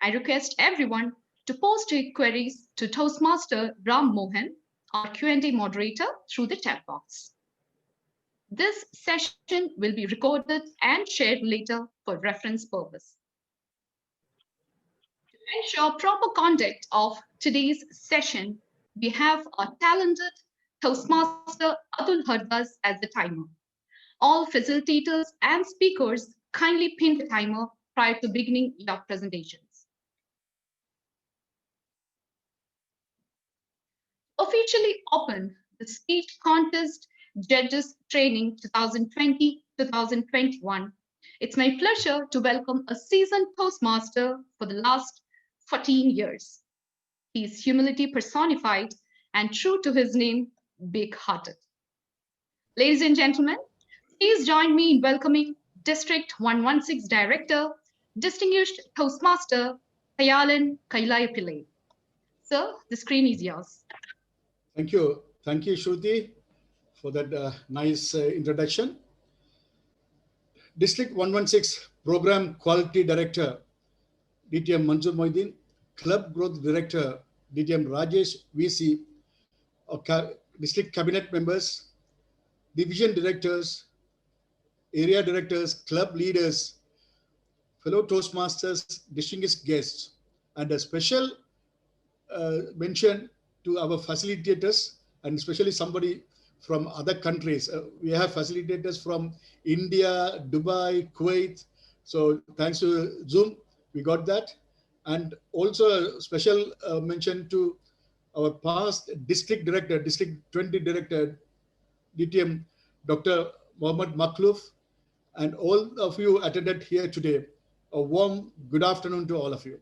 I request everyone to post your queries to Toastmaster Ram Mohan, our Q&A moderator, through the chat box. This session will be recorded and shared later for reference purpose. To ensure proper conduct of today's session, we have our talented Toastmaster Atul Hardas as the timer. All facilitators and speakers kindly pin the timer prior to beginning your presentations. Officially open the Speech Contest Judges Training 2020-2021. It's my pleasure to welcome a seasoned Toastmaster for the last 14 years. He is humility personified and true to his name, big-hearted. Ladies and gentlemen, please join me in welcoming District 116 Director, Distinguished Toastmaster, Kayalan Kailayapillai. Sir, the screen is yours. Thank you, Shruti, for that nice introduction. District 116 Program Quality Director, DTM Manzoor Moideen, Club Growth Director, DTM Rajesh VC, District Cabinet Members, Division Directors, Area Directors, Club Leaders, fellow Toastmasters, distinguished guests, and a special mention to our facilitators, and especially somebody from other countries. We have facilitators from India, Dubai, Kuwait. So thanks to Zoom, we got that. And also a special mention to our past district director, District 20 Director, DTM Dr. Mohammed Makluf, and all of you attended here today. A warm good afternoon to all of you.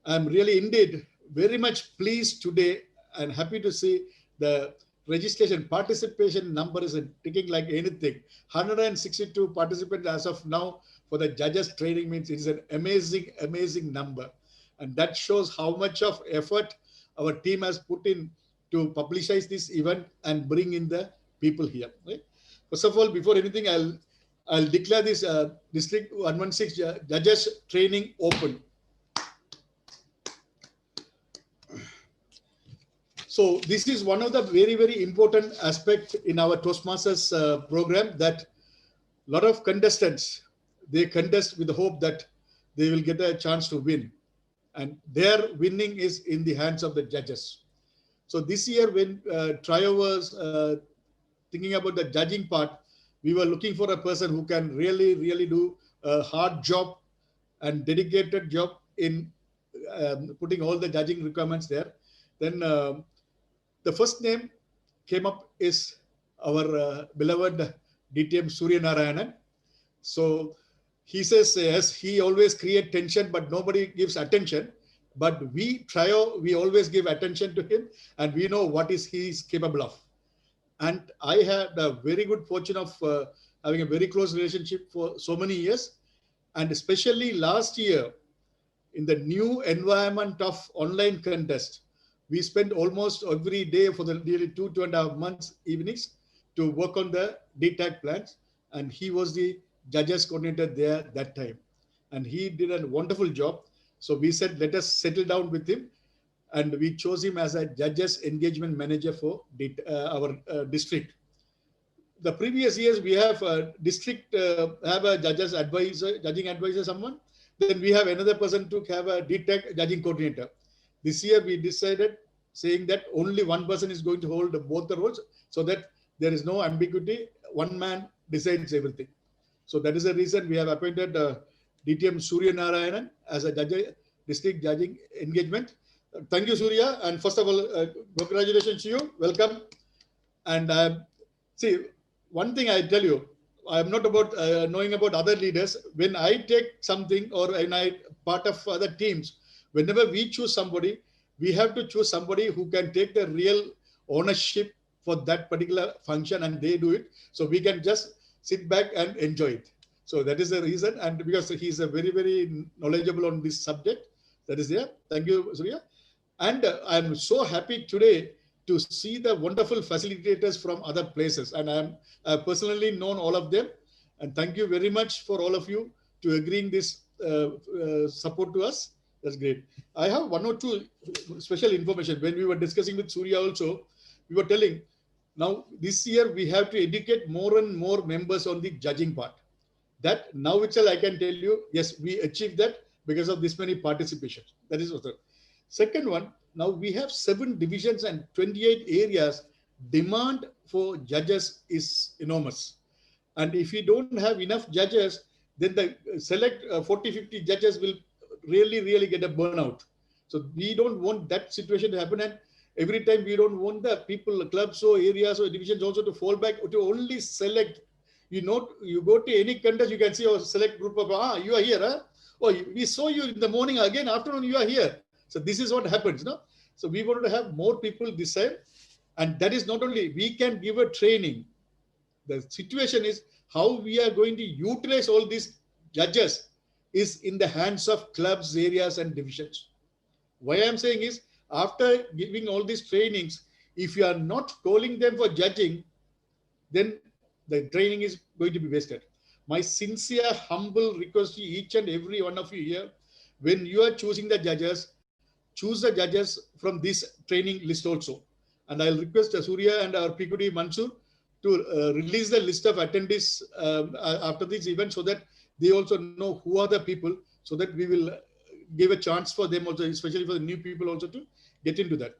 I'm really indeed very much pleased today and happy to see the registration participation number is ticking like anything. 162 participants as of now for the judges training means it is an amazing number. And that shows how much of effort our team has put in to publicize this event and bring in the people here. Right? First of all, before anything, I'll declare this District 116 judges training open. So this is one of the very important aspects in our Toastmasters program, that a lot of contestants, they contest with the hope that they will get a chance to win. And their winning is in the hands of the judges. So this year when Trio was thinking about the judging part, we were looking for a person who can really do a hard job and dedicated job in putting all the judging requirements there. Then the first name came up is our beloved DTM Surya Narayanan. So he says, yes, he always creates tension, but nobody gives attention. But we always give attention to him, and we know what he's capable of. And I had a very good fortune of having a very close relationship for so many years. And especially last year, in the new environment of online contest, we spent almost every day for the nearly 2.5 months evenings to work on the DTAC plans. And he was the judges coordinator there that time. And he did a wonderful job. So we said, let us settle down with him. And we chose him as a judges engagement manager for our district. The previous years, we have a district have a judges advisor, judging advisor, someone. Then we have another person to have a DTAC judging coordinator. This year, we decided saying that only one person is going to hold both the roles so that there is no ambiguity. One man decides everything. So that is the reason we have appointed DTM Surya Narayanan as a district judging engagement. Thank you, Surya. And first of all, congratulations to you. Welcome. And see, one thing I tell you, I'm not about knowing about other leaders. When I take something or when I part of other teams, whenever we choose somebody, we have to choose somebody who can take the real ownership for that particular function and they do it. So we can just sit back and enjoy it. So that is the reason. And because he's a very knowledgeable on this subject, that is there. Thank you, Surya. And I'm so happy today to see the wonderful facilitators from other places. And I've personally known all of them. And thank you very much for all of you to agreeing this support to us. That's great. I have one or two special information. When we were discussing with Surya also, we were telling, now this year we have to educate more and more members on the judging part. That now itself I can tell you, yes, we achieved that because of this many participations. That is also. Second one, now we have 7 divisions and 28 areas. Demand for judges is enormous. And if we don't have enough judges, then the select 40, 50 judges will really get a burnout. So we don't want that situation to happen. And every time we don't want the people, clubs or areas or divisions also to fall back to only select. You know, you go to any contest, you can see a select group of, you are here, huh? Oh, we saw you in the morning, again, afternoon, you are here. So this is what happens, no? So we wanted to have more people this time. And that is not only, we can give a training. The situation is how we are going to utilize all these judges is in the hands of clubs, areas, and divisions. Why I'm saying is, after giving all these trainings, if you are not calling them for judging, then the training is going to be wasted. My sincere, humble request to each and every one of you here, when you are choosing the judges, choose the judges from this training list also. And I'll request Surya and our PQD Mansur to release the list of attendees after this event so that they also know who are the people, so that we will give a chance for them also, especially for the new people also, to get into that.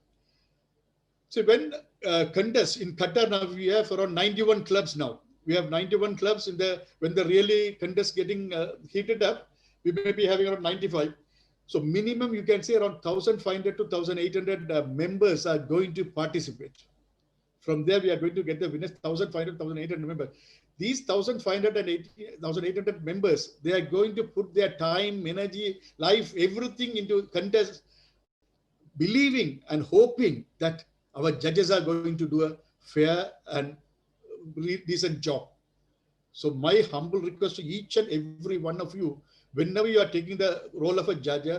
So when contests in Qatar now, we have around 91 clubs now. We have 91 clubs in the, when the really contest getting heated up, we may be having around 95. So minimum you can say around 1,500 to 1,800 members are going to participate. From there we are going to get the winners, 1,500, 1,800 members. These 1,500 and 1,800 members, they are going to put their time, energy, life, everything into contest, believing and hoping that our judges are going to do a fair and decent job. So my humble request to each and every one of you, whenever you are taking the role of a judge,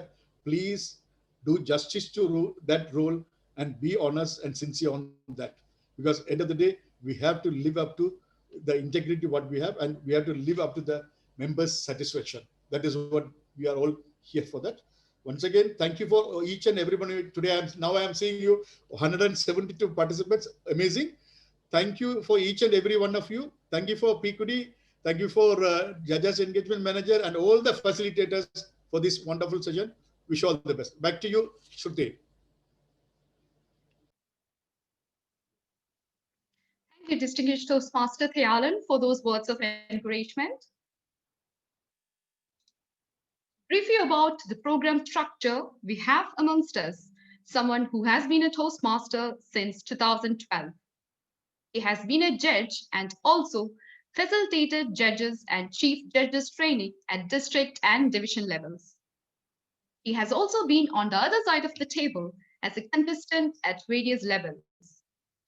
please do justice to that role and be honest and sincere on that. Because end of the day, we have to live up to the integrity what we have, and we have to live up to the members' satisfaction. That is what we are all here for that. Once again, thank you for each and everyone. Today, I am seeing you 172 participants. Amazing. Thank you for each and every one of you. Thank you for PQD. Thank you for Judges Engagement Manager and all the facilitators for this wonderful session. Wish you all the best. Back to you, Shruti. Thank you, distinguished Toastmaster Thayalan, for those words of encouragement. Briefly about the program structure, we have amongst us someone who has been a Toastmaster since 2012. He has been a judge and also facilitated judges and chief judges training at district and division levels. He has also been on the other side of the table as a contestant at various levels.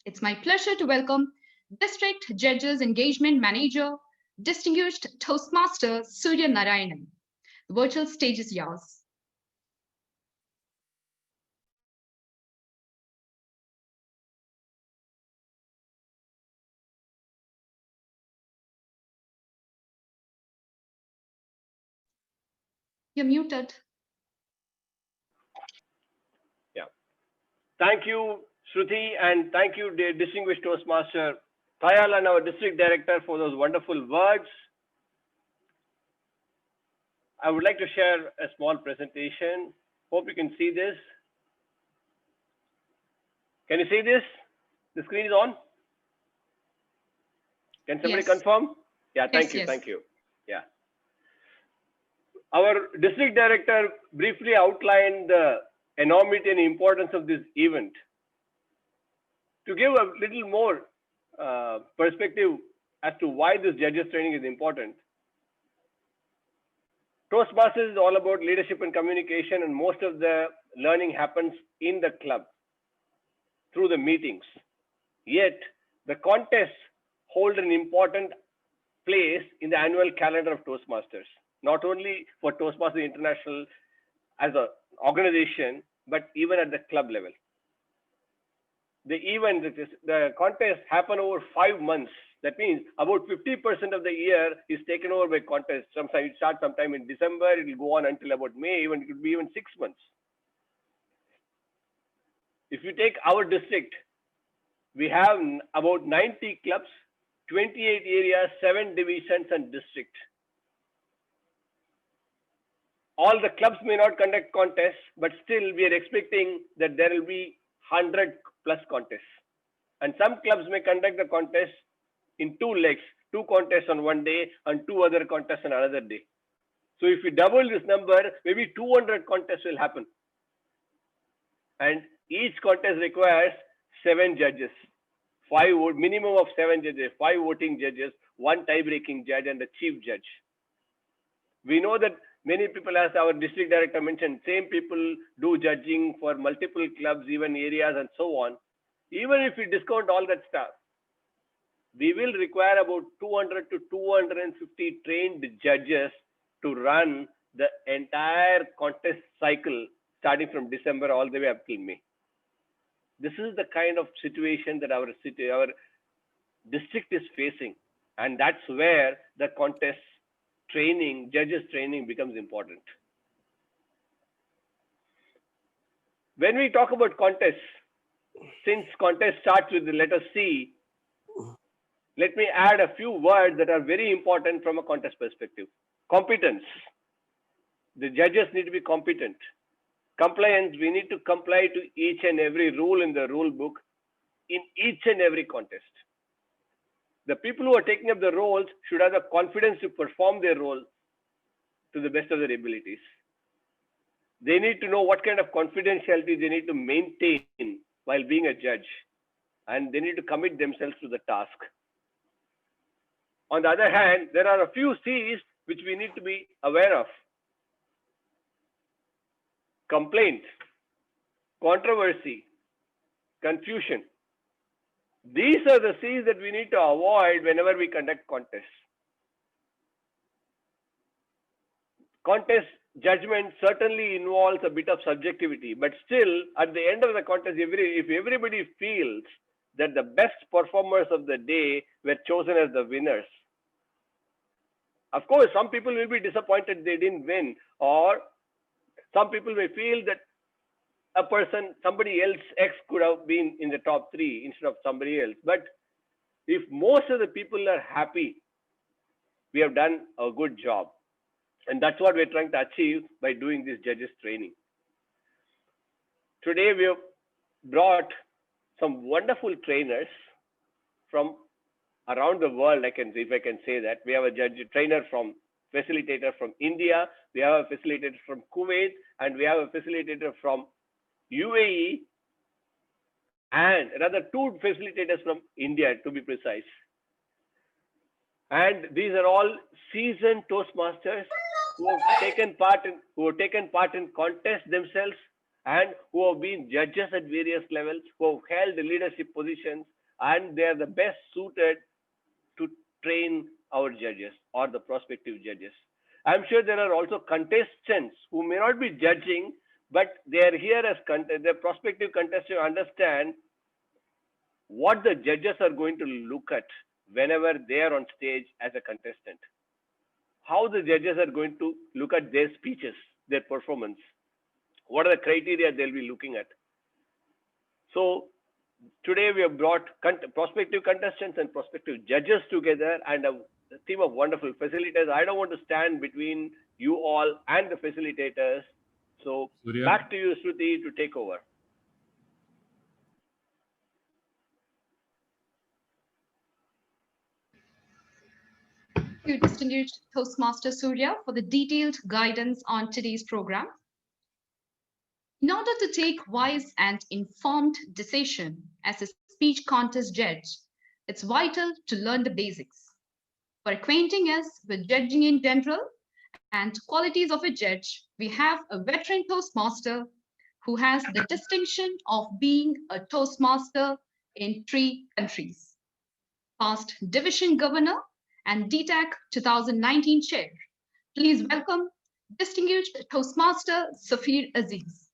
It's my pleasure to welcome District Judges Engagement Manager, distinguished Toastmaster Surya Narayanan. The virtual stage is yours. You're muted. Yeah. Thank you, Shruti, and thank you, distinguished Toastmaster Thayalan, our District Director, for those wonderful words. I would like to share a small presentation. Hope you can see this. Can you see this? The screen is on. Can somebody confirm? Yeah, thank you. Thank you. Yeah. Our District Director briefly outlined the enormity and importance of this event. To give a little more perspective as to why this judges training is important, Toastmasters is all about leadership and communication, and most of the learning happens in the club through the meetings. Yet, the contests hold an important place in the annual calendar of Toastmasters, not only for Toastmasters International as an organization, but even at the club level. The event, the contests happen over 5 months That means about 50% of the year is taken over by contests. Sometimes it starts sometime in December, it will go on until about May, even it could be even 6 months. If you take our district, we have about 90 clubs, 28 areas, 7 divisions and district. All the clubs may not conduct contests, but still we are expecting that there will be 100 plus contests. And some clubs may conduct the contest in 2 legs, 2 contests on one day and 2 other contests on another day. So if we double this number, maybe 200 contests will happen. And each contest requires 7 judges, minimum of 7 judges, 5 voting judges, 1 tie-breaking judge and a chief judge. We know that many people, as our district director mentioned, same people do judging for multiple clubs, even areas and so on. Even if we discount all that stuff, we will require about 200 to 250 trained judges to run the entire contest cycle starting from December all the way up till May. This is the kind of situation that our district is facing, and that's where the contest training, judges training becomes important. When we talk about contests, since contest starts with the letter C, let me add a few words that are very important from a contest perspective. Competence. The judges need to be competent. Compliance, we need to comply to each and every rule in the rule book in each and every contest. The people who are taking up the roles should have the confidence to perform their role to the best of their abilities. They need to know what kind of confidentiality they need to maintain while being a judge, and they need to commit themselves to the task. On the other hand, there are a few C's which we need to be aware of. Complaint, controversy, confusion. These are the C's that we need to avoid whenever we conduct contests. Contest judgment certainly involves a bit of subjectivity, but still at the end of the contest, if everybody feels that the best performers of the day were chosen as the winners, of course, some people will be disappointed they didn't win, or some people may feel that a person, somebody else, X, could have been in the top 3 instead of somebody else. But if most of the people are happy, we have done a good job. And that's what we're trying to achieve by doing this judges training. Today, we have brought some wonderful trainers from around the world, if I can say that. We have a facilitator from India, we have a facilitator from Kuwait, and we have a facilitator from UAE, and another 2 facilitators from India, to be precise. And these are all seasoned Toastmasters who have taken part in contests themselves, and who have been judges at various levels, who have held leadership positions, and they are the best suited to train our judges or the prospective judges. I'm sure there are also contestants who may not be judging, but they are here as the prospective contestants to understand what the judges are going to look at whenever they are on stage as a contestant. How the judges are going to look at their speeches, their performance. What are the criteria they'll be looking at? So today we have brought prospective contestants and prospective judges together, and a team of wonderful facilitators. I don't want to stand between you all and the facilitators. So Surya. Back to you, Shruti, to take over. Thank you, distinguished Toastmaster Surya, for the detailed guidance on today's program. In order to take wise and informed decision as a speech contest judge, it's vital to learn the basics. For acquainting us with judging in general and qualities of a judge, we have a veteran Toastmaster who has the distinction of being a Toastmaster in 3 countries, past division governor and DTAC 2019 chair. Please welcome distinguished Toastmaster Safir Aziz.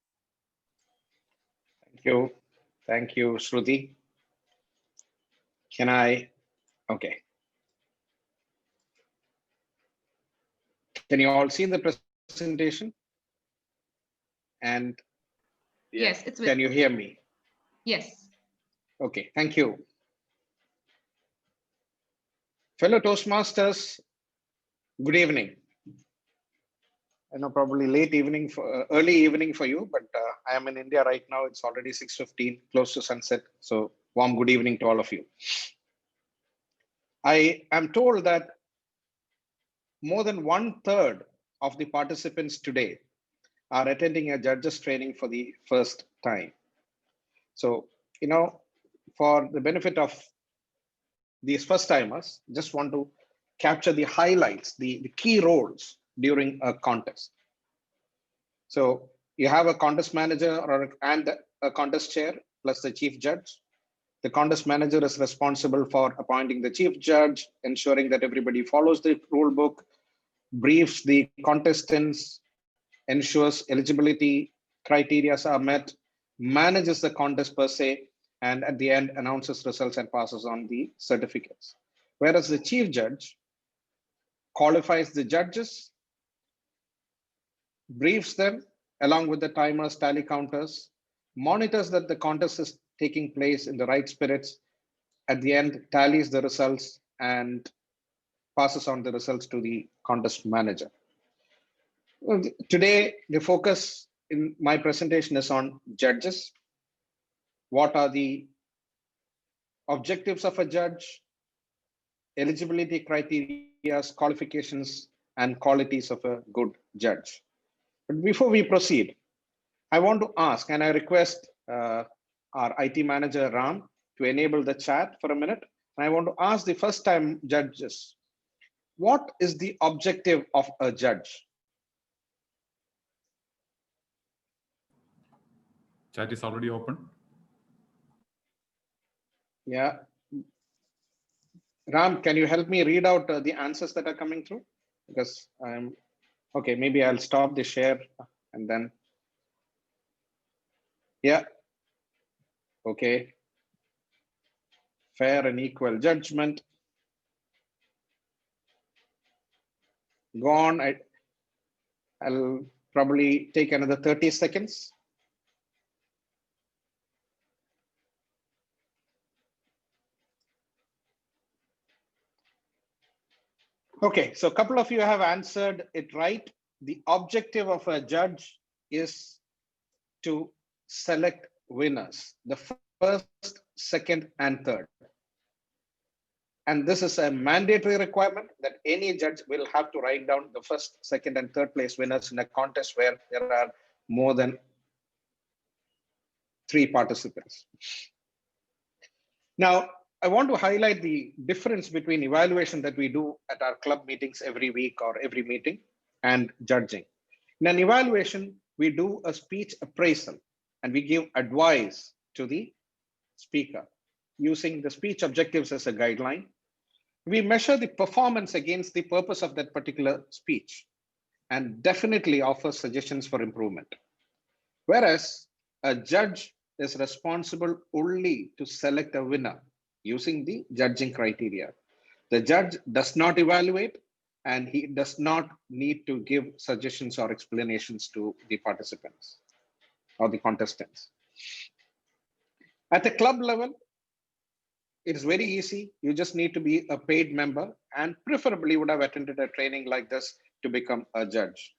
Thank you, Shruti. Can I Okay. Can you all see the presentation? And Yes, it's can you hear me? Yes. Okay, thank you. Fellow Toastmasters, good evening. I know probably late evening, for early evening for you, but I am in India right now. It's already 6:15, close to sunset. So warm good evening to all of you. I am told that more than 1/3 of the participants today are attending a judges training for the first time. So, for the benefit of these first timers, just want to capture the highlights, the key roles during a contest. So you have a contest manager and a contest chair plus the chief judge. The contest manager is responsible for appointing the chief judge, ensuring that everybody follows the rule book, briefs the contestants, ensures eligibility criteria are met, manages the contest per se, and at the end announces results and passes on the certificates. Whereas the chief judge qualifies the judges, briefs them along with the timers, tally counters, monitors that the contest is taking place in the right spirits, at the end tallies the results and passes on the results to the contest manager. Today, the focus in my presentation is on judges. What are the objectives of a judge, eligibility criteria, qualifications, and qualities of a good judge. But before we proceed, I want to ask, and I request our IT manager, Ram, to enable the chat for a minute. And I want to ask the first-time judges, what is the objective of a judge? Chat is already open. Yeah. Ram, can you help me read out the answers that are coming through? Because I'm, okay, maybe I'll stop the share and then, yeah. Okay. Fair and equal judgment. Go on, I'll probably take another 30 seconds. Okay, so a couple of you have answered it right. The objective of a judge is to select winners, the first, second, and third. And this is a mandatory requirement that any judge will have to write down the first, second, and third place winners in a contest where there are more than 3 participants. Now, I want to highlight the difference between evaluation that we do at our club meetings every week or every meeting and judging. In an evaluation, we do a speech appraisal and we give advice to the speaker using the speech objectives as a guideline. We measure the performance against the purpose of that particular speech and definitely offer suggestions for improvement. Whereas a judge is responsible only to select a winner using the judging criteria. The judge does not evaluate and he does not need to give suggestions or explanations to the participants or the contestants. At the club level, it is very easy. You just need to be a paid member and preferably would have attended a training like this to become a judge.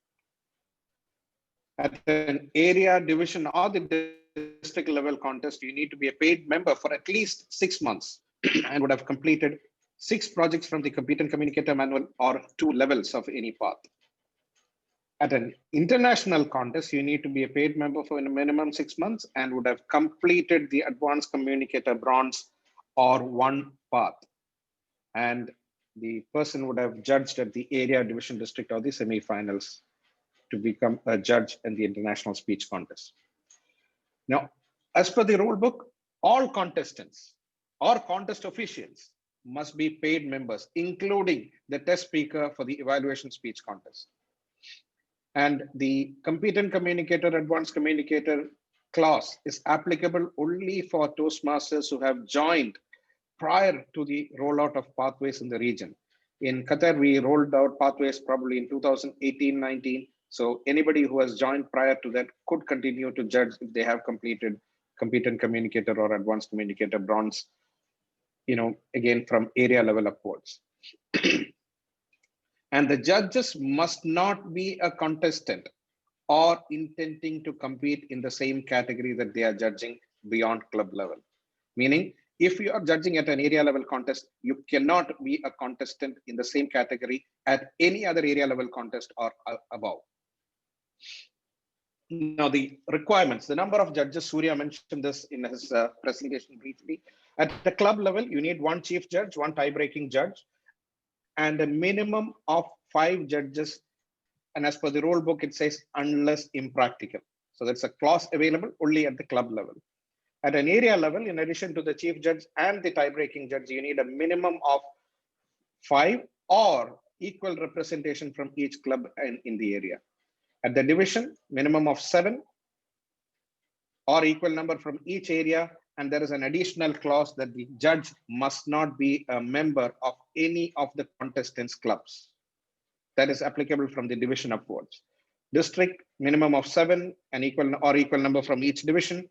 At an area, division, or the district level contest, you need to be a paid member for at least 6 months and would have completed 6 projects from the Competent Communicator Manual or 2 levels of any path. At an international contest, you need to be a paid member for a minimum 6 months and would have completed the Advanced Communicator Bronze or 1 path. And the person would have judged at the area, division, district, or the semi-finals to become a judge in the international speech contest. Now, as per the rule book, all contestants or contest officials must be paid members, including the test speaker for the evaluation speech contest. And the Competent Communicator, Advanced Communicator clause is applicable only for Toastmasters who have joined prior to the rollout of pathways in the region. In Qatar, we rolled out pathways probably in 2018-19. So anybody who has joined prior to that could continue to judge if they have completed competent communicator or advanced communicator bronze, again, from area level upwards. And the judges must not be a contestant or intending to compete in the same category that they are judging beyond club level. Meaning, if you are judging at an area level contest, you cannot be a contestant in the same category at any other area level contest or above. Now, the requirements, the number of judges, Surya mentioned this in his presentation briefly. At the club level, you need one chief judge, one tie-breaking judge, and a minimum of 5 judges. And as per the rule book, it says unless impractical. So that's a clause available only at the club level. At an area level, in addition to the chief judge and the tie-breaking judge, you need a minimum of 5 or equal representation from each club in the area. At the division, minimum of 7 or equal number from each area. And there is an additional clause that the judge must not be a member of any of the contestants' clubs. That is applicable from the division upwards. District, minimum of 7 and equal number from each division.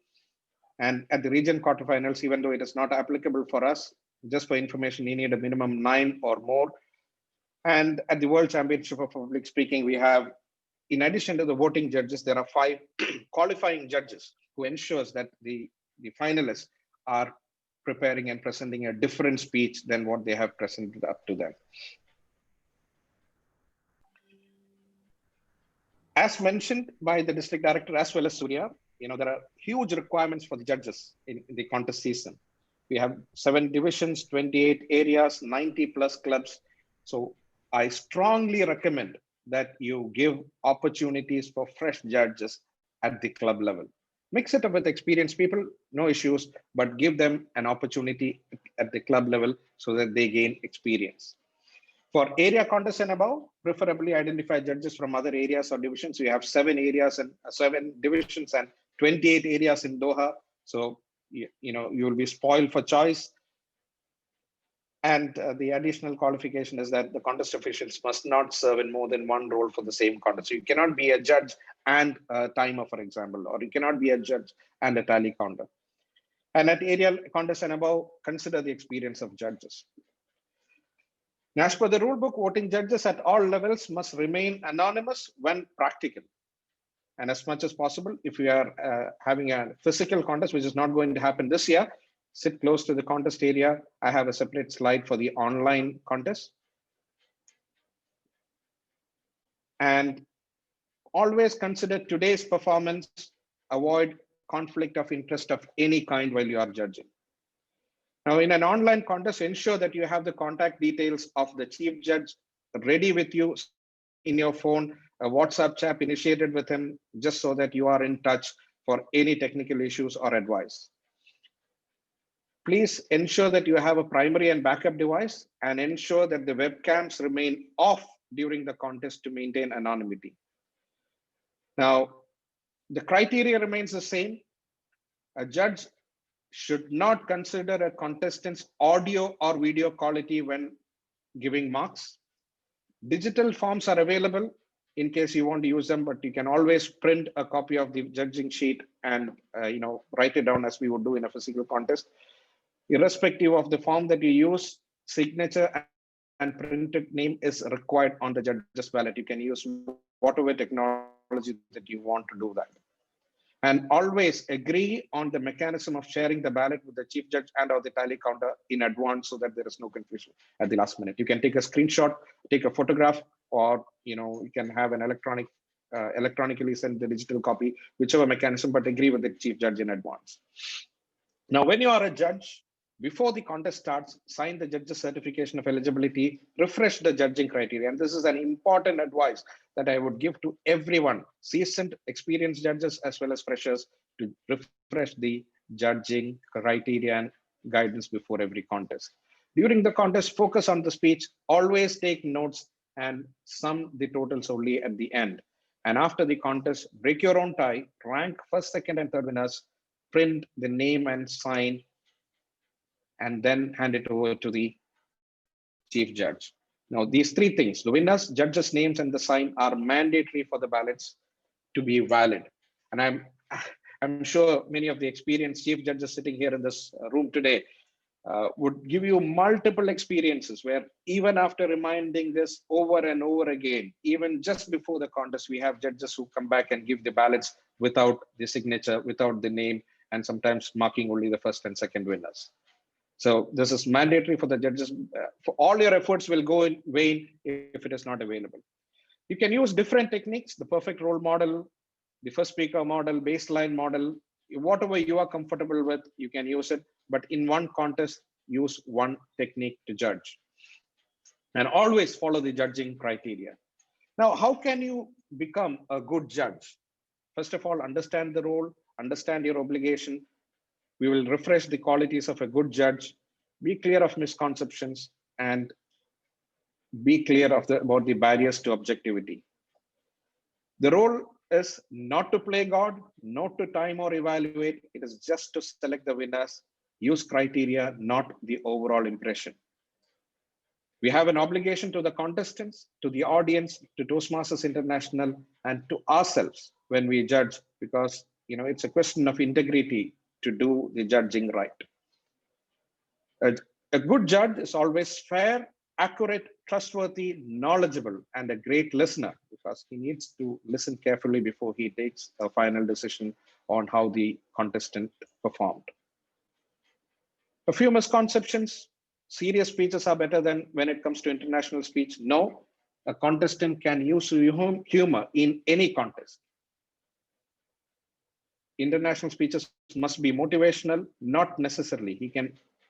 And at the region quarterfinals, even though it is not applicable for us, just for information, you need a minimum 9 or more. And at the World Championship of Public Speaking, we have, in addition to the voting judges, there are 5 qualifying judges who ensures that the finalists are preparing and presenting a different speech than what they have presented up to them. As mentioned by the district director as well as Surya, there are huge requirements for the judges in the contest season. We have 7 divisions, 28 areas, 90 plus clubs. So I strongly recommend that you give opportunities for fresh judges at the club level. Mix it up with experienced people, no issues, but give them an opportunity at the club level so that they gain experience. For area contests and above, preferably identify judges from other areas or divisions. We have 7 areas and 7 divisions and 28 areas in Doha. So, you will be spoiled for choice. And the additional qualification is that the contest officials must not serve in more than one role for the same contest. So you cannot be a judge and a timer, for example, or you cannot be a judge and a tally counter. And at area contests and above, consider the experience of judges. As per the rule book, voting judges at all levels must remain anonymous when practical. And as much as possible, if we are having a physical contest, which is not going to happen this year, sit close to the contest area. I have a separate slide for the online contest. And always consider today's performance, avoid conflict of interest of any kind while you are judging. Now, in an online contest, ensure that you have the contact details of the chief judge ready with you in your phone, a WhatsApp chat initiated with him, just so that you are in touch for any technical issues or advice. Please ensure that you have a primary and backup device and ensure that the webcams remain off during the contest to maintain anonymity. Now, the criteria remains the same. A judge should not consider a contestant's audio or video quality when giving marks. Digital forms are available in case you want to use them, but you can always print a copy of the judging sheet and write it down as we would do in a physical contest. Irrespective of the form that you use, signature and printed name is required on the judge's ballot. You can use whatever technology that you want to do that. And always agree on the mechanism of sharing the ballot with the chief judge and or the tally counter in advance so that there is no confusion at the last minute. You can take a screenshot, take a photograph, or you can have an electronically send the digital copy, whichever mechanism, but agree with the chief judge in advance. Now, when you are a judge, before the contest starts, sign the judge's certification of eligibility, refresh the judging criteria. And this is an important advice that I would give to everyone, seasoned, experienced judges, as well as freshers, to refresh the judging criteria and guidance before every contest. During the contest, focus on the speech, always take notes and sum the totals only at the end. And after the contest, break your own tie, rank first, second, and third winners, print the name and sign and then hand it over to the chief judge. Now, these three things, the winners, judges' names, and the sign are mandatory for the ballots to be valid. And I'm sure many of the experienced chief judges sitting here in this room today would give you multiple experiences where even after reminding this over and over again, even just before the contest, we have judges who come back and give the ballots without the signature, without the name, and sometimes marking only the first and second winners. So this is mandatory for the judges. For all your efforts will go in vain if it is not available. You can use different techniques, the perfect role model, the first speaker model, baseline model, whatever you are comfortable with, you can use it. But in one contest, use one technique to judge. And always follow the judging criteria. Now, how can you become a good judge? First of all, understand the role, understand your obligation. We will refresh the qualities of a good judge, be clear of misconceptions, and be clear about the barriers to objectivity. The role is not to play God, not to time or evaluate. It is just to select the winners, use criteria, not the overall impression. We have an obligation to the contestants, to the audience, to Toastmasters International, and to ourselves when we judge, because it's a question of integrity to do the judging right. A good judge is always fair, accurate, trustworthy, knowledgeable, and a great listener, because he needs to listen carefully before he takes a final decision on how the contestant performed. A few misconceptions. Serious speeches are better than when it comes to international speech. No, a contestant can use humor in any contest. International speeches must be motivational, not necessarily.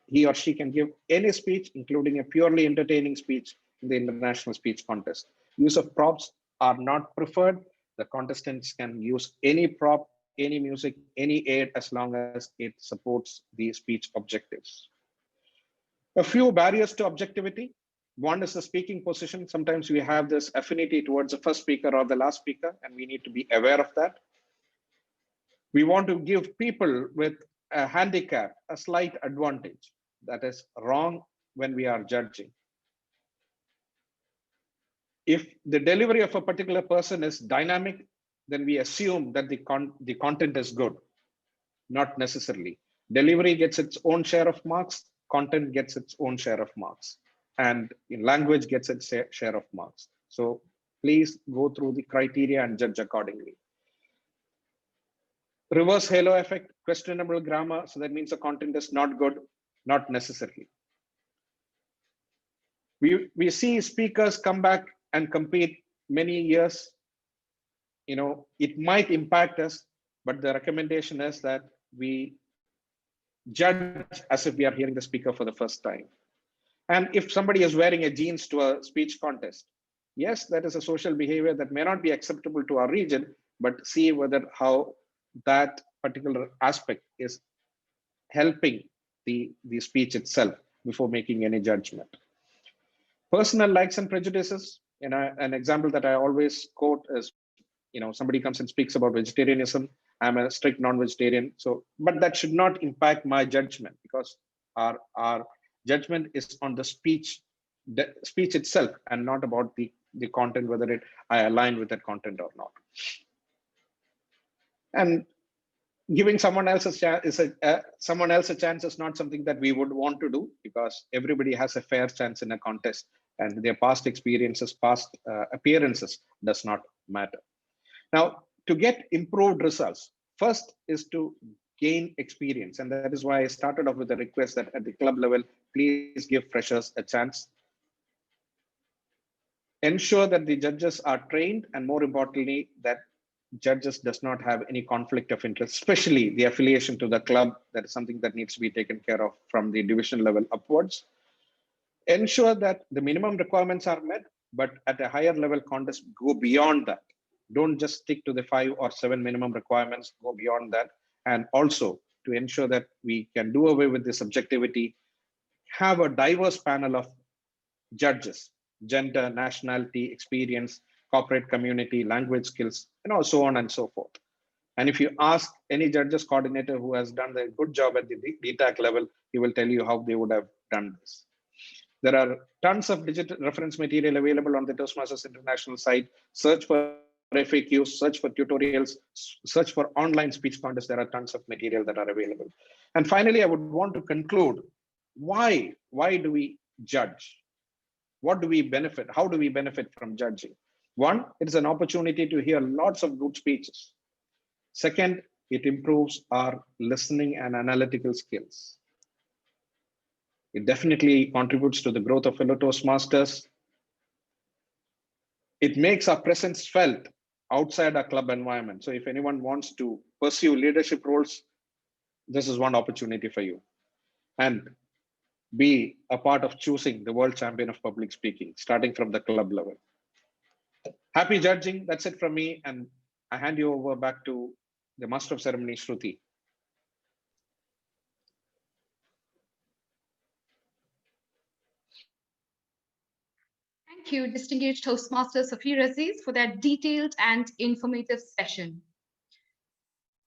He or she can give any speech, including a purely entertaining speech in the international speech contest. Use of props are not preferred. The contestants can use any prop, any music, any aid, as long as it supports the speech objectives. A few barriers to objectivity. One is the speaking position. Sometimes we have this affinity towards the first speaker or the last speaker, and we need to be aware of that. We want to give people with a handicap a slight advantage. That is wrong when we are judging. If the delivery of a particular person is dynamic, then we assume that the content is good. Not necessarily. Delivery gets its own share of marks, content gets its own share of marks, and in language gets its share of marks. So please go through the criteria and judge accordingly. Reverse halo effect, questionable grammar. So that means the content is not good, not necessarily. We see speakers come back and compete many years. It might impact us, but the recommendation is that we judge as if we are hearing the speaker for the first time. And if somebody is wearing a jeans to a speech contest, yes, that is a social behavior that may not be acceptable to our region, but see whether how that particular aspect is helping the speech itself before making any judgment. Personal likes and prejudices. An example that I always quote is, somebody comes and speaks about vegetarianism. I'm a strict non-vegetarian. But that should not impact my judgment, because our judgment is on the speech itself and not about the content, whether I align with that content or not. And giving someone else a chance is not something that we would want to do, because everybody has a fair chance in a contest, and their past experiences, past appearances does not matter. Now, to get improved results, first is to gain experience. And that is why I started off with a request that at the club level, please give freshers a chance. Ensure that the judges are trained, and more importantly, that judges does not have any conflict of interest, especially the affiliation to the club. That is something that needs to be taken care of from the division level upwards. Ensure that the minimum requirements are met, but at a higher level contest, go beyond that. Don't just stick to the 5 or 7 minimum requirements, go beyond that. And also to ensure that we can do away with this subjectivity, have a diverse panel of judges, gender, nationality, experience, corporate community, language skills, so on and so forth. And if you ask any judges coordinator who has done a good job at the DTAC level, he will tell you how they would have done this. There are tons of digital reference material available on the Toastmasters International site. Search for FAQs, search for tutorials, search for online speech contests. There are tons of material that are available. And finally, I would want to conclude, why do we judge? What do we benefit? How do we benefit from judging? One, it is an opportunity to hear lots of good speeches. Second, it improves our listening and analytical skills. It definitely contributes to the growth of fellow Toastmasters. It makes our presence felt outside our club environment. So if anyone wants to pursue leadership roles, this is one opportunity for you. And be a part of choosing the world champion of public speaking, starting from the club level. Happy judging. That's it from me. And I hand you over back to the Master of Ceremonies, Shruti. Thank you, distinguished Toastmaster Safir Aziz, for that detailed and informative session.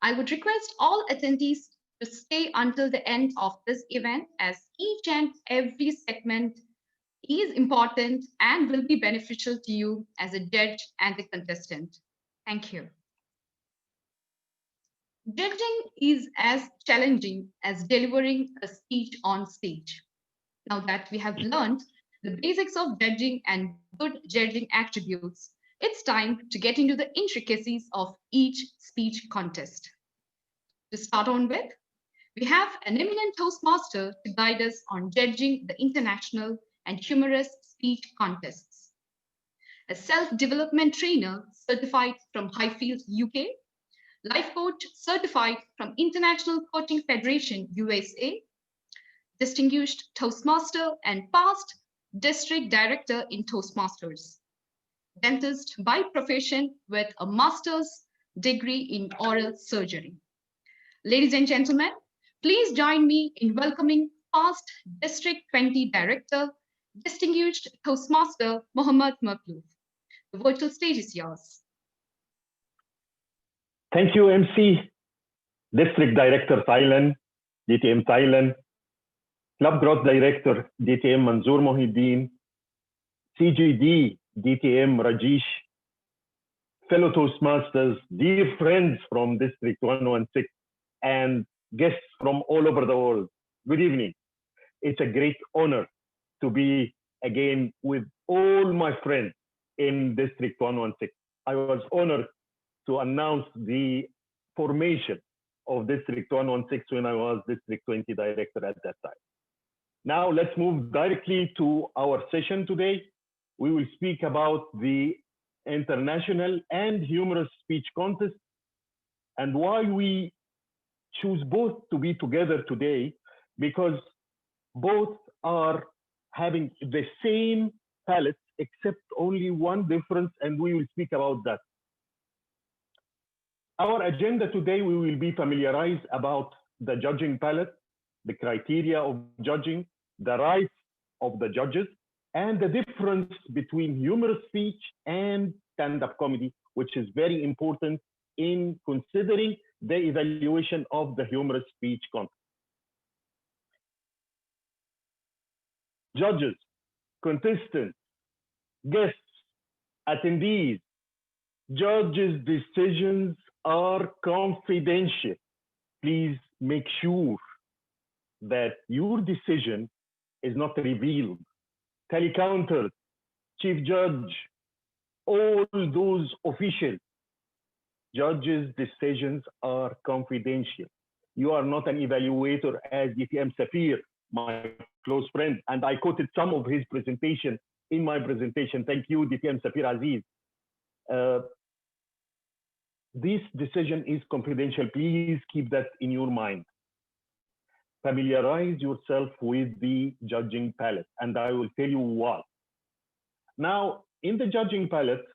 I would request all attendees to stay until the end of this event, as each and every segment is important and will be beneficial to you as a judge and a contestant. Thank you. Judging is as challenging as delivering a speech on stage. Now that we have learned the basics of judging and good judging attributes, it's time to get into the intricacies of each speech contest. To start on with, we have an eminent Toastmaster to guide us on judging the international and humorous speech contests. A self-development trainer certified from Highfield, UK, life coach certified from International Coaching Federation, USA, distinguished Toastmaster and past district director in Toastmasters, dentist by profession with a master's degree in oral surgery. Ladies and gentlemen, please join me in welcoming past District 20 Director, distinguished Toastmaster Mohammad Makhlouf. The virtual stage is yours. Thank you, MC. District Director Thailand, DTM Thailand, Club Growth Director, DTM Manzoor Mohiddin, CGD, DTM Rajesh, fellow Toastmasters, dear friends from District 116, and guests from all over the world. Good evening. It's a great honor to be again with all my friends in District 116. I was honored to announce the formation of District 116 when I was District 20 Director at that time. Now let's move directly to our session today. We will speak about the international and humorous speech contest and why we choose both to be together today, because both are having the same palette except only one difference, and we will speak about that. Our agenda today, we will be familiarized about the judging palette, the criteria of judging, the rights of the judges, and the difference between humorous speech and stand-up comedy, which is very important in considering the evaluation of the humorous speech contest. Judges, contestants, guests, attendees, judges' decisions are confidential. Please make sure that your decision is not revealed. Telecounters, chief judge, all those officials, judges' decisions are confidential. You are not an evaluator, as DTM Safir, my close friend, and I quoted some of his presentation in my presentation. Thank you, DTM Safir Aziz. This decision is confidential. Please keep that in your mind. Familiarize yourself with the judging palette, and I will tell you why. Now, in the judging palette,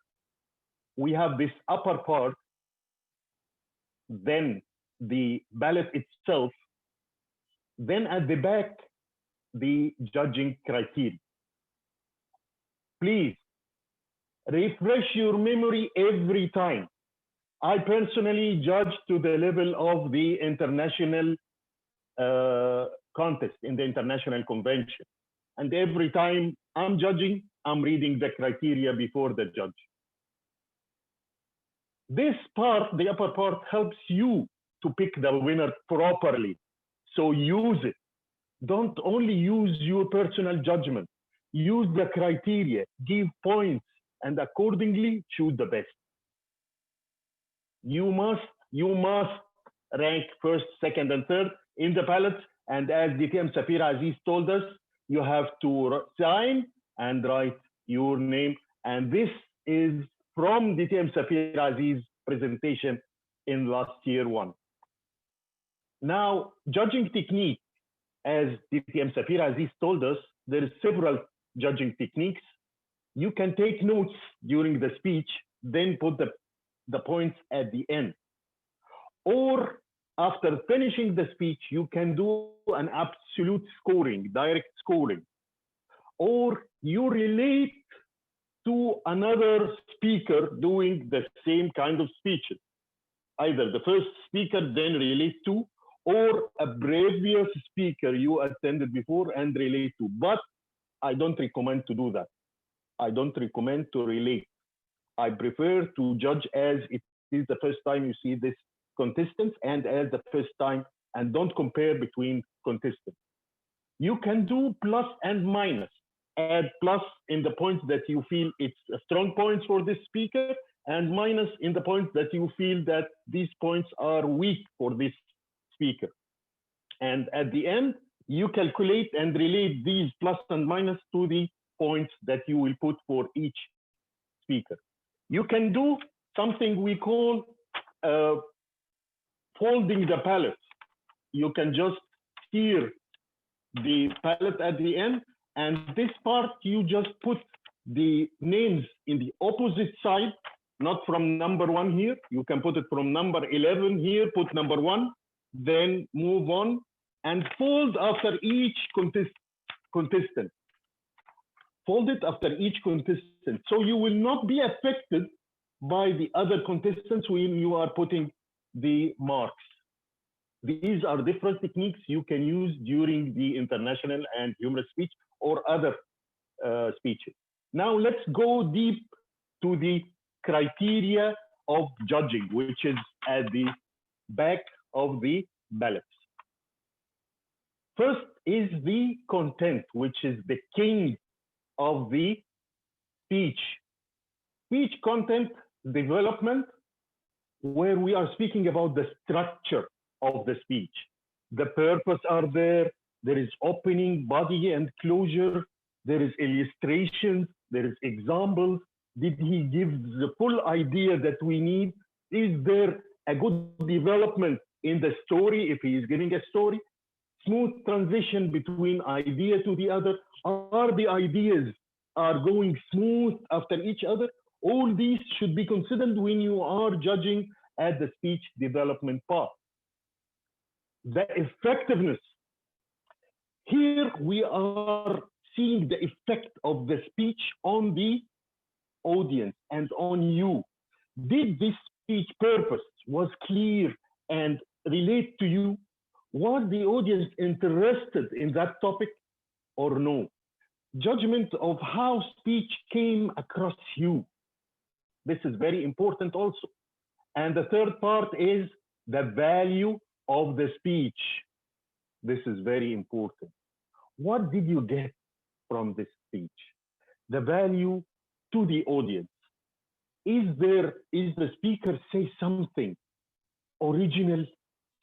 we have this upper part, then the ballot itself, then at the back, the judging criteria. Please refresh your memory every time. I personally judge to the level of the international contest in the international convention. And every time I'm judging, I'm reading the criteria before the judge. This part, the upper part, helps you to pick the winner properly. So use it. Don't only use your personal judgment. Use the criteria, give points, and accordingly choose the best. You must rank first, second, and third in the ballots. And as DTM Safir Aziz told us, you have to sign and write your name. And this is from DTM Safir Aziz presentation in last year one. Now, judging technique, as DTM Safir Aziz told us, there are several judging techniques. You can take notes during the speech, then put the points at the end. Or after finishing the speech, you can do an absolute scoring, direct scoring. Or you relate to another speaker doing the same kind of speeches. Either the first speaker then relate to, or a previous speaker you attended before and relate to. But I don't recommend to do that. I don't recommend to relate. I prefer to judge as it is the first time you see this contestants and as the first time, and don't compare between contestants. You can do plus and minus. Add plus in the points that you feel it's a strong points for this speaker, and minus in the points that you feel that these points are weak for this speaker. And at the end, you calculate and relate these plus and minus to the points that you will put for each speaker. You can do something we call folding the palette. You can just steer the palette at the end, and this part you just put the names in the opposite side, not from number 1 here. You can put it from number 11 here, put number 1, then move on and fold after each contestant. Fold it after each contestant. So you will not be affected by the other contestants when you are putting the marks. These are different techniques you can use during the international and humorous speech or other speeches. Now let's go deep to the criteria of judging, which is at the back of the ballots. First is the content, which is the king of the speech. Speech content development, where we are speaking about the structure of the speech. The purpose are there. There is opening, body, and closure. There is illustrations. There is examples. Did he give the full idea that we need? Is there a good development in the story if he is giving a story? Smooth transition between idea to the other. Are the ideas are going smooth after each other? All these should be considered when you are judging at the speech development part. The effectiveness. Here we are seeing the effect of the speech on the audience and on you. Did this speech purpose was clear and relate to you? Was the audience interested in that topic or no? Judgment of how speech came across you. This is very important also. And the third part is the value of the speech. This is very important. What did you get from this speech? The value to the audience. Is the speaker say something original,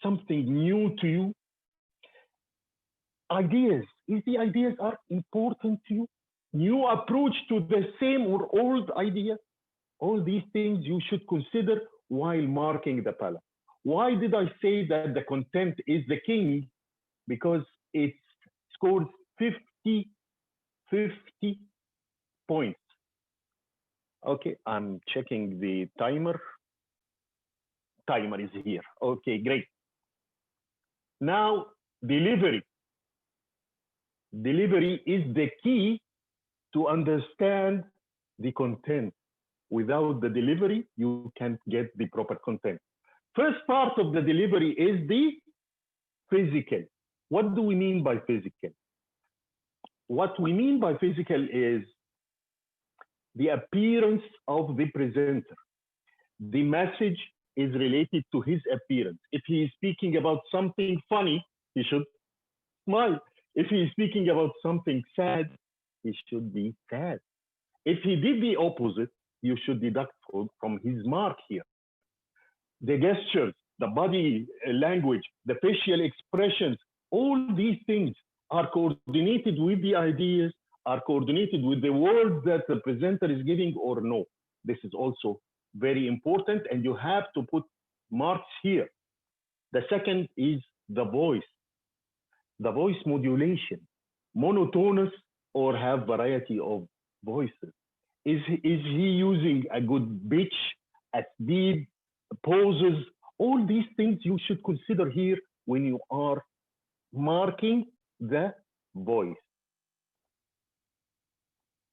something new to you? Ideas. If the ideas are important to you, new approach to the same or old idea, all these things you should consider while marking the palette. Why did I say that the content is the king? Because it scored 50 points. Okay, I'm checking the timer. Timer is here. Okay, great. Now, delivery. Delivery is the key to understand the content. Without the delivery, you can't get the proper content. First part of the delivery is the physical. What do we mean by physical? What we mean by physical is the appearance of the presenter. The message is related to his appearance. If he is speaking about something funny, he should smile. If he is speaking about something sad, he should be sad. If he did the opposite, you should deduct from his mark here. The gestures, the body language, the facial expressions, all these things are coordinated with the ideas, are coordinated with the words that the presenter is giving or no. This is also very important, and you have to put marks here. The second is the voice modulation, monotonous or have variety of voices. Is he using a good pitch, a speed, pauses? All these things you should consider here when you are marking the voice.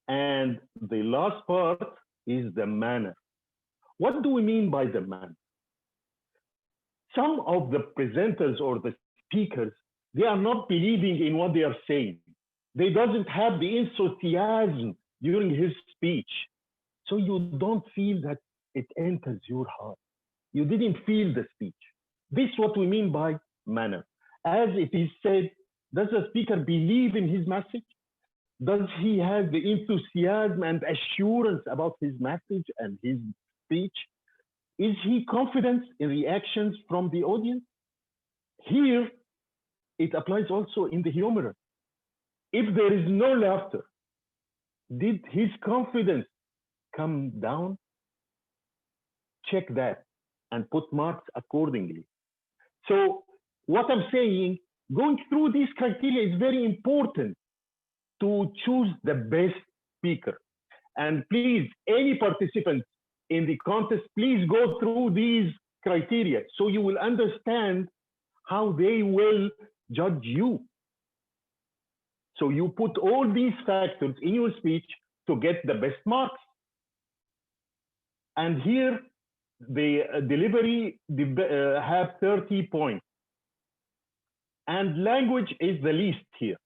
And the last part is the manner. What do we mean by the manner? Some of the presenters or the speakers, they are not believing in what they are saying. They doesn't have the enthusiasm during his speech. So you don't feel that it enters your heart. You didn't feel the speech. This is what we mean by manner. As it is said, does the speaker believe in his message? Does he have the enthusiasm and assurance about his message and his speech? Is he confident in reactions from the audience? Here, it applies also in the humorous. If there is no laughter, did his confidence come down? Check that and put marks accordingly. So what I'm saying, going through these criteria is very important to choose the best speaker. And please, any participant in the contest, please go through these criteria so you will understand how they will judge you. So you put all these factors in your speech to get the best marks. And here, the delivery have 30 points. And language is the least here.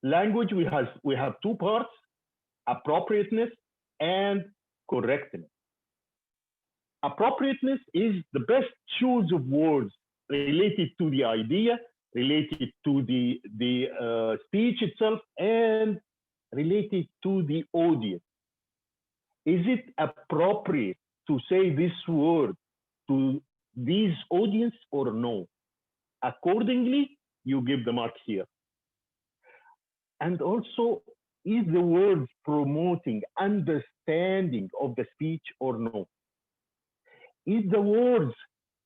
Language, we have two parts, appropriateness and correctness. Appropriateness is the best choice of words related to the idea, related to the speech itself, and related to the audience. Is it appropriate to say this word to this audience or no? Accordingly, you give the mark here. And also, is the word promoting understanding of the speech or no? Is the words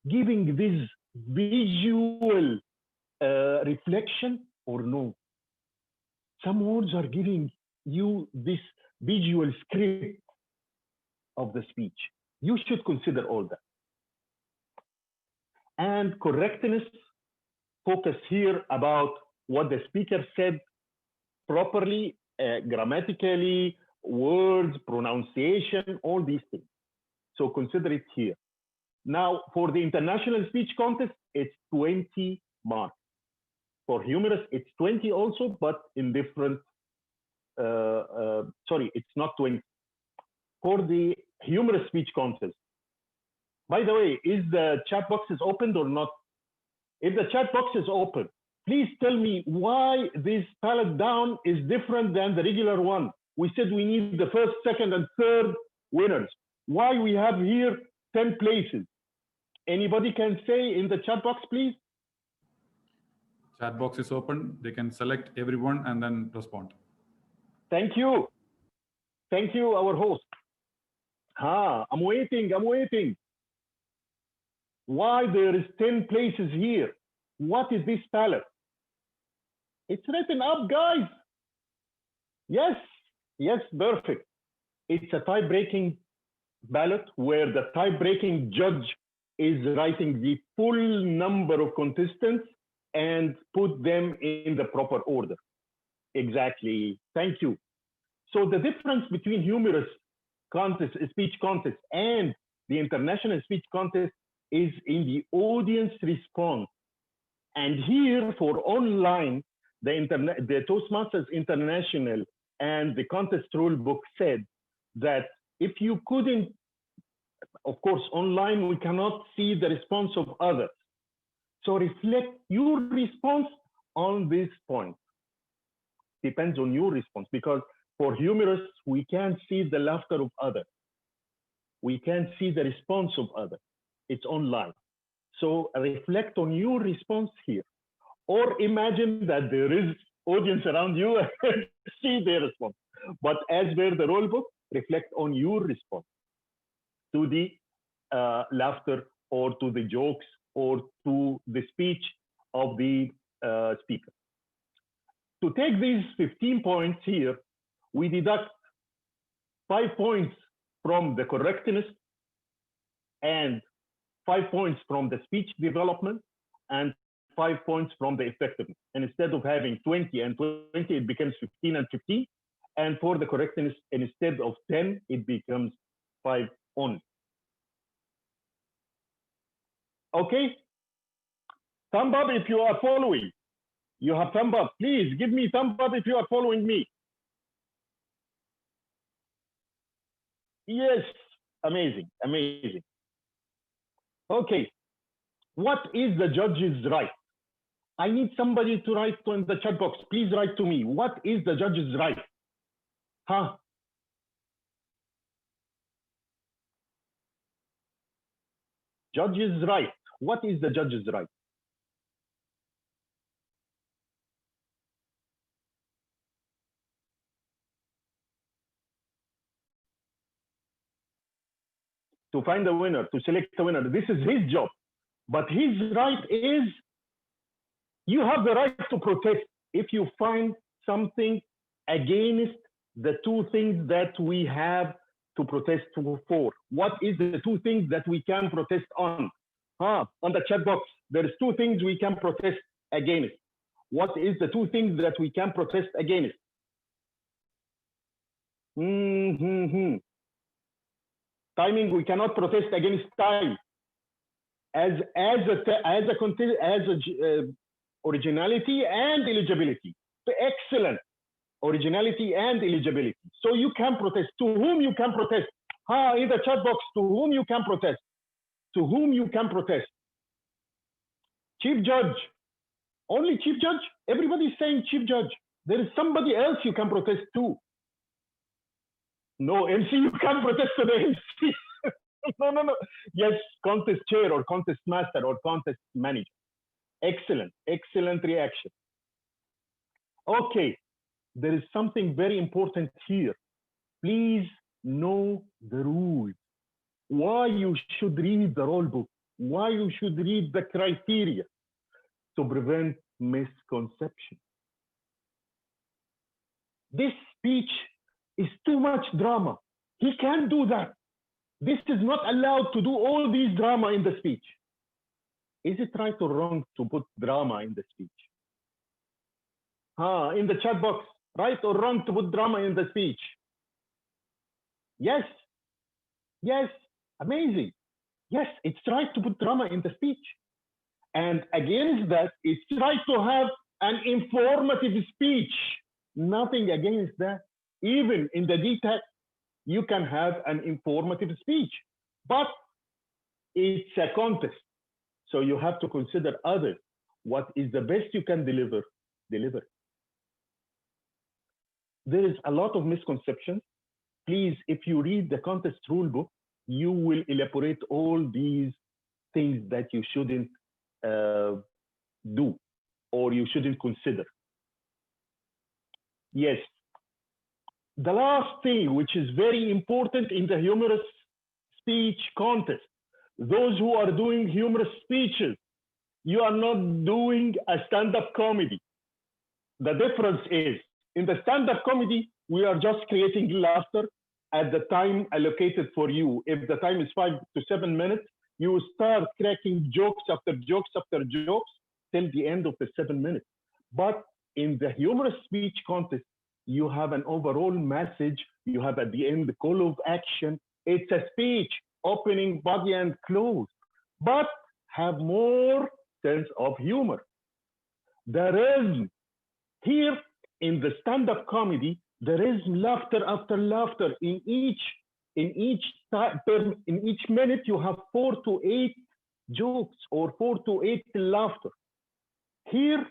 giving this visual reflection or no? Some words are giving you this visual script of the speech. You should consider all that. And correctness, focus here about what the speaker said properly, grammatically, words, pronunciation, all these things. So consider it here. Now, for the international speech contest, it's 20 marks. For humorous, it's 20 also, but in different, sorry, it's not 20. For the humorous speech contest, by the way, is the chat box is opened or not? If the chat box is open, please tell me why this palette down is different than the regular one. We said we need the first, second, and third winners. Why we have here 10 places? Anybody can say in the chat box, please? Chat box is open. They can select everyone and then respond. Thank you. Thank you, our host. I'm waiting. Why there is 10 places here? What is this palette? It's written up, guys. Yes, perfect. It's a tie-breaking ballot where the tie-breaking judge is writing the full number of contestants and put them in the proper order. Exactly. Thank you. So the difference between humorous contest, speech contest, and the international speech contest is in the audience response. And here for online, the Toastmasters International and the contest rule book said that if you couldn't, of course, online, we cannot see the response of others. So reflect your response on this point. Depends on your response, because for humorous, we can't see the laughter of others. We can't see the response of others. It's online. So reflect on your response here. Or imagine that there is audience around you and see their response. But as per the rule book, reflect on your response to the laughter or to the jokes or to the speech of the speaker. To take these 15 points here, we deduct 5 points from the correctness and 5 points from the speech development and 5 points from the effectiveness. And instead of having 20 and 20, it becomes 15 and 15. And for the correctness, instead of 10, it becomes 5 only. Okay? Thumb up if you are following. You have thumb up. Please give me thumb up if you are following me. Yes, amazing, amazing. Okay, what is the judge's right? I need somebody to write in the chat box. Please write to me. What is the judge's right? Huh? Judge's right. What is the judge's right? To find a winner, to select a winner. This is his job. But his right is, you have the right to protest if you find something against the two things that we have to protest for. What is the two things that we can protest on? On the chat box, there's two things we can protest against. What is the two things that we can protest against? Timing, we cannot protest against time. Originality and eligibility. So excellent. Originality and eligibility. So you can protest. To whom you can protest? In the chat box, to whom you can protest? To whom you can protest? Chief Judge. Only Chief Judge? Everybody is saying Chief Judge. There is somebody else you can protest to. No, MC, you can't protest to the MC. No. Yes, contest chair or contest master or contest manager. Excellent, excellent reaction. Okay, there is something very important here. Please know the rules. Why you should read the rule book. Why you should read the criteria to prevent misconception. This speech is too much drama. He can't do that. This is not allowed to do all these drama in the speech. Is it right or wrong to put drama in the speech? In the chat box, right or wrong to put drama in the speech? Yes, yes, amazing. Yes, it's right to put drama in the speech. And against that, it's right to have an informative speech. Nothing against that. Even in the detail, you can have an informative speech, but it's a contest. So you have to consider others. What is the best you can deliver, deliver. There is a lot of misconceptions. Please, if you read the contest rule book, you will elaborate all these things that you shouldn't do or you shouldn't consider. Yes. The last thing, which is very important in the humorous speech contest, those who are doing humorous speeches, you are not doing a stand-up comedy. The difference is, in the stand-up comedy, we are just creating laughter at the time allocated for you. If the time is 5 to 7 minutes, you start cracking jokes after jokes after jokes till the end of the 7 minutes. But in the humorous speech contest, you have an overall message, you have at the end the call of action. It's a speech, opening, body, and close, but have more sense of humor. There is, here in the stand-up comedy, there is laughter after laughter. In each minute, you have 4 to 8 jokes or 4 to 8 laughter. Here,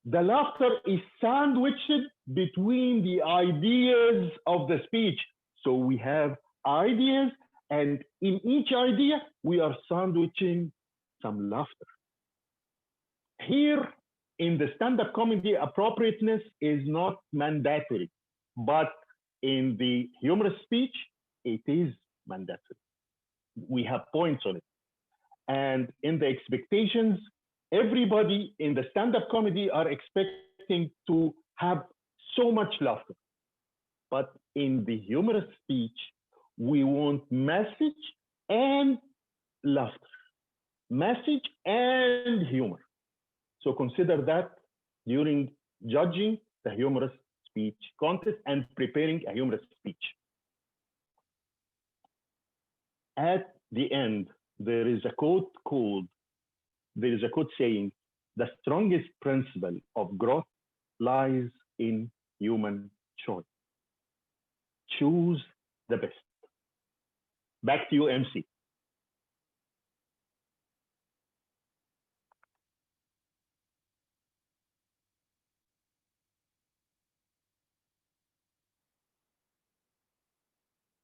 the laughter is sandwiched between the ideas of the speech. So we have ideas, and in each idea, we are sandwiching some laughter. Here, in the stand-up comedy, appropriateness is not mandatory, but in the humorous speech, it is mandatory. We have points on it. And in the expectations, everybody in the stand-up comedy are expecting to have so much laughter. But in the humorous speech, we want message and laughter, message and humor. So consider that during judging the humorous speech contest and preparing a humorous speech. At the end, there is a quote saying, the strongest principle of growth lies in human choice. Choose the best. Back to you, MC.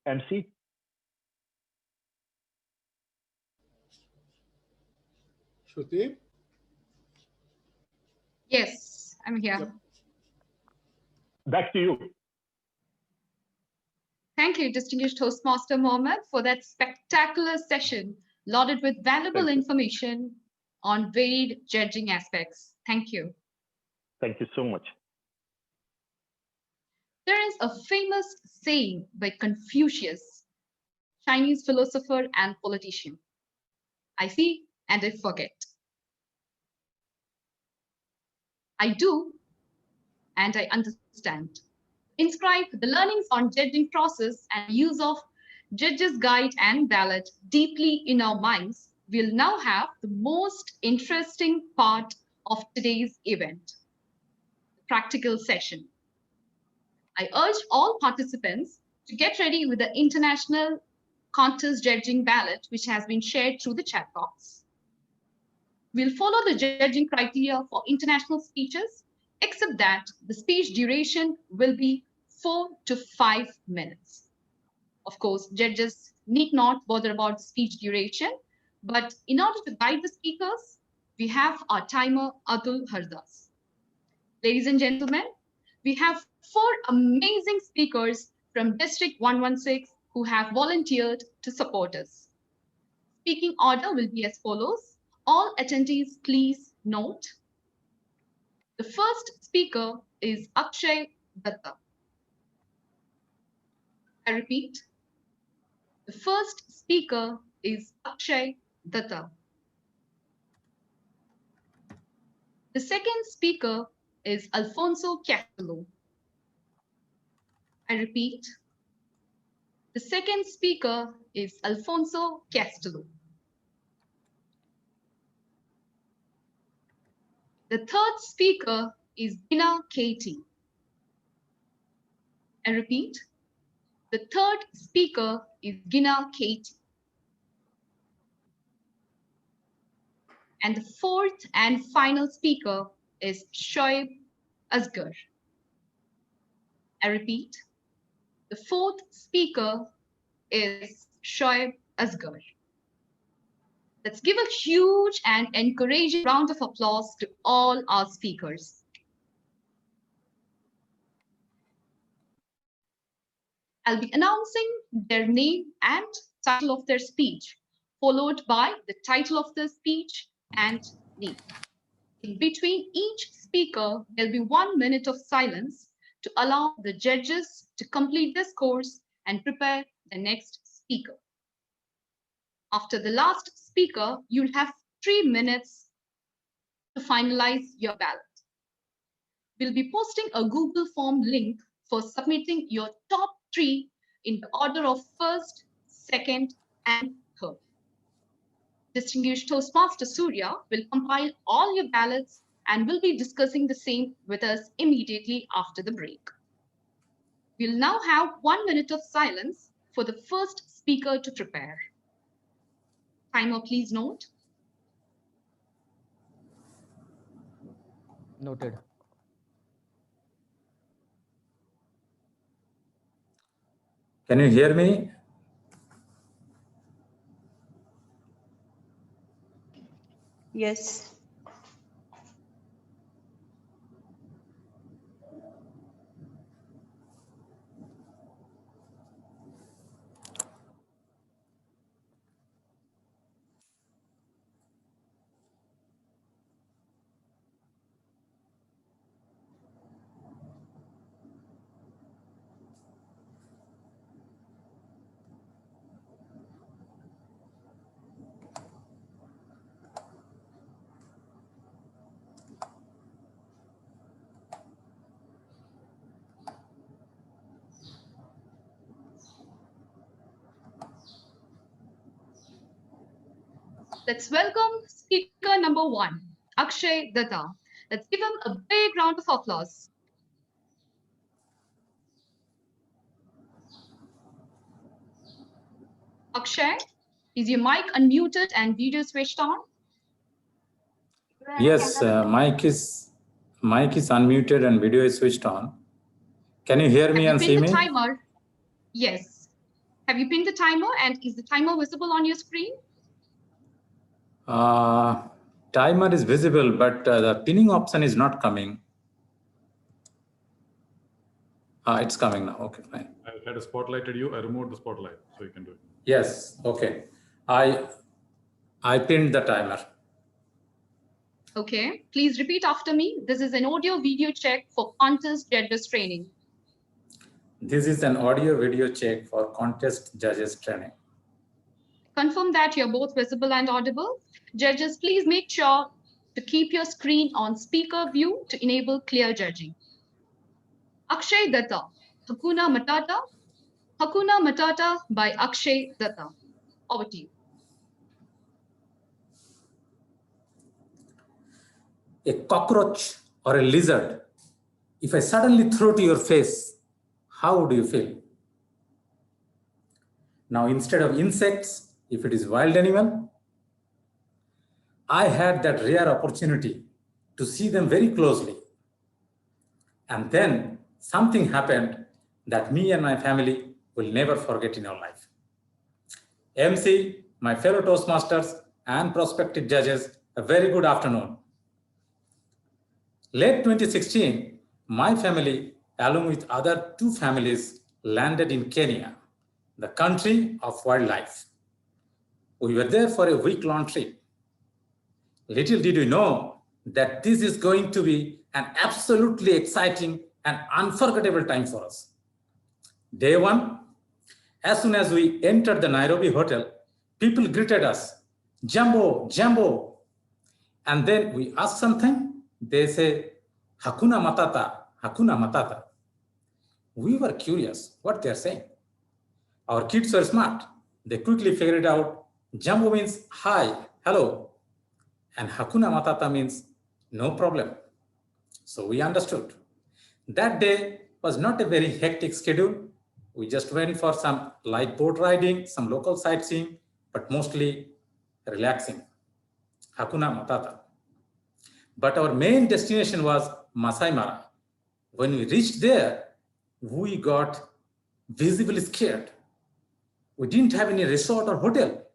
MC? Shruti? Yes, I'm here. Yep. Back to you. Thank you, distinguished Toastmaster Mohammed, for that spectacular session loaded with valuable information on varied judging aspects. Thank you. Thank you so much. There is a famous saying by Confucius, Chinese philosopher and politician. I see and I forget. I do and I understand. Inscribe the learnings on judging process and use of Judge's Guide and Ballot deeply in our minds. We'll now have the most interesting part of today's event, the practical session. I urge all participants to get ready with the international contest judging ballot, which has been shared through the chat box. We'll follow the judging criteria for international speeches, except that the speech duration will be 4 to 5 minutes. Of course, judges need not bother about speech duration, but in order to guide the speakers, we have our timer, Atul Hardas. Ladies and gentlemen, we have 4 amazing speakers from District 116 who have volunteered to support us. Speaking order will be as follows. All attendees, please note. The first speaker is Akshay Datta. I repeat, the first speaker is Akshay Datta. The second speaker is Alfonso Castillo. I repeat, the second speaker is Alfonso Castillo. The third speaker is Gina Katie. I repeat, the third speaker is Gina Katie. And the fourth and final speaker is Shoaib Asghar. I repeat, the fourth speaker is Shoaib Asghar. Let's give a huge and encouraging round of applause to all our speakers. I'll be announcing their name and title of their speech, followed by the title of the speech and name. In between each speaker, there'll be 1 minute of silence to allow the judges to complete this course and prepare the next speaker. After the last speaker, you'll have 3 minutes to finalize your ballot. We'll be posting a Google form link for submitting your top 3 in the order of first, second, and third. Distinguished Toastmaster Surya will compile all your ballots and will be discussing the same with us immediately after the break. We'll now have 1 minute of silence for the first speaker to prepare. Timer, please note. Noted. Can you hear me? Yes. Let's welcome speaker number 1, Akshay Datta. Let's give him a big round of applause. Akshay, is your mic unmuted and video switched on? Yes, mic is unmuted and video is switched on. Can you hear me and see Have you me? pinned the timer? Yes. Have you pinned the timer, and is the timer visible on your screen? Timer is visible, but the pinning option is not coming. It's coming now. Okay, fine. I had a spotlighted you. I removed the spotlight, so you can do it. Yes. Okay. I pinned the timer. Okay. Please repeat after me. This is an audio video check for contest judges training. This is an audio video check for contest judges training. Confirm that you're both visible and audible. Judges, please make sure to keep your screen on speaker view to enable clear judging. Akshay Datta, Hakuna Matata. Hakuna Matata by Akshay Datta. Over to you. A cockroach or a lizard, if I suddenly throw to your face, how would you feel? Now, instead of insects, if it is wild animal, I had that rare opportunity to see them very closely. And then something happened that me and my family will never forget in our life. MC, my fellow Toastmasters and prospective judges, a very good afternoon. Late 2016, my family, along with other 2 families, landed in Kenya, the country of wildlife. We were there for a week-long trip. Little did we know that this is going to be an absolutely exciting and unforgettable time for us. Day 1, as soon as we entered the Nairobi hotel, people greeted us, Jambo, Jambo. And then we asked something, they say, Hakuna Matata, Hakuna Matata. We were curious what they're saying. Our kids were smart. They quickly figured out Jambo means hi, hello. And Hakuna Matata means no problem. So we understood. That day was not a very hectic schedule. We just went for some light boat riding, some local sightseeing, but mostly relaxing. Hakuna Matata. But our main destination was Masai Mara. When we reached there, we got visibly scared. We didn't have any resort or hotel.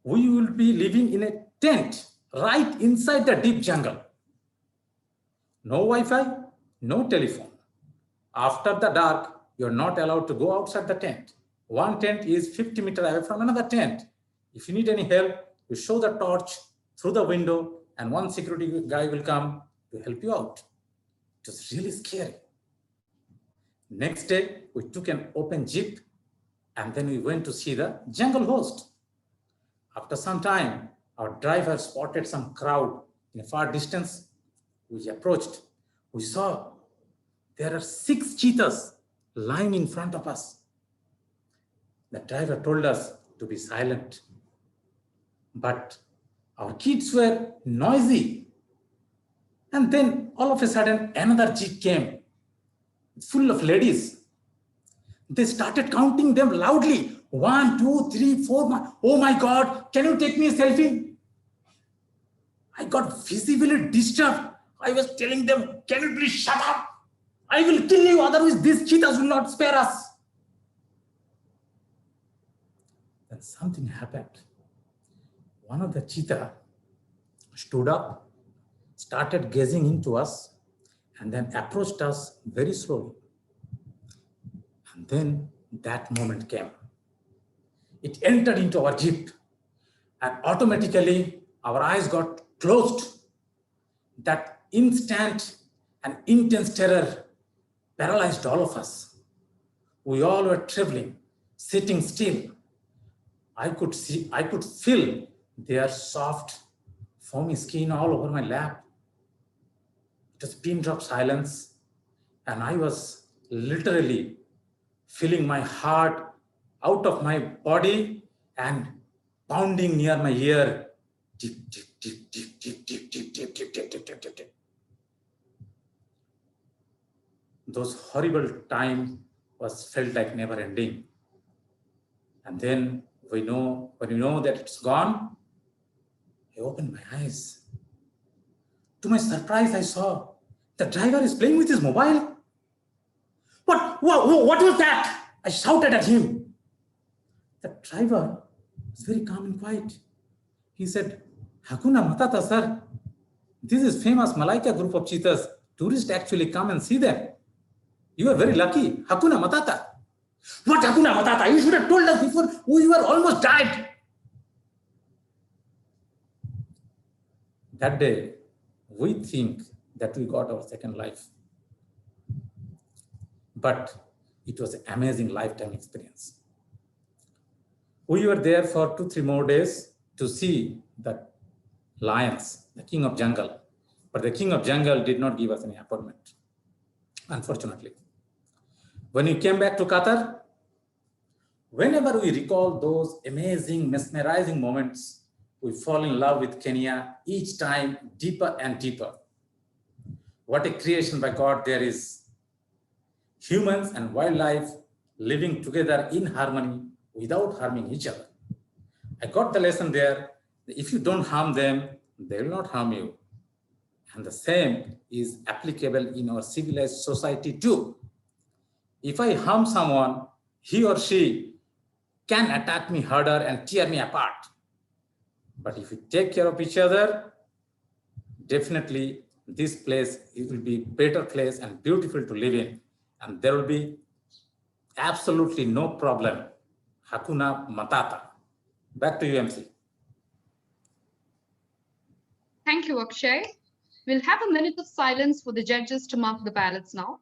We will be living in a tent right inside the deep jungle. No Wi-Fi, no telephone. After the dark, you're not allowed to go outside the tent. One tent is 50 meters away from another tent. If you need any help, you show the torch through the window and one security guy will come to help you out. It was really scary. Next day, we took an open jeep and then we went to see the jungle host. After some time, our driver spotted some crowd in a far distance. We approached. We saw there are 6 cheetahs lying in front of us. The driver told us to be silent, but our kids were noisy. And then all of a sudden, another jeep came, full of ladies. They started counting them loudly. 1, 2, 3, 4. Oh my God, can you take me a selfie? I got visibly disturbed. I was telling them, can you please shut up? I will kill you, otherwise these cheetahs will not spare us. Then something happened. One of the cheetah stood up, started gazing into us, and then approached us very slowly. And then that moment came. It entered into our jeep, and automatically our eyes got closed. That instant and intense terror paralyzed all of us. We all were trembling, sitting still. I could feel their soft, foamy skin all over my lap. It was pin drop silence, and I was literally feeling my heart out of my body and pounding near my ear. Deep, deep, deep, deep, deep, deep, deep, deep, deep, deep, deep, deep, deep, deep. Those horrible time was felt like never ending. And then when you know that it's gone, I opened my eyes. To my surprise, I saw the driver is playing with his mobile. What was that? I shouted at him. The driver was very calm and quiet. He said, Hakuna Matata, sir. This is famous Malaika group of cheetahs. Tourists actually come and see them. You are very lucky. Hakuna Matata. What Hakuna Matata? You should have told us before. We were almost died. That day, we think that we got our second life. But it was an amazing lifetime experience. We were there for 2-3 more days to see the lions, the king of jungle. But the king of jungle did not give us any appointment, unfortunately. When we came back to Qatar, whenever we recall those amazing, mesmerizing moments, we fall in love with Kenya each time deeper and deeper. What a creation by God there is. Humans and wildlife living together in harmony without harming each other. I got the lesson there. If you don't harm them, they will not harm you. And the same is applicable in our civilized society too. If I harm someone, he or she can attack me harder and tear me apart. But if we take care of each other, definitely this place, it will be a better place and beautiful to live in. And there will be absolutely no problem. Hakuna Matata. Back to you, MC. Thank you, Akshay. We'll have a minute of silence for the judges to mark the ballots now.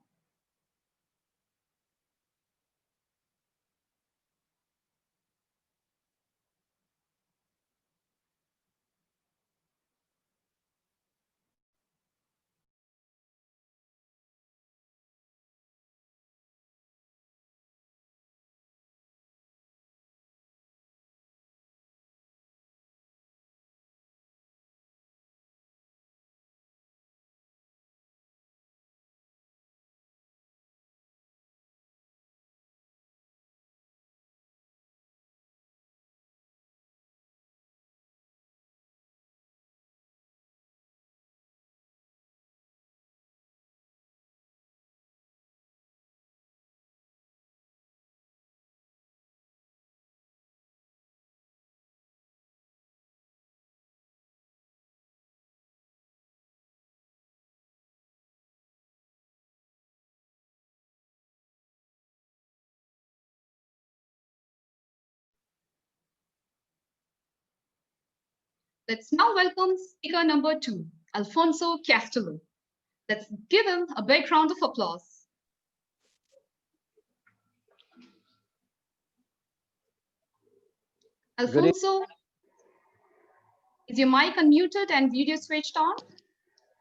Let's now welcome speaker number 2, Alfonso Castillo. Let's give him a big round of applause. Alfonso, is your mic unmuted and video switched on?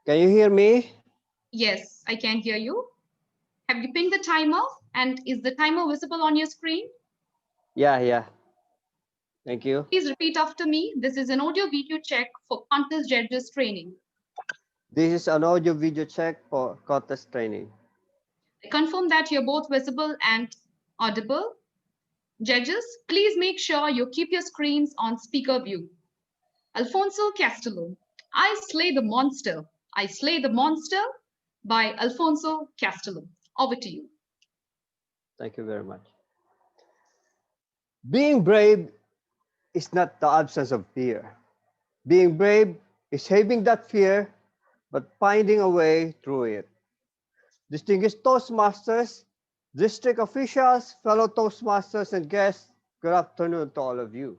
Can you hear me? Yes, I can hear you. Have you pinned the timer? And is the timer visible on your screen? Yeah. Thank you. Please repeat after me. This is an audio video check for contest judges training. This is an audio video check for contest training. I confirm that you're both visible and audible. Judges, please make sure you keep your screens on speaker view. Alfonso Castillo, I Slay the Monster. I Slay the Monster by Alfonso Castillo. Over to you. Thank you very much. Being brave is not the absence of fear. Being brave is having that fear, but finding a way through it. Distinguished Toastmasters, district officials, fellow Toastmasters, and guests, good afternoon to all of you.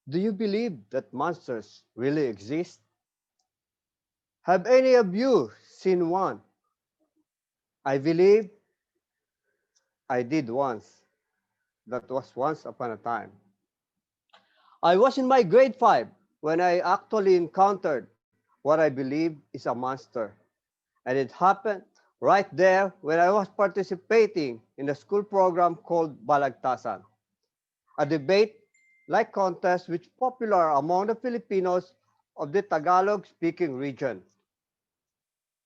Do you believe that monsters really exist? Have any of you seen one? I believe I did once. That was once upon a time. I was in my grade 5 when I actually encountered what I believe is a monster. And it happened right there when I was participating in a school program called Balagtasan, a debate-like contest which popular among the Filipinos of the Tagalog-speaking region.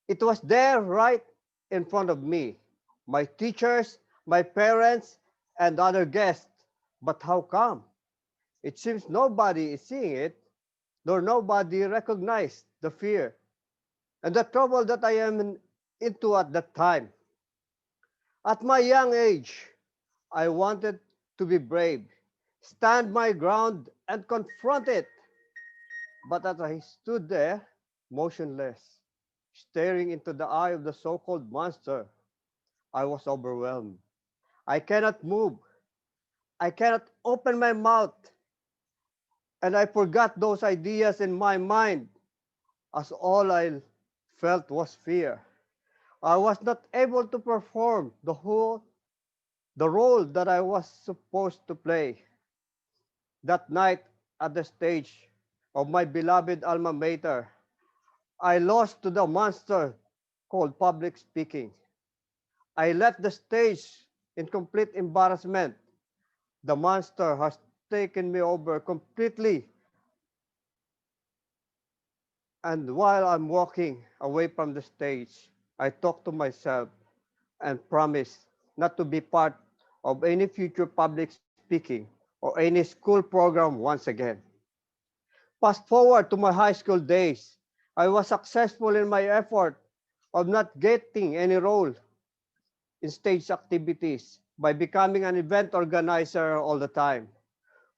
It was there right in front of me, my teachers, my parents, and other guests. But how come? It seems nobody is seeing it, nor nobody recognized the fear and the trouble that I am into at that time. At my young age, I wanted to be brave, stand my ground, and confront it. But as I stood there, motionless, staring into the eye of the so-called monster, I was overwhelmed. I cannot move. I cannot open my mouth. And I forgot those ideas in my mind, as all I felt was fear. I was not able to perform the role that I was supposed to play. That night at the stage of my beloved alma mater, I lost to the monster called public speaking. I left the stage in complete embarrassment. The monster has taken me over completely. And while I'm walking away from the stage, I talk to myself and promise not to be part of any future public speaking or any school program once again. Fast forward to my high school days, I was successful in my effort of not getting any role in stage activities by becoming an event organizer all the time.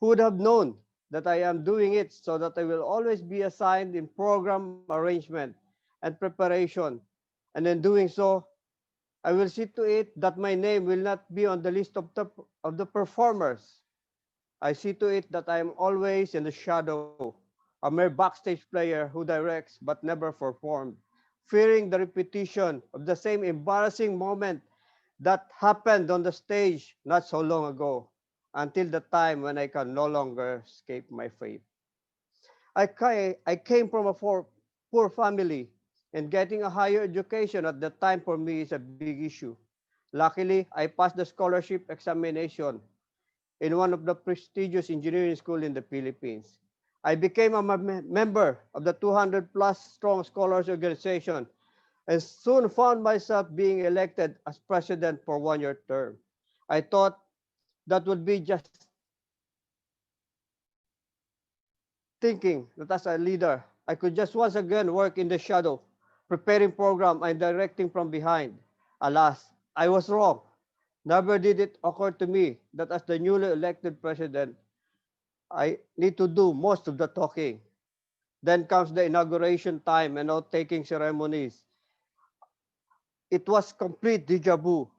Who would have known that I am doing it so that I will always be assigned in program arrangement and preparation. And in doing so, I will see to it that my name will not be on the list of the performers. I see to it that I am always in the shadow, a mere backstage player who directs but never performed, fearing the repetition of the same embarrassing moment that happened on the stage not so long ago, until the time when I can no longer escape my fate. I came from a poor family, and getting a higher education at the time for me is a big issue. Luckily, I passed the scholarship examination in one of the prestigious engineering school in the Philippines. I became a member of the 200 plus strong scholars organization and soon found myself being elected as president for 1 year term. I thought that would be just thinking that as a leader, I could just once again work in the shadow, preparing program and directing from behind. Alas, I was wrong. Never did it occur to me that as the newly elected president, I need to do most of the talking. Then comes the inauguration time and oath-taking ceremonies. It was complete deja vu,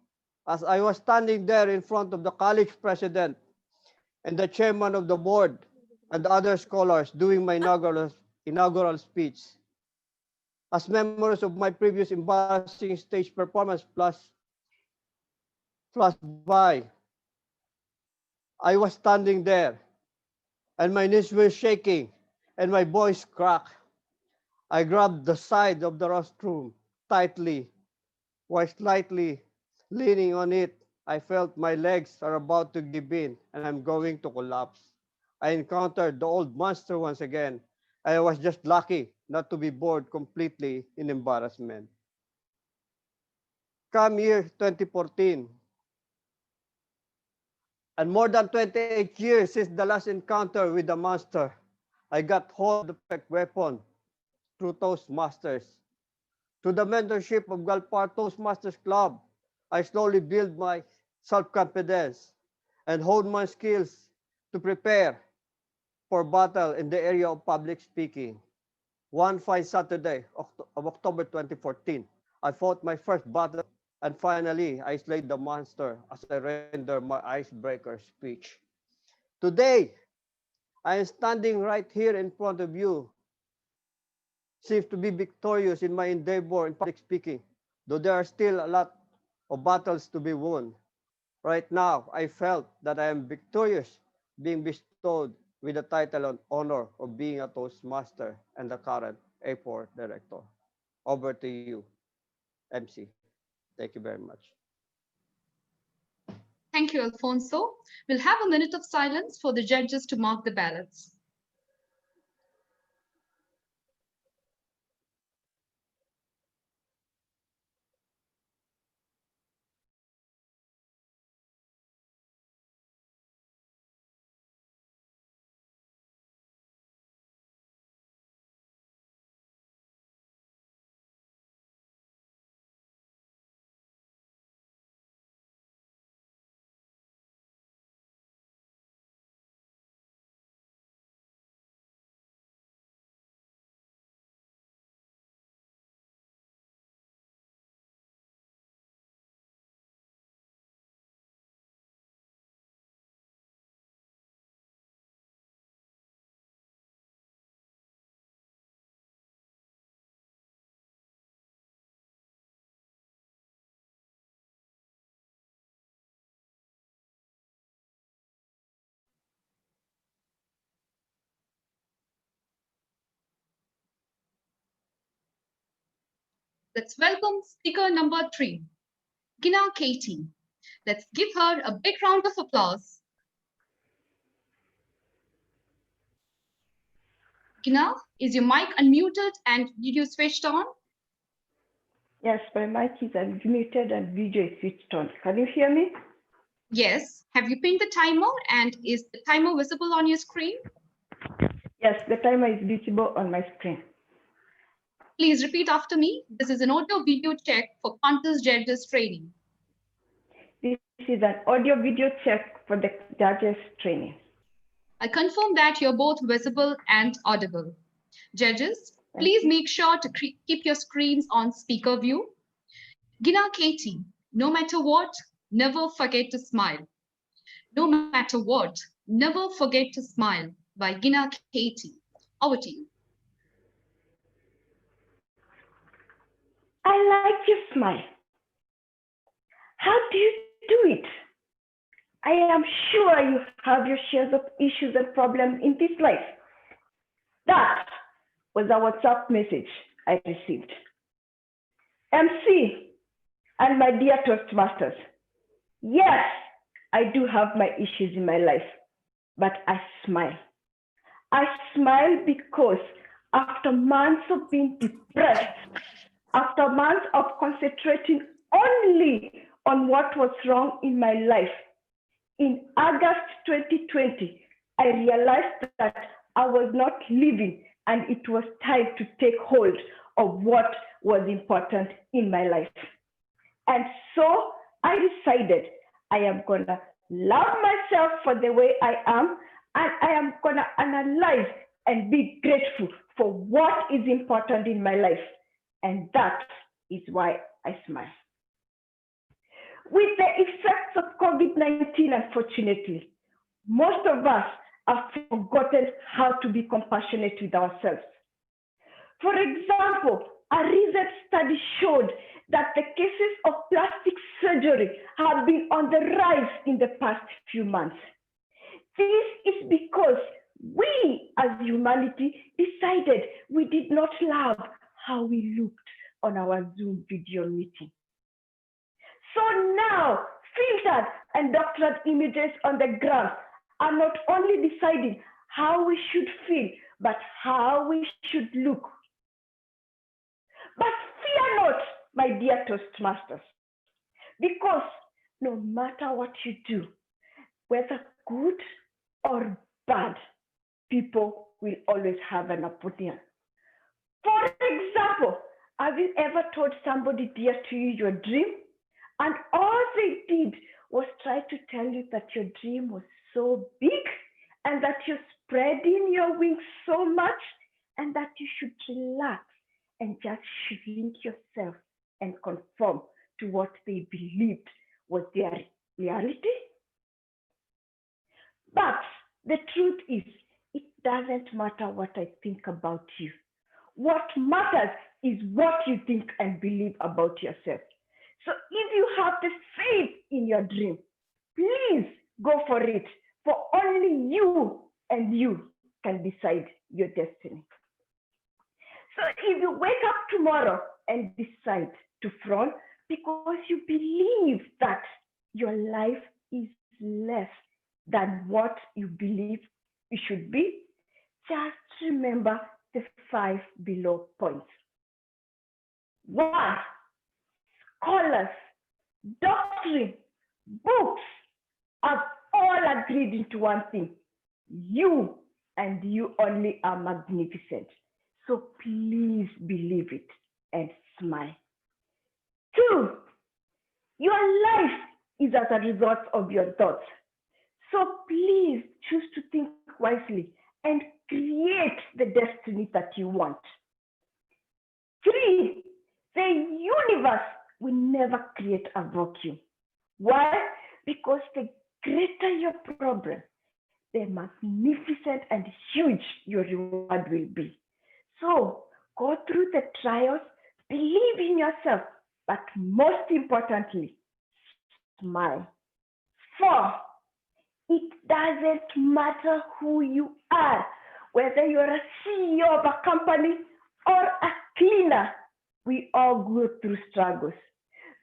as I was standing there in front of the college president and the chairman of the board and the other scholars doing my inaugural speech. As memories of my previous embarrassing stage performance flashed by, I was standing there and my knees were shaking and my voice cracked. I grabbed the side of the rostrum tightly While slightly leaning on it, I felt my legs are about to give in and I'm going to collapse. I encountered the old monster once again. I was just lucky not to be bored completely in embarrassment. Come year 2014, and more than 28 years since the last encounter with the monster, I got hold of the perfect weapon through Toastmasters. Through the mentorship of Galpar Toastmasters Club, I slowly built my self-confidence and honed my skills to prepare for battle in the area of public speaking. One fine Saturday of October 2014, I fought my first battle, and finally I slayed the monster as I rendered my icebreaker speech. Today, I am standing right here in front of you, seems to be victorious in my endeavor in public speaking, though there are still a lot of battles to be won. Right now, I felt that I am victorious, being bestowed with the title and honor of being a Toastmaster and the current A4 director. Over to you, MC. Thank you very much. Thank you, Alfonso. We'll have a minute of silence for the judges to mark the ballots. Let's welcome speaker number 3, Gina Katie. Let's give her a big round of applause. Gina, is your mic unmuted and video switched on? Yes, my mic is unmuted and video is switched on. Can you hear me? Yes. Have you pinned the timer, and is the timer visible on your screen? Yes, the timer is visible on my screen. Please repeat after me. This is an audio video check for contest judges training. This is an audio video check for the judges training. I confirm that you're both visible and audible. Judges, please make sure to keep your screens on speaker view. Gina Katie, no matter what, never forget to smile. No matter what, never forget to smile by Gina Katie. Over to you. I like your smile. How do you do it? I am sure you have your shares of issues and problems in this life. That was a WhatsApp message I received. MC and my dear Toastmasters, yes, I do have my issues in my life, but I smile. I smile because after months of being depressed, after months of concentrating only on what was wrong in my life, in August 2020, I realized that I was not living and it was time to take hold of what was important in my life. And so I decided I am gonna love myself for the way I am, and I am gonna analyze and be grateful for what is important in my life. And that is why I smile. With the effects of COVID-19, unfortunately, most of us have forgotten how to be compassionate with ourselves. For example, a recent study showed that the cases of plastic surgery have been on the rise in the past few months. This is because we as humanity decided we did not love how we looked on our Zoom video meeting. So now, filtered and doctored images on the ground are not only deciding how we should feel, but how we should look. But fear not, my dear Toastmasters, because no matter what you do, whether good or bad, people will always have an opinion. For example, have you ever told somebody dear to you your dream, and all they did was try to tell you that your dream was so big and that you're spreading your wings so much and that you should relax and just shrink yourself and conform to what they believed was their reality? But the truth is, it doesn't matter what I think about you. What matters is what you think and believe about yourself. So if you have the faith in your dream, please go for it, for only you and you can decide your destiny. So if you wake up tomorrow and decide to frown because you believe that your life is less than what you believe it should be, just remember the 5 below points. 1, scholars, doctrine, books have all agreed into one thing. You and you only are magnificent. So please believe it and smile. 2, your life is as a result of your thoughts. So please choose to think wisely and create the destiny that you want. 3, the universe will never create a vacuum. Why? Because the greater your problem, the magnificent and huge your reward will be. So go through the trials, believe in yourself, but most importantly, smile. 4, it doesn't matter who you are, whether you're a CEO of a company or a cleaner, we all go through struggles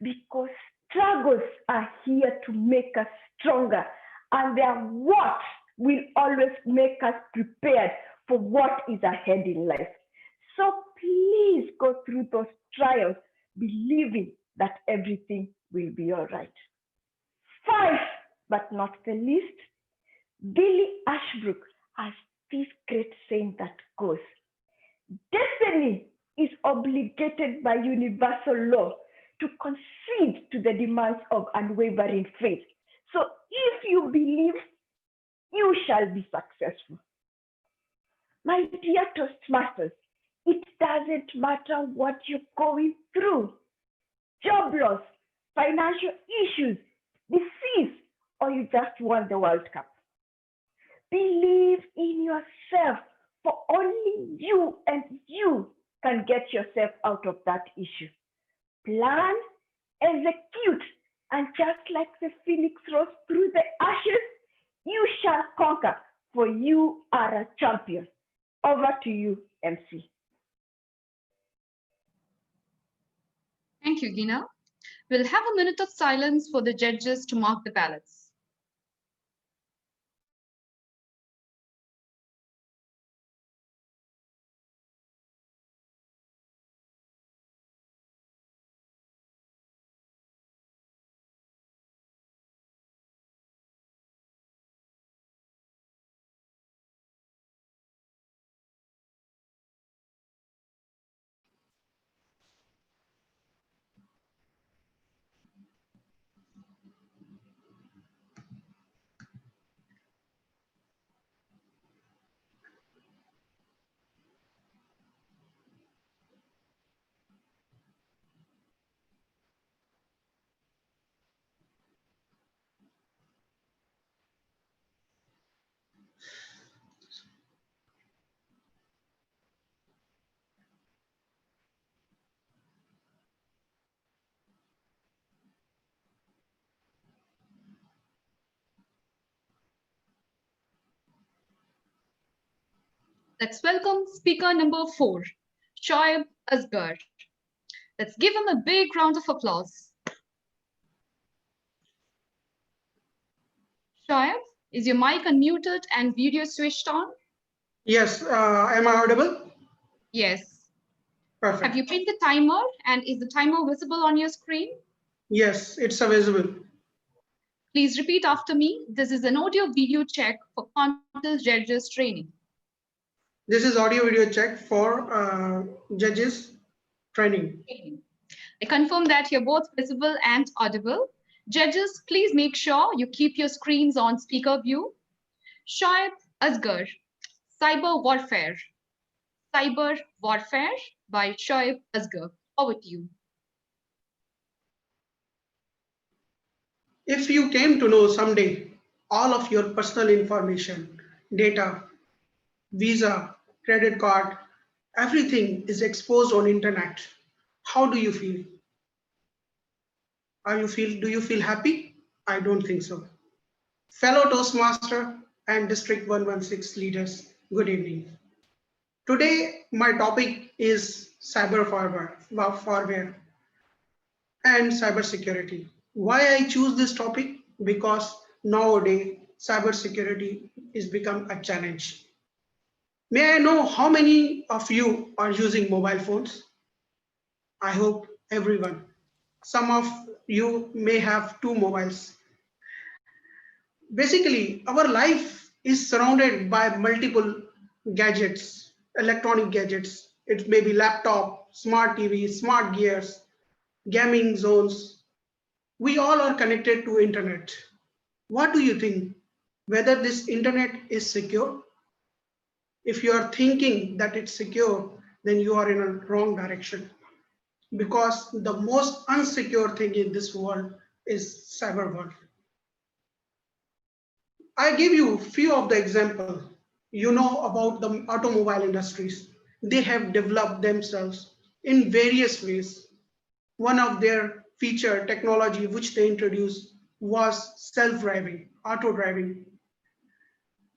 because struggles are here to make us stronger, and they are what will always make us prepared for what is ahead in life. So please go through those trials, believing that everything will be all right. 5, but not the least, Billy Ashbrook has this great saying that goes, destiny is obligated by universal law to concede to the demands of unwavering faith. So if you believe, you shall be successful. My dear Toastmasters, it doesn't matter what you're going through, job loss, financial issues, disease, or you just won the World Cup. Believe in yourself, for only you and you can get yourself out of that issue. Plan, execute, and just like the phoenix rose through the ashes, you shall conquer, for you are a champion. Over to you, MC. Thank you, Gina. We'll have a minute of silence for the judges to mark the ballots. Let's welcome speaker number 4, Shoaib Asghar. Let's give him a big round of applause. Shoaib, is your mic unmuted and video switched on? Yes, am I audible? Yes. Perfect. Have you pinned the timer and is the timer visible on your screen? Yes, it's visible. Please repeat after me. This is an audio video check for contest judges training. This is audio video check for judges training. I confirm that you're both visible and audible. Judges, please make sure you keep your screens on speaker view. Shoaib Asghar, Cyber Warfare. Cyber Warfare by Shoaib Asghar. Over to you. If you came to know someday all of your personal information, data, visa, credit card, everything is exposed on internet, how do you feel? Do you feel happy? I don't think so. Fellow Toastmaster and District 116 leaders, good evening. Today, my topic is cyber warfare and cybersecurity. Why I choose this topic? Because nowadays, cybersecurity is become a challenge. May I know how many of you are using mobile phones? I hope everyone. Some of you may have 2 mobiles. Basically, our life is surrounded by multiple gadgets, electronic gadgets. It may be laptop, smart TV, smart gears, gaming zones. We all are connected to internet. What do you think? Whether this internet is secure? If you are thinking that it's secure, then you are in a wrong direction. Because the most unsecure thing in this world is cyber world. I give you few of the example. You know about the automobile industries. They have developed themselves in various ways. One of their feature technology which they introduced was self-driving, auto driving.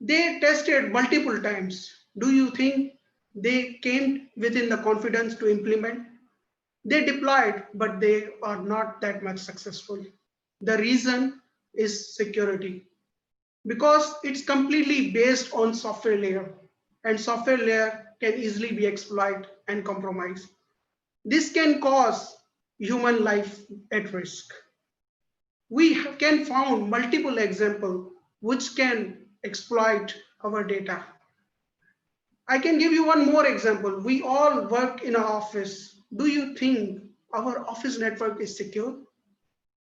They tested multiple times. Do you think they came within the confidence to implement? They deployed, but they are not that much successful. The reason is security, because it's completely based on software layer, and software layer can easily be exploited and compromised. This can cause human life at risk. We can find multiple examples which can exploit our data. I can give you one more example. We all work in an office. Do you think our office network is secure?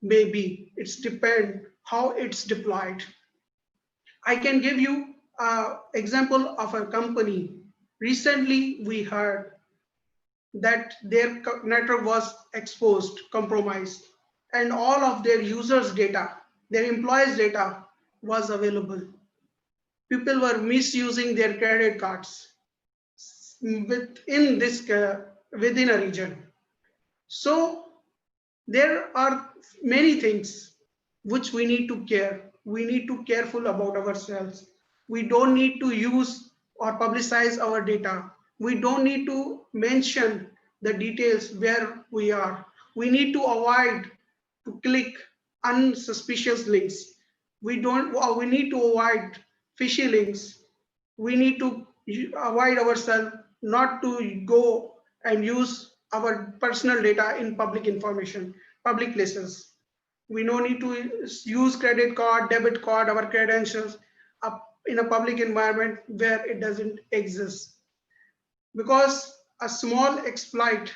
Maybe. It's depend how it's deployed. I can give you an example of a company. Recently, we heard that their network was exposed, compromised, and all of their users' data, their employees' data was available. People were misusing their credit cards within a region. So there are many things which we need to care. We need to be careful about ourselves. We don't need to use or publicize our data. We don't need to mention the details where we are. We need to avoid to click unsuspicious links. We need to avoid fishy links. We need to avoid ourselves not to go and use our personal data in public information, public places. We no need to use credit card, debit card, our credentials in a public environment where it doesn't exist. Because a small exploit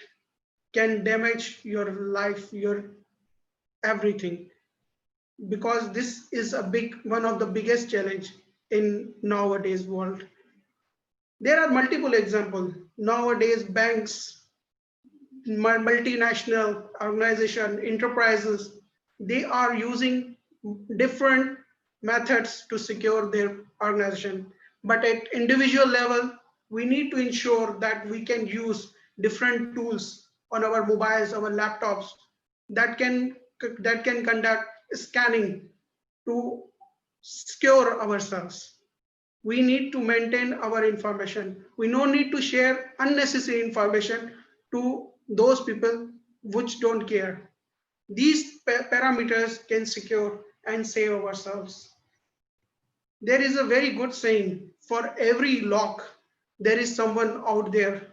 can damage your life, your everything. Because this is one of the biggest challenge in nowadays world. There are multiple examples. Nowadays, banks, multinational organization, enterprises, they are using different methods to secure their organization. But at individual level, we need to ensure that we can use different tools on our mobiles, our laptops that can conduct scanning to secure ourselves. We need to maintain our information. We no need to share unnecessary information to those people which don't care. These parameters can secure and save ourselves. There is a very good saying, for every lock, there is someone out there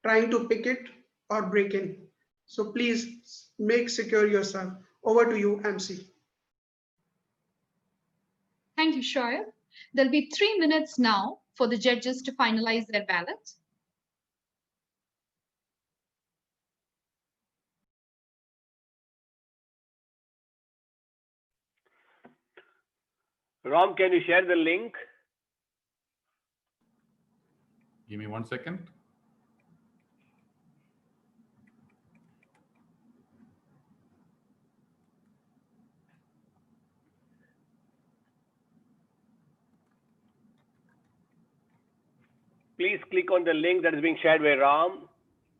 trying to pick it or break in. So please make secure yourself. Over to you, MC. Thank you, Shoaib. There'll be 3 minutes now for the judges to finalize their ballot. Ram, can you share the link? Give me 1 second. Please click on the link that is being shared by Ram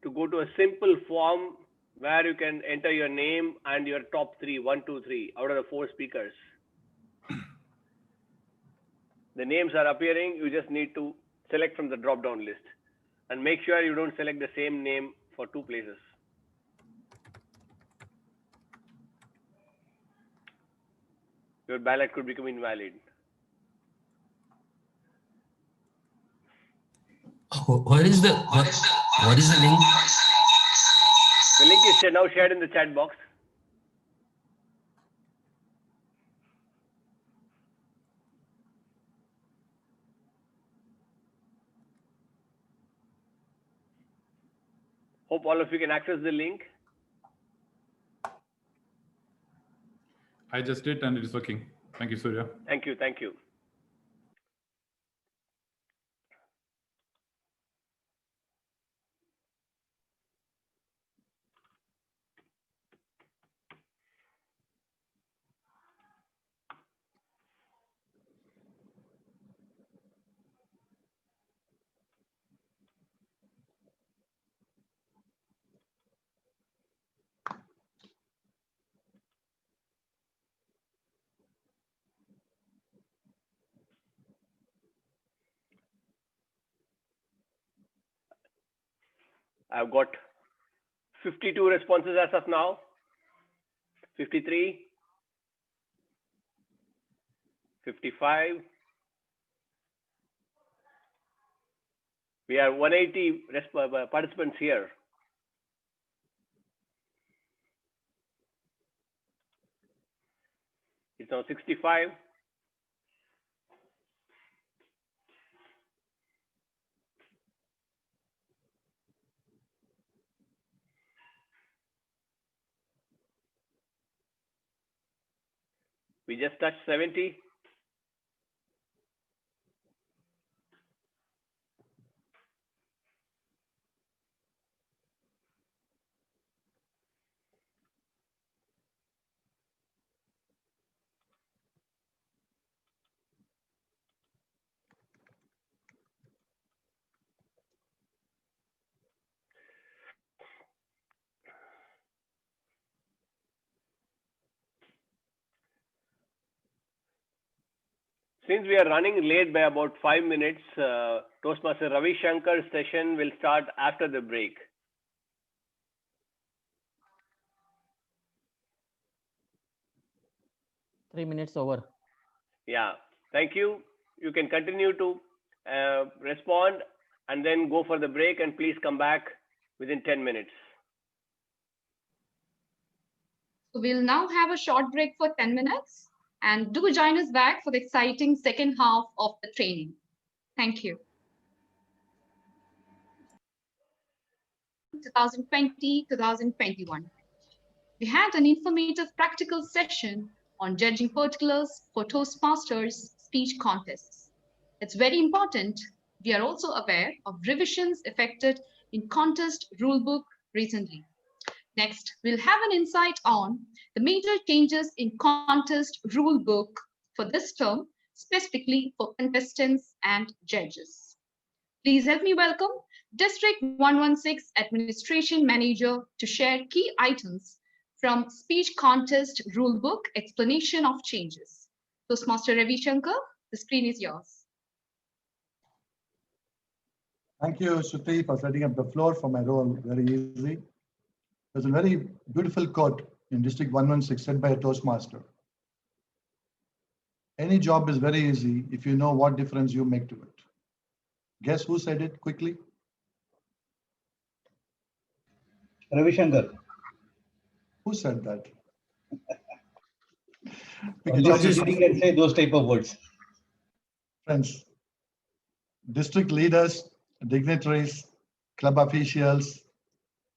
to go to a simple form where you can enter your name and your top 3, 1, 2, 3 out of the 4 speakers. The names are appearing. You just need to select from the drop-down list and make sure you don't select the same name for 2 places. Your ballot could become invalid. What is the link? The link is now shared in the chat box. Hope all of you can access the link. I just did and it is working. Thank you, Surya. Thank you. Thank you. I've got 52 responses as of now. 53, 55. We have 180 participants here. It's now 65. We just touched 70. Since we are running late by about 5 minutes, Toastmaster Ravi Shankar's session will start after the break. Three minutes over. Yeah, thank you. You can continue to respond and then go for the break, and please come back within 10 minutes. So we'll now have a short break for 10 minutes and do join us back for the exciting second half of the training. Thank you. 2020-2021. We had an informative practical session on judging particulars for Toastmasters speech contests. It's very important. We are also aware of revisions effected in contest rulebook recently. Next, we'll have an insight on the major changes in contest rulebook for this term, specifically for contestants and judges. Please help me welcome District 116 Administration Manager to share key items from Speech Contest Rulebook Explanation of Changes. Toastmaster Ravi Shankar, the screen is yours. Thank you, Shruti, for setting up the floor for my role very easily. There's a very beautiful quote in District 116 said by a Toastmaster. Any job is very easy if you know what difference you make to it. Guess who said it quickly? Ravi Shankar. Who said that? Only CGD can say those type of words. Friends, district leaders, dignitaries, club officials,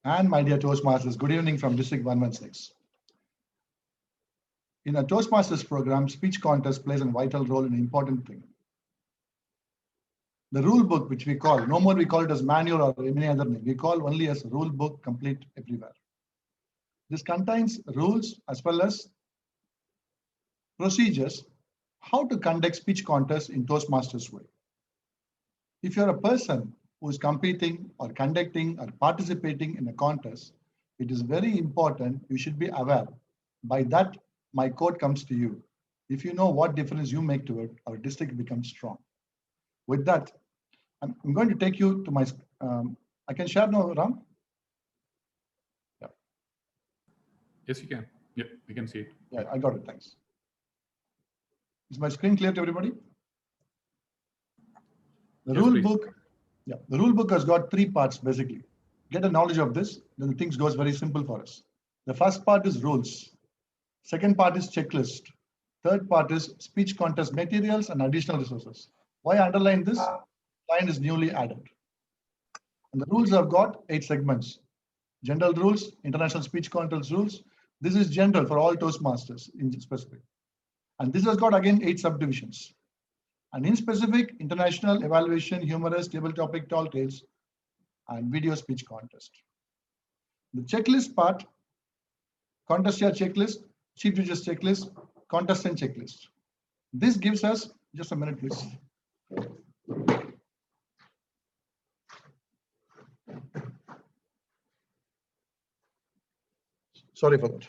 and my dear Toastmasters, good evening from District 116. In a Toastmasters program, speech contest plays a vital role in an important thing. The rule book, which we call, no more we call it as manual or any other name, we call only as rule book complete everywhere. This contains rules as well as procedures how to conduct speech contests in Toastmasters way. If you're a person who is competing or conducting or participating in a contest, it is very important you should be aware. By that, my quote comes to you. If you know what difference you make to it, our district becomes strong. With that, I'm going to take you to my, I can share now, Ram? Yeah. Yes, you can. Yeah, we can see it. Yeah, I got it, thanks. Is my screen clear to everybody? The Yes, rule please. book, yeah, the rule book has got 3 parts basically. Get a knowledge of this, then things goes very simple for us. The first part is rules. Second part is checklist. Third part is speech contest materials and additional resources. Why I underline this? Line is newly added. And the rules have got 8 segments. General rules, international speech contest rules. This is general for all Toastmasters in specific. And this has got again 8 subdivisions. And in specific, international, evaluation, humorous, table topic, tall tales, and video speech contest. The checklist part, contest year checklist, chief judges checklist, contestant checklist. This gives us, just a minute please. Sorry for that.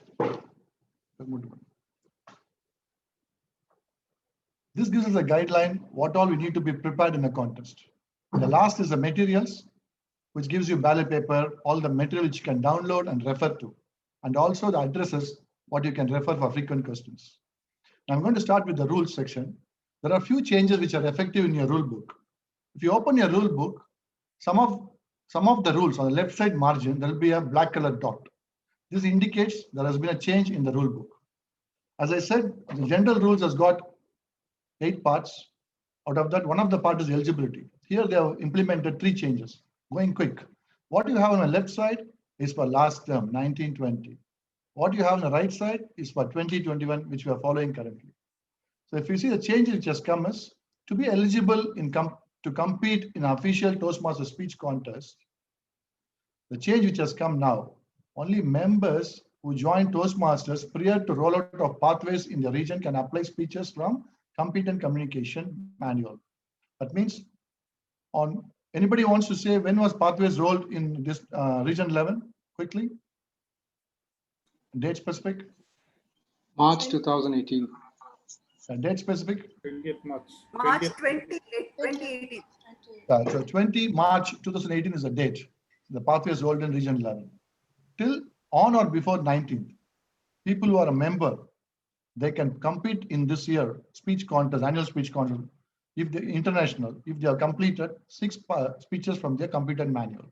This gives us a guideline, what all we need to be prepared in a contest. The last is the materials, which gives you ballot paper, all the material which you can download and refer to, and also the addresses, what you can refer for frequent questions. Now I'm going to start with the rules section. There are a few changes which are effective in your rule book. If you open your rule book, some of the rules on the left side margin, there will be a black color dot. This indicates there has been a change in the rule book. As I said, the general rules has got 8 parts. Out of that, one of the part is eligibility. Here they have implemented 3 changes. Going quick. What you have on the left side is for last term, 1920. What you have on the right side is for 2021, which we are following currently. So if you see the change which has come is to be eligible to compete in official Toastmaster speech contest. The change which has come now, only members who join Toastmasters prior to rollout of pathways in the region can apply speeches from competent communication manual. That means on anybody wants to say when was pathways rolled in this region 11 quickly? Date specific? March 2018. Date specific? 20th March. March 2018. So 20 March 2018 is the date. The pathways rolled in region 11. Till on or before 19th, people who are a member, they can compete in this year speech contest, annual speech contest, if the international, if they have completed 6 speeches from their completed manual,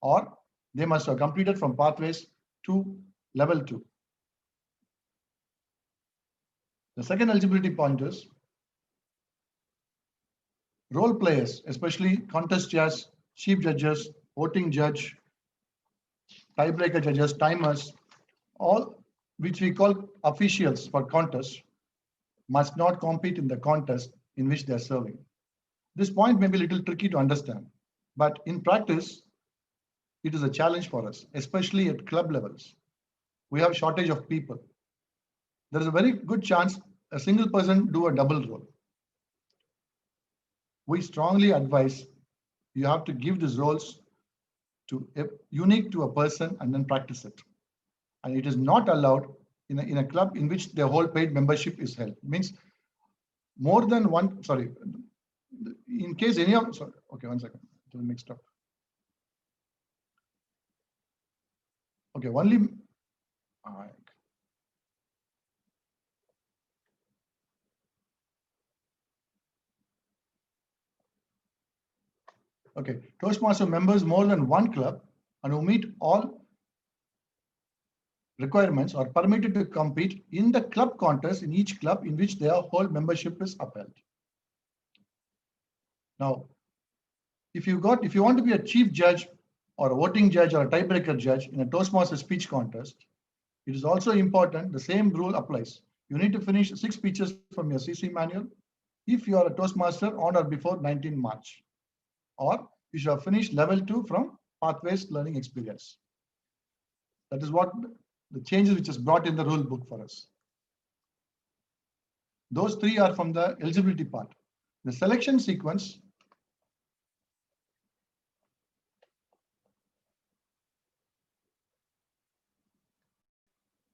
or they must have completed from pathways to level 2. The second eligibility point is role players, especially contest judges, chief judges, voting judge, tiebreaker judges, timers, all which we call officials for contest, must not compete in the contest in which they are serving. This point may be a little tricky to understand, but in practice, it is a challenge for us, especially at club levels. We have shortage of people. There is a very good chance a single person do a double role. We strongly advise you have to give these roles to unique to a person and then practice it. And it is not allowed in a club in which the whole paid membership is held. It means more than one, sorry, in case any of, sorry, okay, one second, it was mixed up. Okay, only, Okay, Toastmaster members more than one club and who meet all requirements are permitted to compete in the club contest in each club in which their whole membership is upheld. Now, if you want to be a chief judge or a voting judge or a tiebreaker judge in a Toastmaster speech contest, it is also important the same rule applies. You need to finish 6 speeches from your CC manual if you are a Toastmaster on or before 19 March, or you should have finished level 2 from Pathways Learning Experience. That is what the changes which is brought in the rule book for us. Those 3 are from the eligibility part. The selection sequence.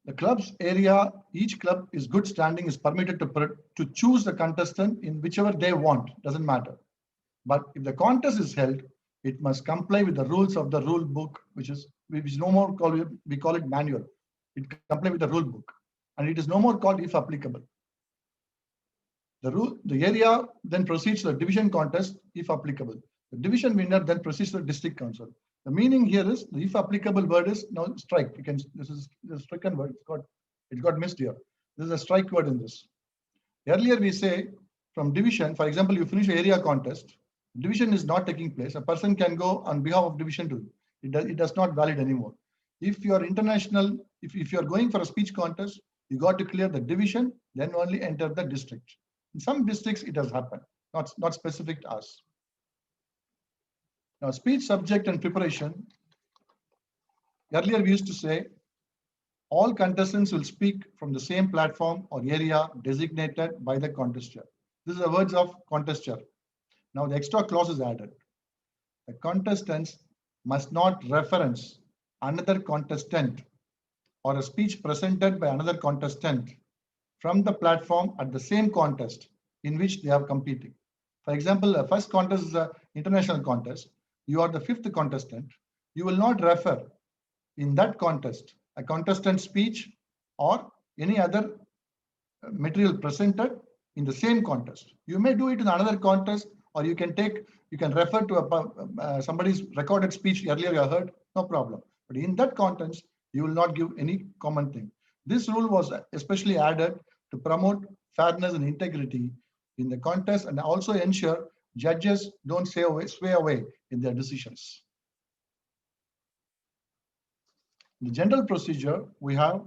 The club's area, each club is good standing is permitted to choose the contestant in whichever they want, doesn't matter. But if the contest is held, it must comply with the rules of the rule book, which no more we call it manual. It comply with the rule book, and it is no more called if applicable. The area then proceeds to the division contest if applicable. The division winner then proceeds to the district council. The meaning here is the if applicable word is now strike. This is the stricken word. It got missed here. This is a strike word in this. Earlier we say from division, for example, you finish an area contest, division is not taking place. A person can go on behalf of division 2. It does not valid anymore. If you are international, if you are going for a speech contest, you got to clear the division, then only enter the district. In some districts, it has happened, not specific to us. Now, speech subject and preparation. Earlier, we used to say all contestants will speak from the same platform or area designated by the contester. This is the words of contester. Now, the extra clause is added. The contestants must not reference another contestant or a speech presented by another contestant from the platform at the same contest in which they are competing. For example, the first contest is an international contest. You are the 5th contestant. You will not refer in that contest a contestant speech or any other material presented in the same contest. You may do it in another contest, or you can refer to somebody's recorded speech earlier you heard, no problem. But in that contest, you will not give any common thing. This rule was especially added to promote fairness and integrity in the contest and also ensure judges don't sway away in their decisions. The general procedure we have.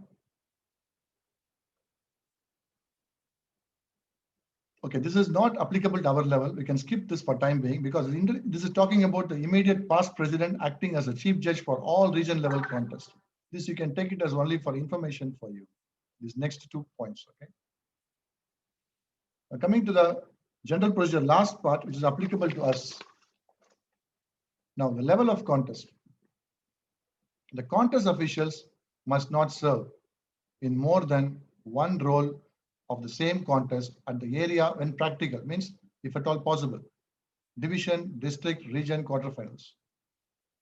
Okay, this is not applicable to our level. We can skip this for time being because this is talking about the immediate past president acting as a chief judge for all region level contests. This you can take it as only for information for you. These next 2 points, okay? Now coming to the general procedure, last part, which is applicable to us. Now, the level of contest. The contest officials must not serve in more than one role of the same contest at the area when practical, means if at all possible. Division, district, region, quarterfinals.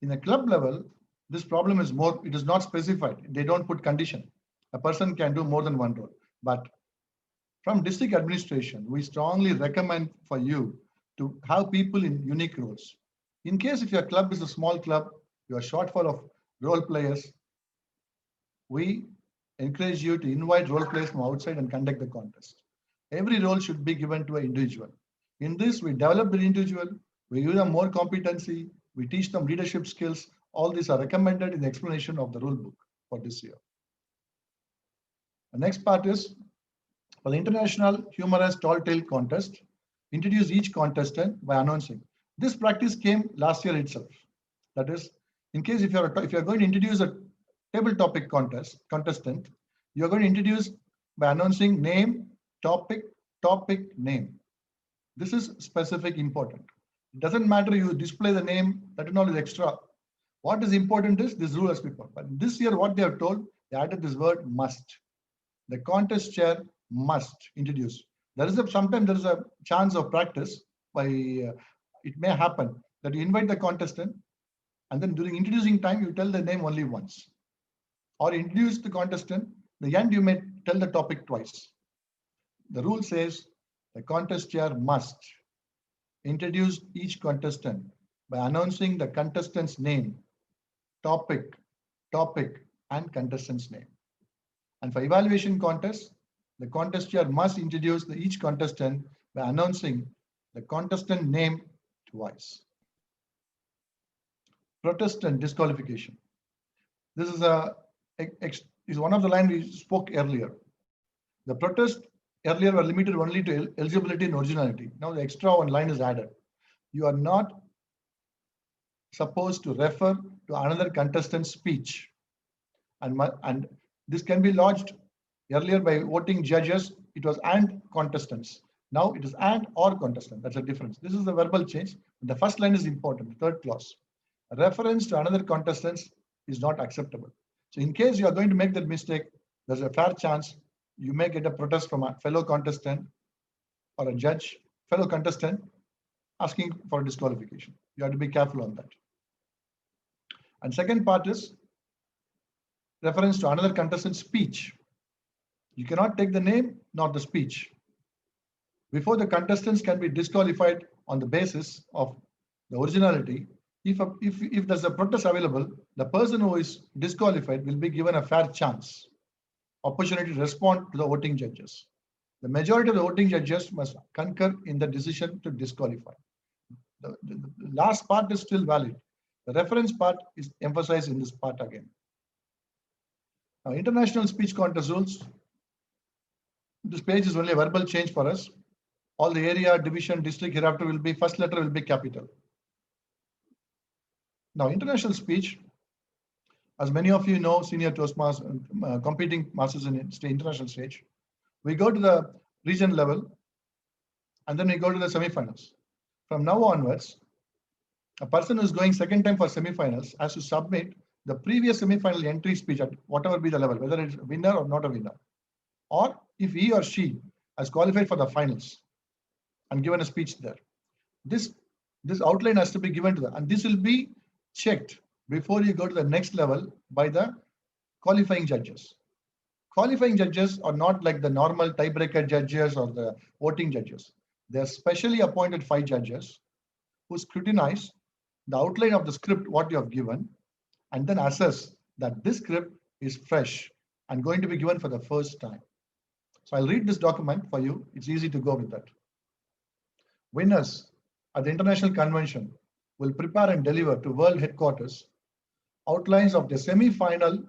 In a club level, this problem is more, it is not specified. They don't put condition. A person can do more than one role. But from district administration, we strongly recommend for you to have people in unique roles. In case if your club is a small club, you are shortfall of role players, we encourage you to invite role players from outside and conduct the contest. Every role should be given to an individual. In this, we develop the individual, we give them more competency, we teach them leadership skills. All these are recommended in the explanation of the rule book for this year. The next part is for the international humorous tall tale contest, introduce each contestant by announcing. This practice came last year itself. That is, in case if you're going to introduce a table topic contestant, you're going to introduce by announcing name, topic, name. This is specific important. It doesn't matter you display the name, that and all is extra. What is important is this rule has been put. But this year, what they have told, they added this word must. The contest chair must introduce. Sometimes there is a chance of practice by it may happen that you invite the contestant and then during introducing time, you tell the name only once. Or introduce the contestant, the end you may tell the topic twice. The rule says the contest chair must introduce each contestant by announcing the contestant's name, topic, and contestant's name. And for evaluation contests, the contester must introduce each contestant by announcing the contestant name twice. Protest and disqualification. This is one of the lines we spoke earlier. The protests earlier were limited only to eligibility and originality. Now the extra one line is added. You are not supposed to refer to another contestant's speech. And this can be lodged earlier by voting judges. It was and contestants. Now it is and or contestant. That's a difference. This is the verbal change. The first line is important, the third clause. A reference to another contestant is not acceptable. So in case you are going to make that mistake, there's a fair chance you may get a protest from a fellow contestant or a judge, fellow contestant, asking for disqualification. You have to be careful on that. And second part is reference to another contestant's speech. You cannot take the name nor the speech. Before the contestants can be disqualified on the basis of the originality, if there's a protest available, the person who is disqualified will be given a fair chance, opportunity to respond to the voting judges. The majority of the voting judges must concur in the decision to disqualify. The last part is still valid. The reference part is emphasized in this part again. Now, international speech contest rules. This page is only a verbal change for us. All the area, division, district hereafter will be, first letter will be capital. Now, international speech, as many of you know, senior Toastmasters, competing masters in international stage, we go to the region level and then we go to the semifinals. From now onwards, a person who is going second time for semifinals has to submit the previous semifinal entry speech at whatever be the level, whether it's a winner or not a winner. Or if he or she has qualified for the finals and given a speech there. This outline has to be given to them, and this will be checked before you go to the next level by the qualifying judges. Qualifying judges are not like the normal tiebreaker judges or the voting judges. They are specially appointed 5 judges who scrutinize the outline of the script, what you have given, and then assess that this script is fresh and going to be given for the first time. So I'll read this document for you. It's easy to go with that. Winners at the International Convention will prepare and deliver to World Headquarters outlines of the semi-final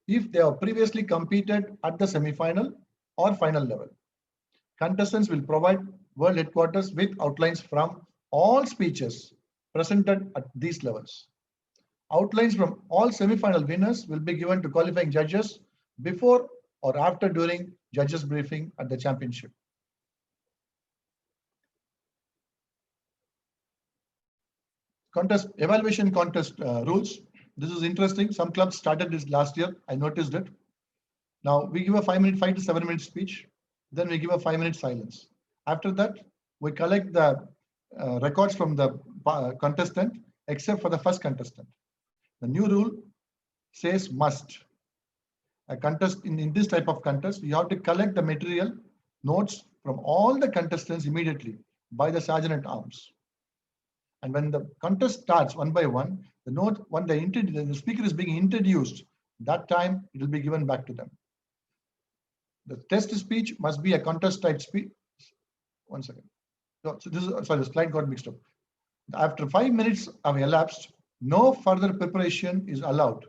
if they have previously competed at the semi-final or final level. Contestants will provide World Headquarters with outlines from all speeches presented at these levels. Outlines from all semi-final winners will be given to qualifying judges before or after during judges briefing at the championship. Evaluation contest rules. This is interesting. Some clubs started this last year. I noticed it. Now we give a 5 to 7 minute speech. Then we give a 5 minute silence. After that, we collect the records from the contestant, except for the first contestant. The new rule says must. A contest in this type of contest, you have to collect the material notes from all the contestants immediately by the sergeant at arms. And when the contest starts one by one, the note when the speaker is being introduced, that time it will be given back to them. The test speech must be a contest type speech. 1 second. So this is, sorry, the slide got mixed up. After 5 minutes have elapsed, no further preparation is allowed.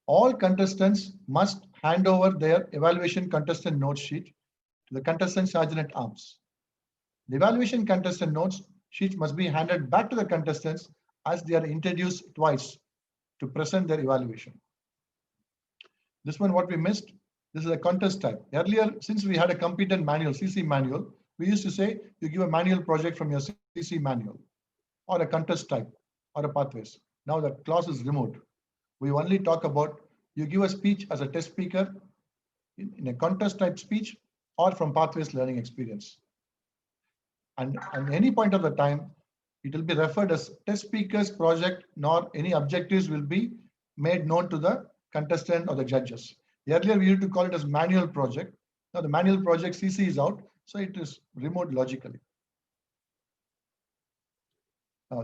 All contestants must hand over their evaluation contestant note sheet to the contestant sergeant at arms. The evaluation contestant notes sheets must be handed back to the contestants as they are introduced twice to present their evaluation. This one, what we missed, this is a contest type. Earlier, since we had a competent manual, CC manual, we used to say you give a manual project from your CC manual or a contest type or a pathways. Now that clause is removed. We only talk about you give a speech as a test speaker in a contest type speech or from pathways learning experience. And at any point of the time, it will be referred as test speakers project, nor any objectives will be made known to the contestant or the judges. Earlier, we used to call it as manual project. Now the manual project CC is out, so it is removed logically.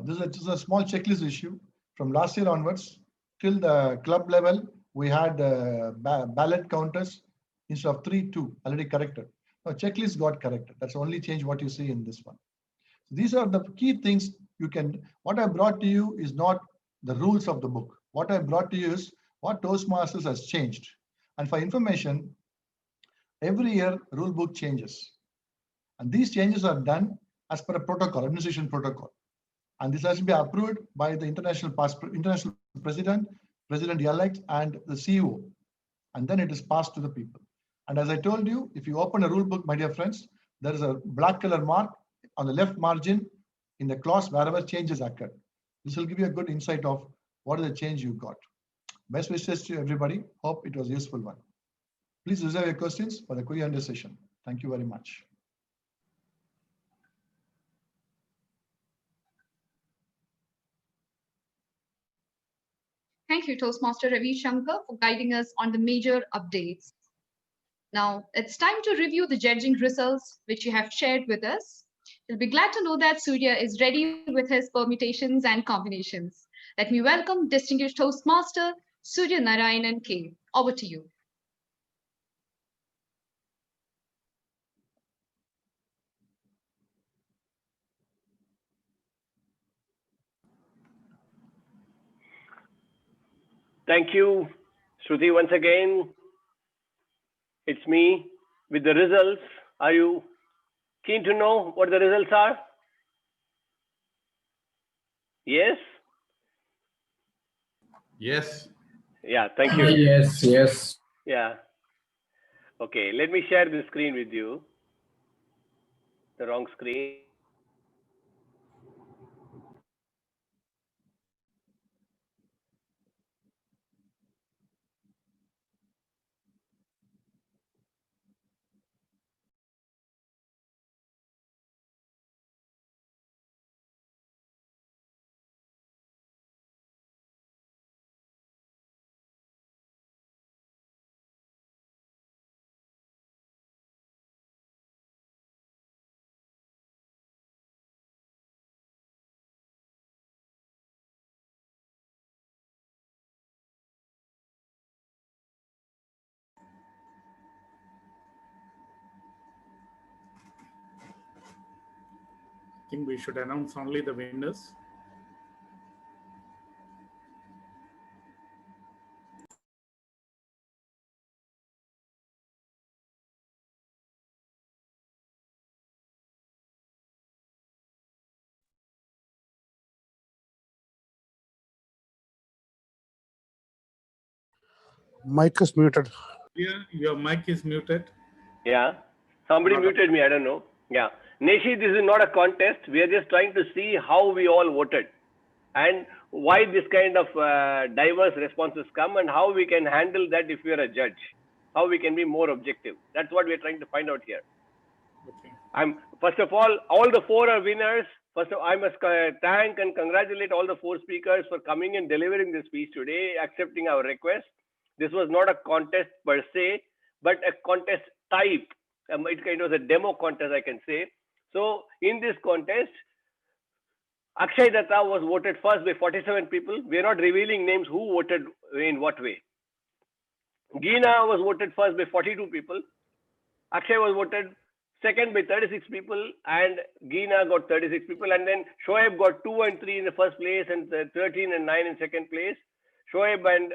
This is a small checklist issue. From last year onwards, till the club level, we had ballot counters instead of 3-2 already corrected. Now checklist got corrected. That's the only change what you see in this one. So these are the key things you can. What I brought to you is not the rules of the book. What I brought to you is what Toastmasters has changed. And for information, every year rule book changes. And these changes are done as per a protocol, administration protocol. And this has to be approved by the international president, president-elect, and the CEO. And then it is passed to the people. And as I told you, if you open a rule book, my dear friends, there is a black color mark on the left margin in the clause wherever changes occurred. This will give you a good insight of what is the change you got. Best wishes to everybody. Hope it was a useful one. Please reserve your questions for the Q&A session. Thank you very much. Thank you, Toastmaster Ravi Shankar, for guiding us on the major updates. Now, it's time to review the judging results, which you have shared with us. You'll be glad to know that Surya is ready with his permutations and combinations. Let me welcome distinguished Toastmaster Surya Narayanan K. Over to you. Thank you, Shruti, once again. It's me with the results. Are you keen to know what the results are? Yes? Yes. Yeah, thank you. Yes, yes. Yeah. Okay, let me share the screen with you. The wrong screen. I think we should announce only the winners. Mic is muted. Yeah, your mic is muted. Yeah, somebody muted me, I don't know. Yeah, Neshi, this is not a contest. We are just trying to see how we all voted and why this kind of diverse responses come and how we can handle that if we are a judge, how we can be more objective. That's what we are trying to find out here. Okay. First of all the four are winners. First of all, I must thank and congratulate all the four speakers for coming and delivering this speech today, accepting our request. This was not a contest per se, but a contest type. It kind of was a demo contest, I can say. So in this contest, Akshay Datta was voted first by 47 people. We are not revealing names who voted in what way. Geena was voted first by 42 people. Akshay was voted second by 36 people, and Geena got 36 people. And then Shoaib got 2 and 3 in the first place, and 13 and 9 in second place. Shoaib and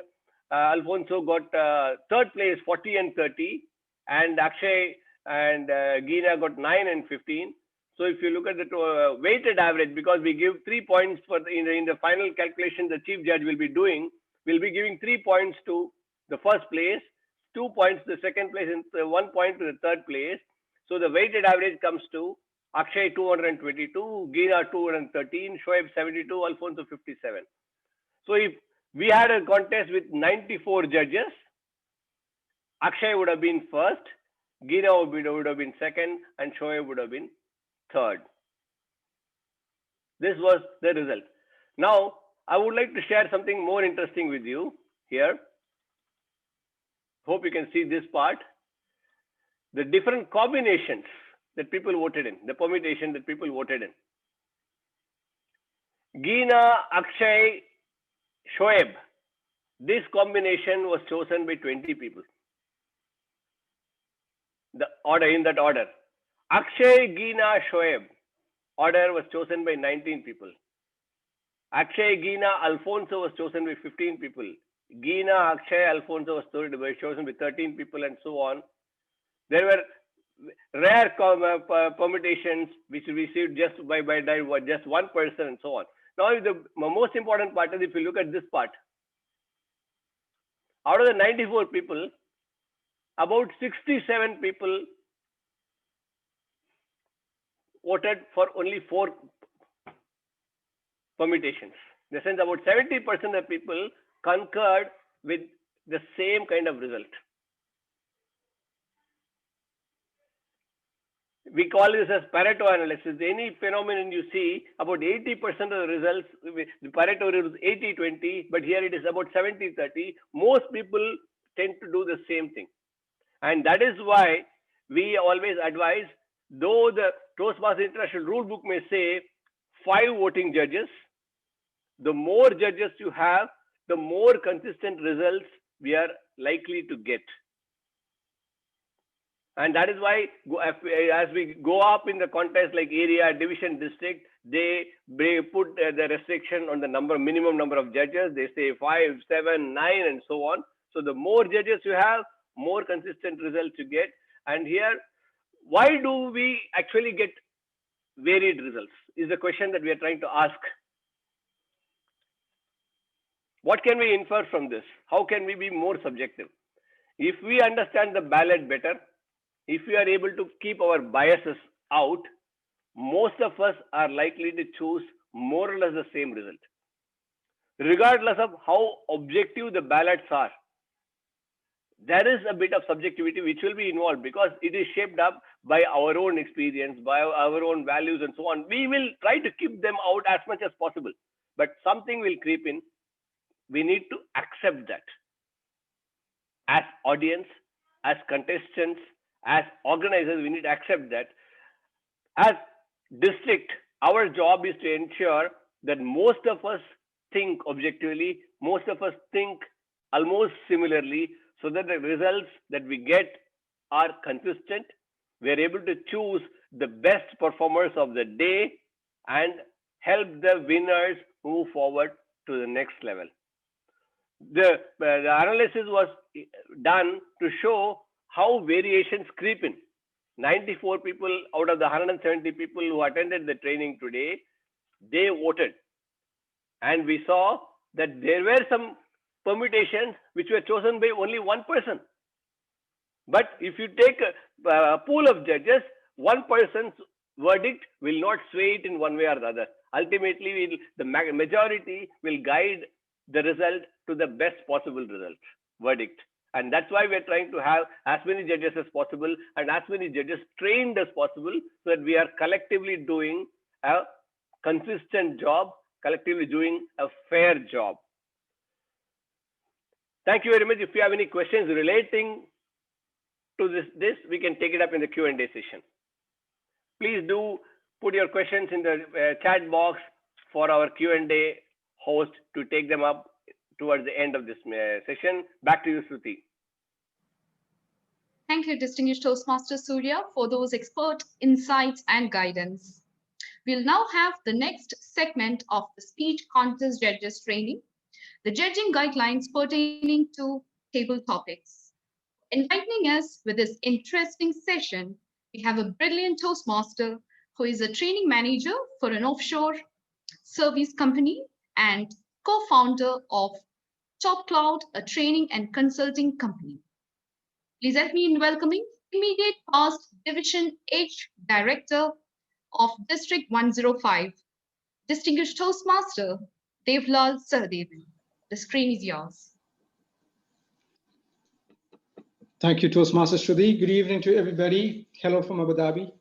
Alfonso got third place, 40 and 30, and Akshay and Geena got 9 and 15. So if you look at the weighted average, because we give 3 points for in the final calculation the chief judge will be doing, we'll be giving 3 points to the first place, 2 points to the second place, and 1 point to the third place. So the weighted average comes to Akshay 222, Geena 213, Shoaib 72, Alfonso 57. So if we had a contest with 94 judges, Akshay would have been first, Geena would have been second, and Shoaib would have been third. This was the result. Now, I would like to share something more interesting with you here. Hope you can see this part. The different combinations that people voted in, the permutation that people voted in. Geena, Akshay, Shoaib. This combination was chosen by 20 people. The order in that order. Akshay, Geena, Shoaib. Order was chosen by 19 people. Akshay, Geena, Alfonso was chosen by 15 people. Geena, Akshay, Alfonso was chosen by 13 people, and so on. There were rare permutations which received just by just one person, and so on. Now, the most important part is if you look at this part. Out of the 94 people, about 67 people voted for only 4 permutations. In the sense, about 70% of people concurred with the same kind of result. We call this as Pareto analysis. Any phenomenon you see, about 80% of the results, the Pareto is 80-20, but here it is about 70-30. Most people tend to do the same thing. And that is why we always advise, though the Toastmasters International Rule Book may say 5 voting judges, the more judges you have, the more consistent results we are likely to get. And that is why as we go up in the contest like area, division, district, they put the restriction on the minimum number of judges. They say 5, 7, 9, and so on. So the more judges you have, more consistent results you get. And here, why do we actually get varied results is the question that we are trying to ask. What can we infer from this? How can we be more subjective? If we understand the ballot better, if we are able to keep our biases out, most of us are likely to choose more or less the same result, regardless of how objective the ballots are. There is a bit of subjectivity which will be involved because it is shaped up by our own experience, by our own values, and so on. We will try to keep them out as much as possible, but something will creep in. We need to accept that. As audience, as contestants, as organizers, we need to accept that. As district, our job is to ensure that most of us think objectively, most of us think almost similarly, so that the results that we get are consistent. We are able to choose the best performers of the day and help the winners move forward to the next level. The analysis was done to show how variations creep in. 94 people out of the 170 people who attended the training today, they voted. And we saw that there were some permutations which were chosen by only one person. But if you take a pool of judges, one person's verdict will not sway it in one way or the other. Ultimately, the majority will guide the result to the best possible result, verdict. And that's why we're trying to have as many judges as possible and as many judges trained as possible, so that we are collectively doing a consistent job, collectively doing a fair job. Thank you very much. If you have any questions relating to this, we can take it up in the Q&A session. Please do put your questions in the chat box for our Q&A host to take them up towards the end of this session. Back to you, Shruti. Thank you, distinguished Toastmaster Surya, for those expert insights and guidance. We'll now have the next segment of the speech contest judges training, the judging guidelines pertaining to table topics. Enlightening us with this interesting session, we have a brilliant Toastmaster who is a training manager for an offshore service company and co-founder of Top Cloud, a training and consulting company. Please help me in welcoming immediate past Division H Director of District 105, distinguished Toastmaster Devlal Sahadevan. The screen is yours. Thank you, Toastmaster Shruti. Good evening to everybody. Hello from Abu Dhabi.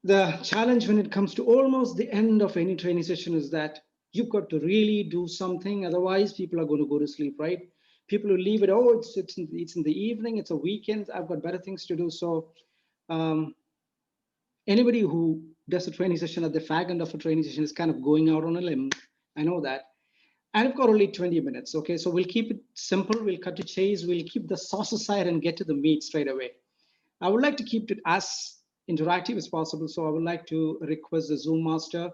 The challenge when it comes to almost the end of any training session is that you've got to really do something. Otherwise, people are going to go to sleep, right? People who leave it, oh, it's in the evening, it's a weekend, I've got better things to do. So anybody who does a training session at the fag end of a training session is kind of going out on a limb. I know that. And I've got only 20 minutes. Okay, so we'll keep it simple. We'll cut to chase. We'll keep the sauce aside and get to the meat straight away. I would like to keep it as interactive as possible. So I would like to request the Zoom master,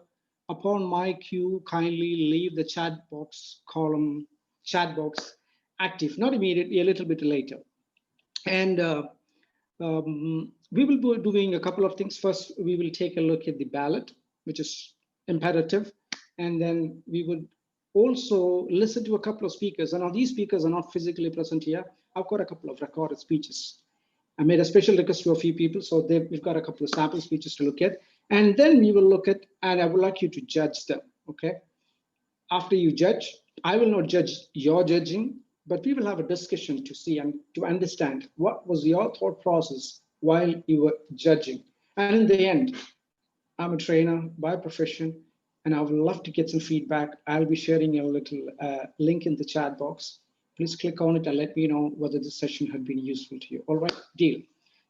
upon my cue, kindly leave the chat box column, chat box active, not immediately, a little bit later. And we will be doing a couple of things. First, we will take a look at the ballot, which is imperative. And then we would also listen to a couple of speakers. And now these speakers are not physically present here. I've got a couple of recorded speeches. I made a special request to a few people, so we've got a couple of sample speeches to look at. And then we will look at, and I would like you to judge them, okay? After you judge, I will not judge your judging, but we will have a discussion to see and to understand what was your thought process while you were judging. And in the end, I'm a trainer by profession, and I would love to get some feedback. I'll be sharing a little link in the chat box. Please click on it and let me know whether this session had been useful to you. All right, deal.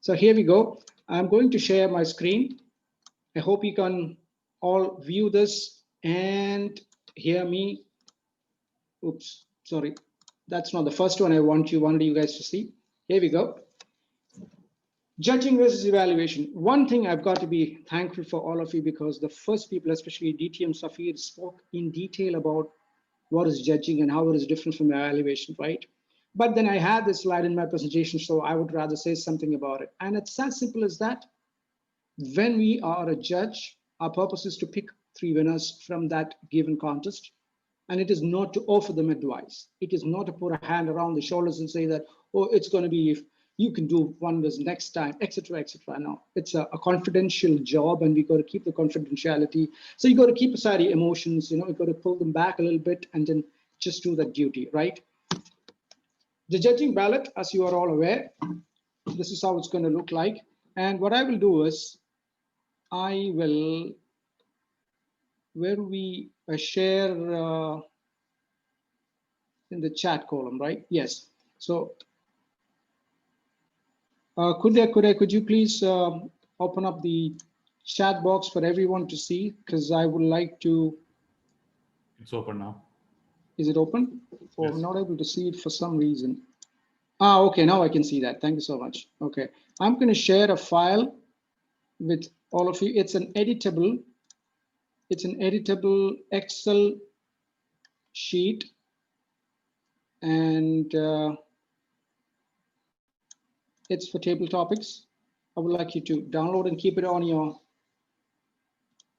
So here we go. I'm going to share my screen. I hope you can all view this and hear me. Oops, sorry. That's not the first one I wanted you guys to see. Here we go. Judging versus evaluation. One thing I've got to be thankful for all of you, because the first people, especially DTM Safir, spoke in detail about what is judging and how it is different from evaluation, right? But then I had this slide in my presentation, so I would rather say something about it. And it's as simple as that. When we are a judge, our purpose is to pick 3 winners from that given contest. And it is not to offer them advice. It is not to put a hand around the shoulders and say that, oh, it's going to be, if you can do wonders next time, etc., etc. No, it's a confidential job, and we got to keep the confidentiality. So you got to keep aside your emotions, you got to pull them back a little bit and then just do that duty, right? The judging ballot, as you are all aware, this is how it's going to look like. And what I will do is, I will, where we share in the chat column, right? Yes. So could you please open up the chat box for everyone to see? Because I would like to. It's open now. Is it open? Oh, Yes. I'm not able to see it for some reason. Ah, okay, now I can see that. Thank you so much. Okay, I'm going to share a file with all of you. It's an editable Excel sheet, and it's for table topics. I would like you to download and keep it on your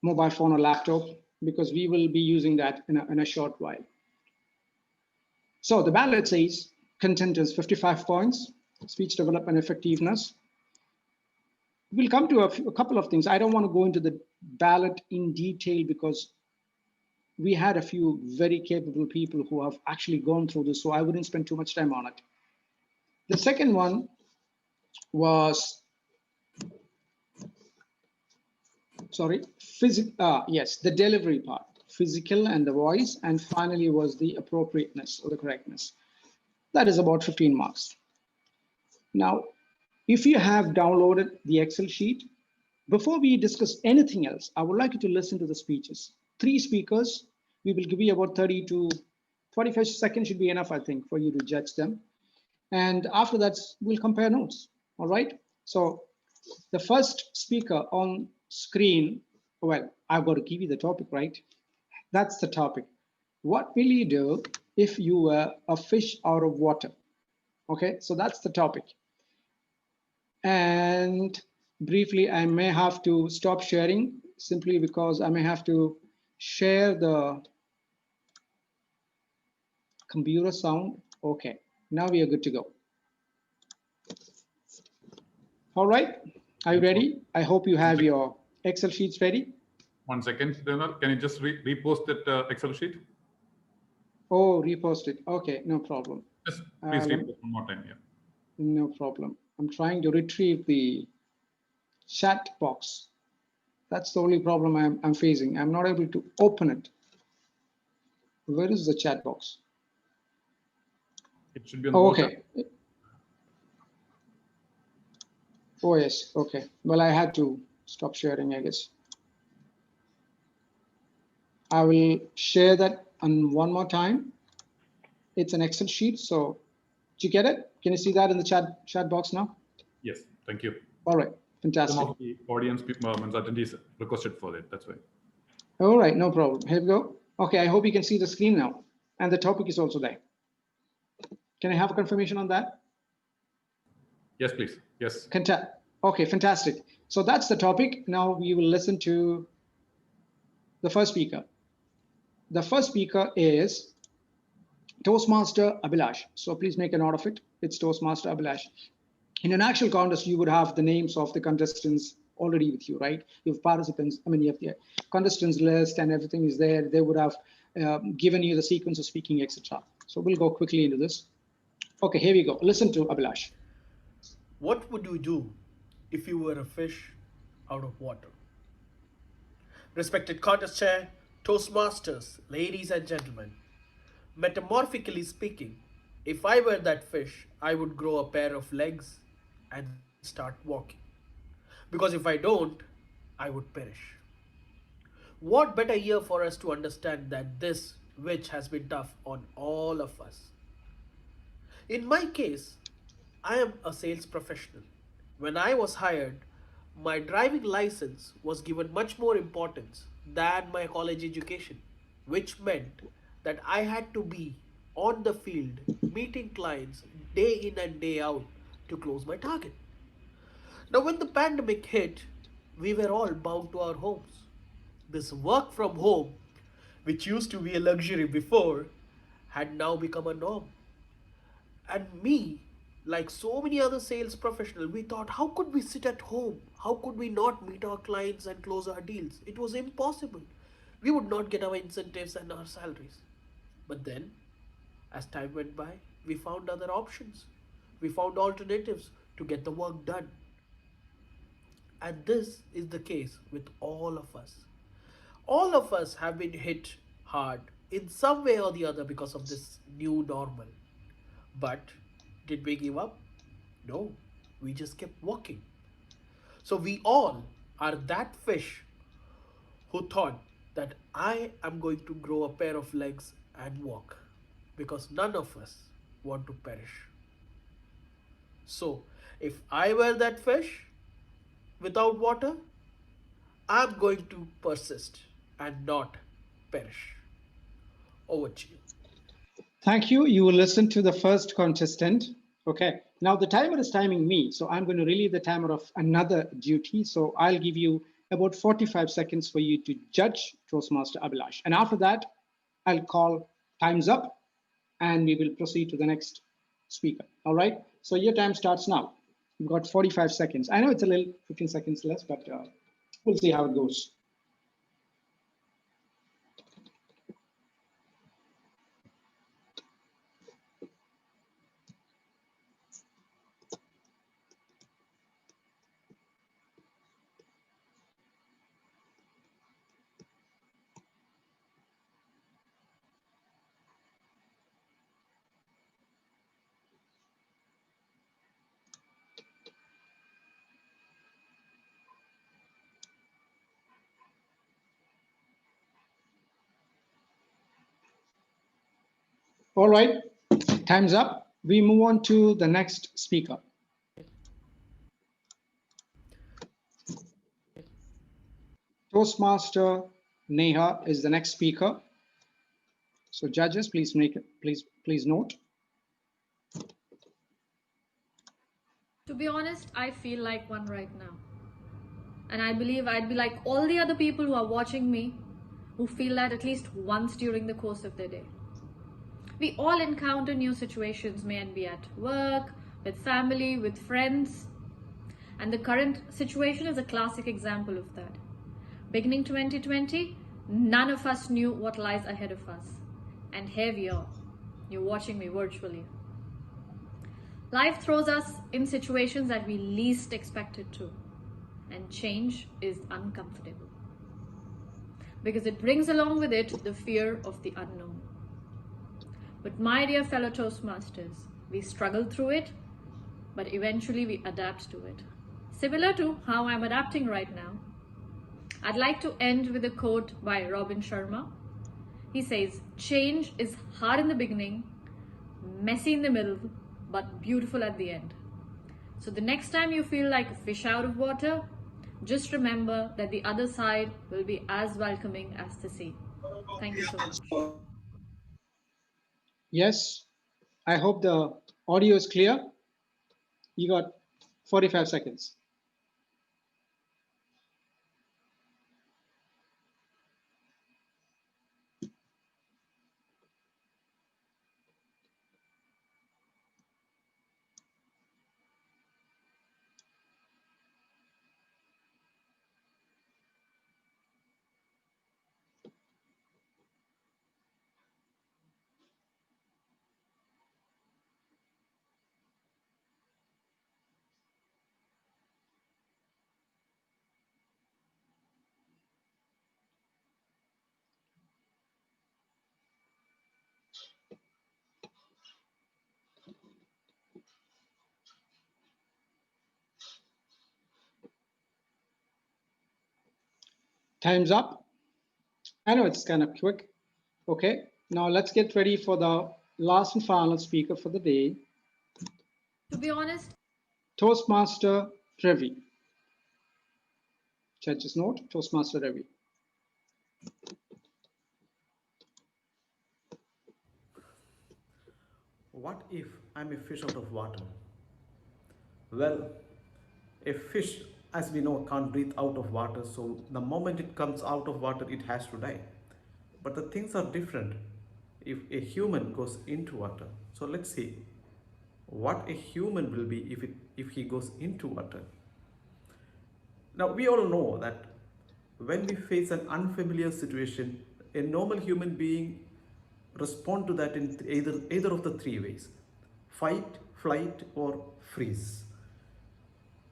mobile phone or laptop, because we will be using that in a short while. So the ballot says content is 55 points, speech development effectiveness. We'll come to a couple of things. I don't want to go into the ballot in detail, because we had a few very capable people who have actually gone through this, so I wouldn't spend too much time on it. The second one was, yes, the delivery part, physical and the voice, and finally was the appropriateness or the correctness. That is about 15 marks. Now, if you have downloaded the Excel sheet, before we discuss anything else, I would like you to listen to the speeches. 3 speakers, we will give you about 30 to 45 seconds should be enough, I think, for you to judge them. And after that, we'll compare notes, all right? So the first speaker on screen, well, I've got to give you the topic, right? That's the topic. What will you do if you were a fish out of water? Okay, so that's the topic. And briefly, I may have to stop sharing simply because I may have to share the computer sound. Okay, now we are good to go. All right, are you ready? I hope you have your Excel sheets ready. 1 second, Leonard. Can you just repost that Excel sheet? Oh, repost it. Okay, no problem. Just please repost one more time. Yeah. No problem. I'm trying to retrieve the chat box. That's the only problem I'm facing. I'm not able to open it. Where is the chat box? It should be on the okay. Oh, yes. Okay. Well, I had to stop sharing, I guess. I will share that on one more time. It's an Excel sheet. So did you get it? Can you see that in the chat box now? Yes, thank you. All right, fantastic. Some of the audience attendees requested for it. That's why. All right, no problem. Here we go. Okay, I hope you can see the screen now. And the topic is also there. Can I have a confirmation on that? Yes, please. Yes. Okay, fantastic. So that's the topic. Now we will listen to the first speaker. The first speaker is Toastmaster Abhilash. So please make a note of it. It's Toastmaster Abhilash. In an actual contest, you would have the names of the contestants already with you, right? You have participants, I mean, you have the contestants list and everything is there. They would have given you the sequence of speaking, etc. So we'll go quickly into this. Okay, here we go. Listen to Abhilash. What would you do if you were a fish out of water? Respected contest chair, Toastmasters, ladies and gentlemen, metamorphically speaking, if I were that fish, I would grow a pair of legs and start walking. Because if I don't, I would perish. What better year for us to understand that this, which has been tough on all of us. In my case, I am a sales professional. When I was hired, my driving license was given much more importance than my college education, which meant that I had to be on the field meeting clients day in and day out to close my target. Now, when the pandemic hit, we were all bound to our homes. This work from home, which used to be a luxury before, had now become a norm. And me, like so many other sales professionals, we thought, how could we sit at home? How could we not meet our clients and close our deals? It was impossible. We would not get our incentives and our salaries. But then, as time went by, we found other options. We found alternatives to get the work done. And this is the case with all of us. All of us have been hit hard in some way or the other because of this new normal. But did we give up? No, we just kept walking. So we all are that fish who thought that I am going to grow a pair of legs and walk, because none of us want to perish. So if I were that fish without water, I'm going to persist and not perish. Over to you. Thank you. You will listen to the first contestant. Okay. Now the timer is timing me, so I'm going to relieve the timer of another duty. So I'll give you about 45 seconds for you to judge Toastmaster Abhilash. And after that, I'll call time's up and we will proceed to the next speaker. All right. So your time starts now. You've got 45 seconds. I know it's a little 15 seconds less, but we'll see how it goes. All right, time's up. We move on to the next speaker. Toastmaster Neha is the next speaker. So judges, please make it, please note. To be honest, I feel like one right now. And I believe I'd be like all the other people who are watching me, who feel that at least once during the course of their day. We all encounter new situations, may it be at work, with family, with friends. And the current situation is a classic example of that. Beginning 2020, none of us knew what lies ahead of us. And here we are. You're watching me virtually. Life throws us in situations that we least expected to. And change is uncomfortable. Because it brings along with it the fear of the unknown. But my dear fellow Toastmasters, we struggle through it, but eventually we adapt to it. Similar to how I'm adapting right now. I'd like to end with a quote by Robin Sharma, He says, change is hard in the beginning, messy in the middle, but beautiful at the end. So the next time you feel like a fish out of water, just remember that the other side will be as welcoming as the sea. Thank you so much. Yes, I hope the audio is clear. You got 45 seconds. Time's up. I know it's kind of quick. Okay, now let's get ready for the last and final speaker for the day. To be honest, Toastmaster Ravi. Judge's note, Toastmaster Ravi. What if I'm a fish out of water? Well, a fish, as we know, can't breathe out of water, so the moment it comes out of water, it has to die. But the things are different if a human goes into water. So let's see what a human will be if he goes into water. Now, we all know that when we face an unfamiliar situation, a normal human being respond to that in either of the three ways: fight, flight, or freeze.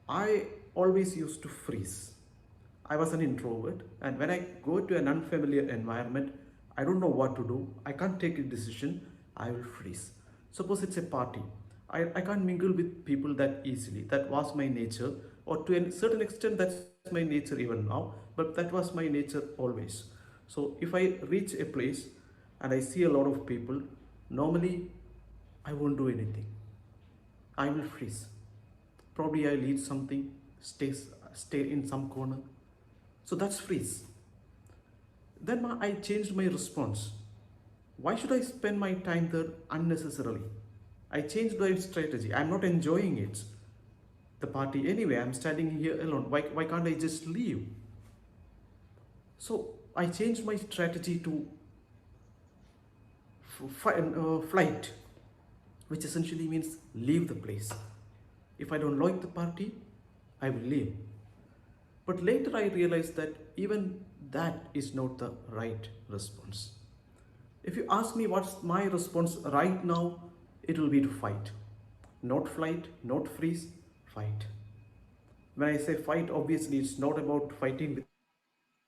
I always used to freeze. I was an introvert, and when I go to an unfamiliar environment, I don't know what to do. I can't take a decision. I will freeze. Suppose it's a party. I can't mingle with people that easily. That was my nature, or to a certain extent, that's my nature even now, but that was my nature always. So if I reach a place and I see a lot of people, normally I won't do anything. I will freeze. Probably I'll eat something, stay in some corner. So that's freeze. Then I changed my response. Why should I spend my time there unnecessarily? I changed my strategy. I'm not enjoying it. The party anyway. I'm standing here alone. Why can't I just leave? So I changed my strategy to flight, which essentially means leave the place. If I don't like the party, I will leave. But later I realized that even that is not the right response. If you ask me what's my response right now, it will be to fight. Not flight, not freeze, fight. When I say fight, obviously it's not about fighting with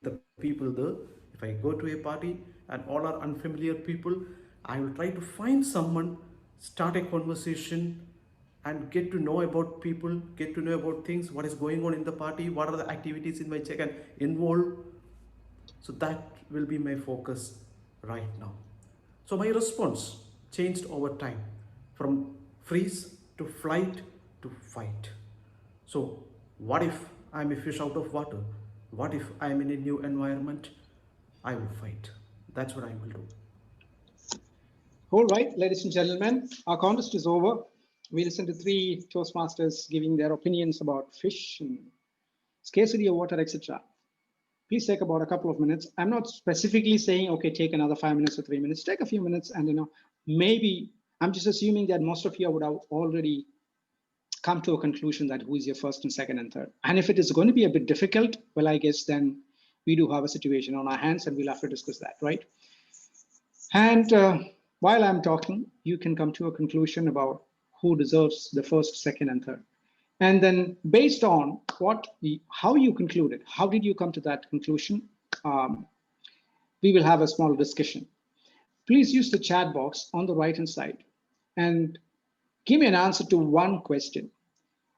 the people there. If I go to a party and all are unfamiliar people, I will try to find someone, start a conversation, and get to know about people, get to know about things, what is going on in the party, what are the activities in my check, and involve. So that will be my focus right now. So my response changed over time from freeze to flight to fight. So what if I'm a fish out of water? What if I'm in a new environment? I will fight. That's what I will do. All right, ladies and gentlemen, our contest is over. We listened to three Toastmasters giving their opinions about fish and scarcity of water, etc. Please take about a couple of minutes. I'm not specifically saying, okay, take another 5 minutes or 3 minutes. Take a few minutes and, maybe I'm just assuming that most of you would have already come to a conclusion that who is your first and second and third. And if it is going to be a bit difficult, well, I guess then we do have a situation on our hands and we'll have to discuss that, right? And while I'm talking, you can come to a conclusion about who deserves the first, second, and third. And then based on how you concluded, how did you come to that conclusion? We will have a small discussion. Please use the chat box on the right-hand side and give me an answer to one question.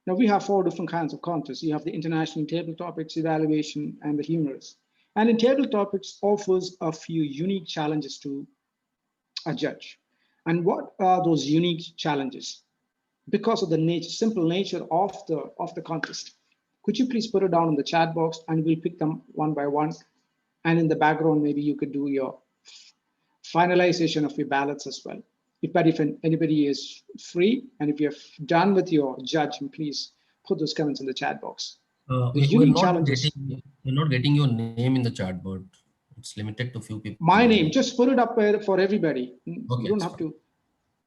Now we have 4 different kinds of contests. You have the international table topics, evaluation, and the humorous. And in table topics offers a few unique challenges to a judge. And what are those unique challenges? Because of the simple nature of the contest. Could you please put it down in the chat box and we'll pick them one by one. And in the background, maybe you could do your finalization of your ballots as well. If anybody is free and if you're done with your judging, please put those comments in the chat box. We're not getting your name in the chat board. It's limited to few people. My name, just put it up there for everybody. Okay, you don't have to.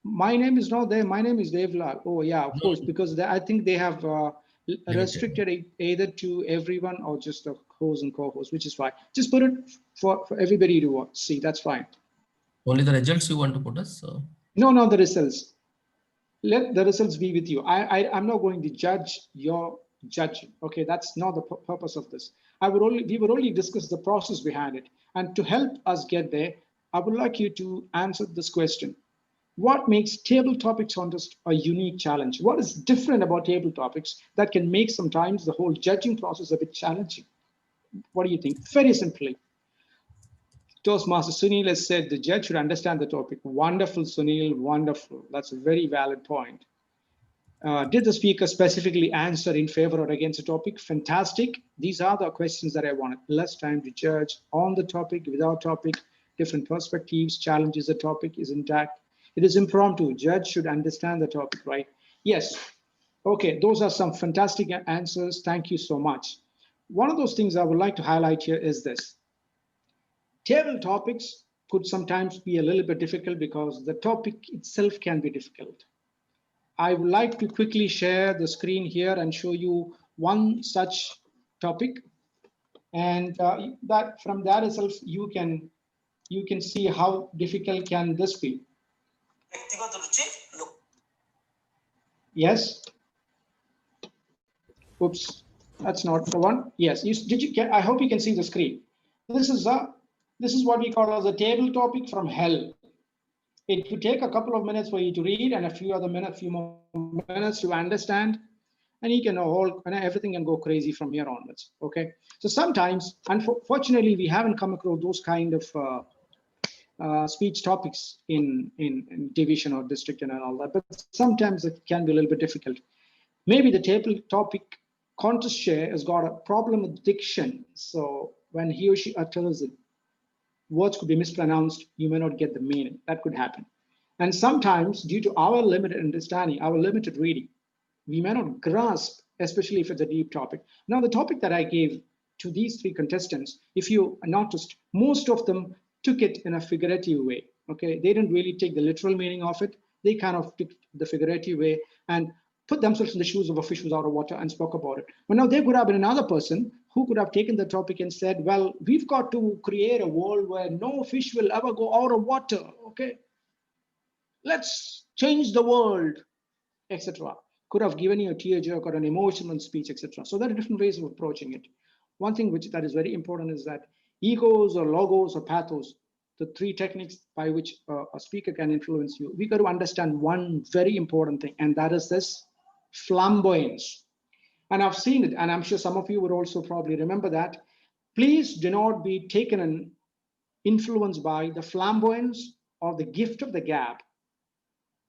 My name is not there. My name is Devlal. Oh yeah, of course, because I think they have restricted either to everyone or just the host and co-host, which is fine. Just put it for everybody to see. That's fine. Only the results you want to put us? No, the results. Let the results be with you. I'm not going to judge your judging. Okay, that's not the purpose of this. We would only discuss the process behind it. And to help us get there, I would like you to answer this question. What makes table topics contest a unique challenge? What is different about table topics that can make sometimes the whole judging process a bit challenging? What do you think? Very simply. Toastmaster Sunil has said the judge should understand the topic. Wonderful, Sunil, wonderful. That's a very valid point. Did the speaker specifically answer in favor or against the topic? Fantastic. These are the questions that I wanted. Less time to judge on the topic, without topic, different perspectives, challenges the topic is intact. It is impromptu. Judge should understand the topic, right? Yes. Okay, those are some fantastic answers. Thank you so much. One of those things I would like to highlight here is this. Table topics could sometimes be a little bit difficult because the topic itself can be difficult. I would like to quickly share the screen here and show you one such topic. And that from that itself, you can see how difficult can this be. Yes. Oops, that's not the one. Yes. I hope you can see the screen. This is what we call as a table topic from hell. It could take a couple of minutes for you to read and a few more minutes to understand, and you can everything can go crazy from here onwards. Okay. So sometimes, unfortunately, we haven't come across those kind of speech topics in division or district and all that, but sometimes it can be a little bit difficult. Maybe the table topic contest chair has got a problem with diction. So when he or she utters it, words could be mispronounced. You may not get the meaning. That could happen. And sometimes due to our limited understanding, our limited reading, we may not grasp, especially if it's a deep topic. Now, the topic that I gave to these three contestants, if you noticed, most of them took it in a figurative way. Okay, they didn't really take the literal meaning of it. They kind of took the figurative way and put themselves in the shoes of a fish who's out of water and spoke about it. But now there could have been another person who could have taken the topic and said, well, we've got to create a world where no fish will ever go out of water. Okay, let's change the world, etc. Could have given you a tearjerk or an emotional speech, etc. So there are different ways of approaching it. One thing that is very important is that egos or logos or pathos, the three techniques by which a speaker can influence you, we got to understand one very important thing, and that is this flamboyance. And I've seen it, and I'm sure some of you would also probably remember that. Please do not be taken and influenced by the flamboyance or the gift of the gab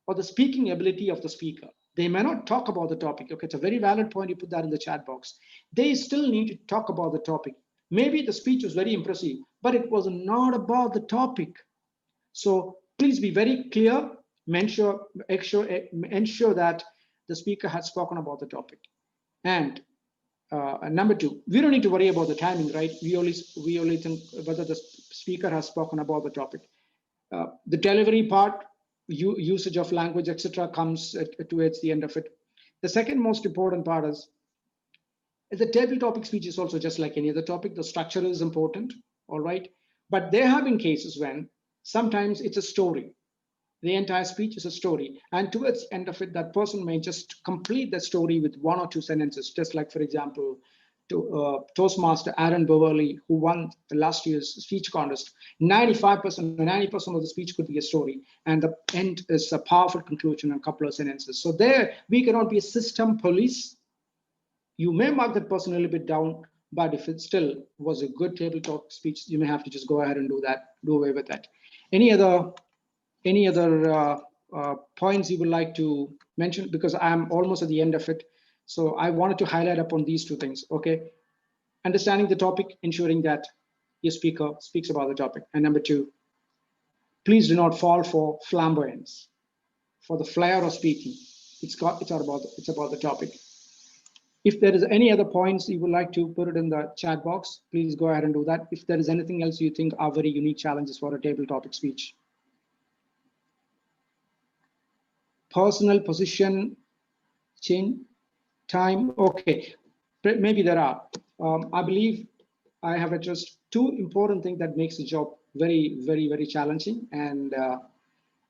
or the speaking ability of the speaker. They may not talk about the topic. Okay, it's a very valid point. You put that in the chat box. They still need to talk about the topic. Maybe the speech was very impressive, but it was not about the topic. So please be very clear. Ensure that the speaker has spoken about the topic. And number two, we don't need to worry about the timing, right? We only think whether the speaker has spoken about the topic. The delivery part, usage of language, etc., comes towards the end of it. The second most important part is the table topic speech is also just like any other topic. The structure is important, all right? But there have been cases when sometimes it's a story. The entire speech is a story. And towards the end of it, that person may just complete the story with one or two sentences, just like, for example, Toastmaster Aaron Beverly, who won last year's speech contest. 90% of the speech could be a story, and the end is a powerful conclusion and a couple of sentences. So there, we cannot be a system police. You may mark that person a little bit down, But if it still was a good table talk speech, you may have to just go ahead and do that, do away with that. Any other points you would like to mention? Because I'm almost at the end of it. So I wanted to highlight upon these two things, okay? Understanding the topic, ensuring that your speaker speaks about the topic. And number two, please do not fall for flamboyance, for the flair of speaking. It's about the topic. If there is any other points you would like to put it in the chat box, please go ahead and do that. If there is anything else you think are very unique challenges for a table topic speech. Personal position, change, time, okay. Maybe there are. I believe I have addressed two important things that makes the job very, very, very challenging. And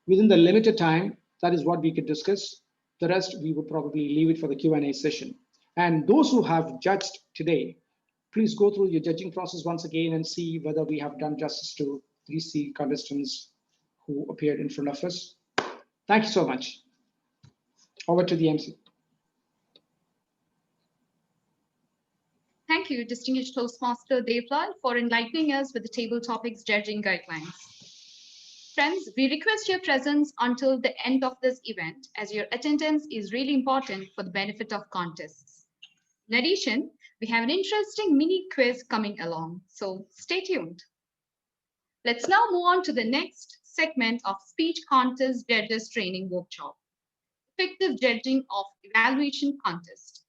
within the limited time, that is what we could discuss. The rest, we would probably leave it for the Q&A session. And those who have judged today, please go through your judging process once again and see whether we have done justice to these three contestants who appeared in front of us. Thank you so much. Over to the MC. Thank you, distinguished Toastmaster Devlal, for enlightening us with the table topics judging guidelines. Friends, we request your presence until the end of this event, as your attendance is really important for the benefit of contests. In addition, we have an interesting mini quiz coming along, so stay tuned. Let's now move on to the next segment of Speech Contest Judges Training Workshop, Effective Judging of Evaluation Contest.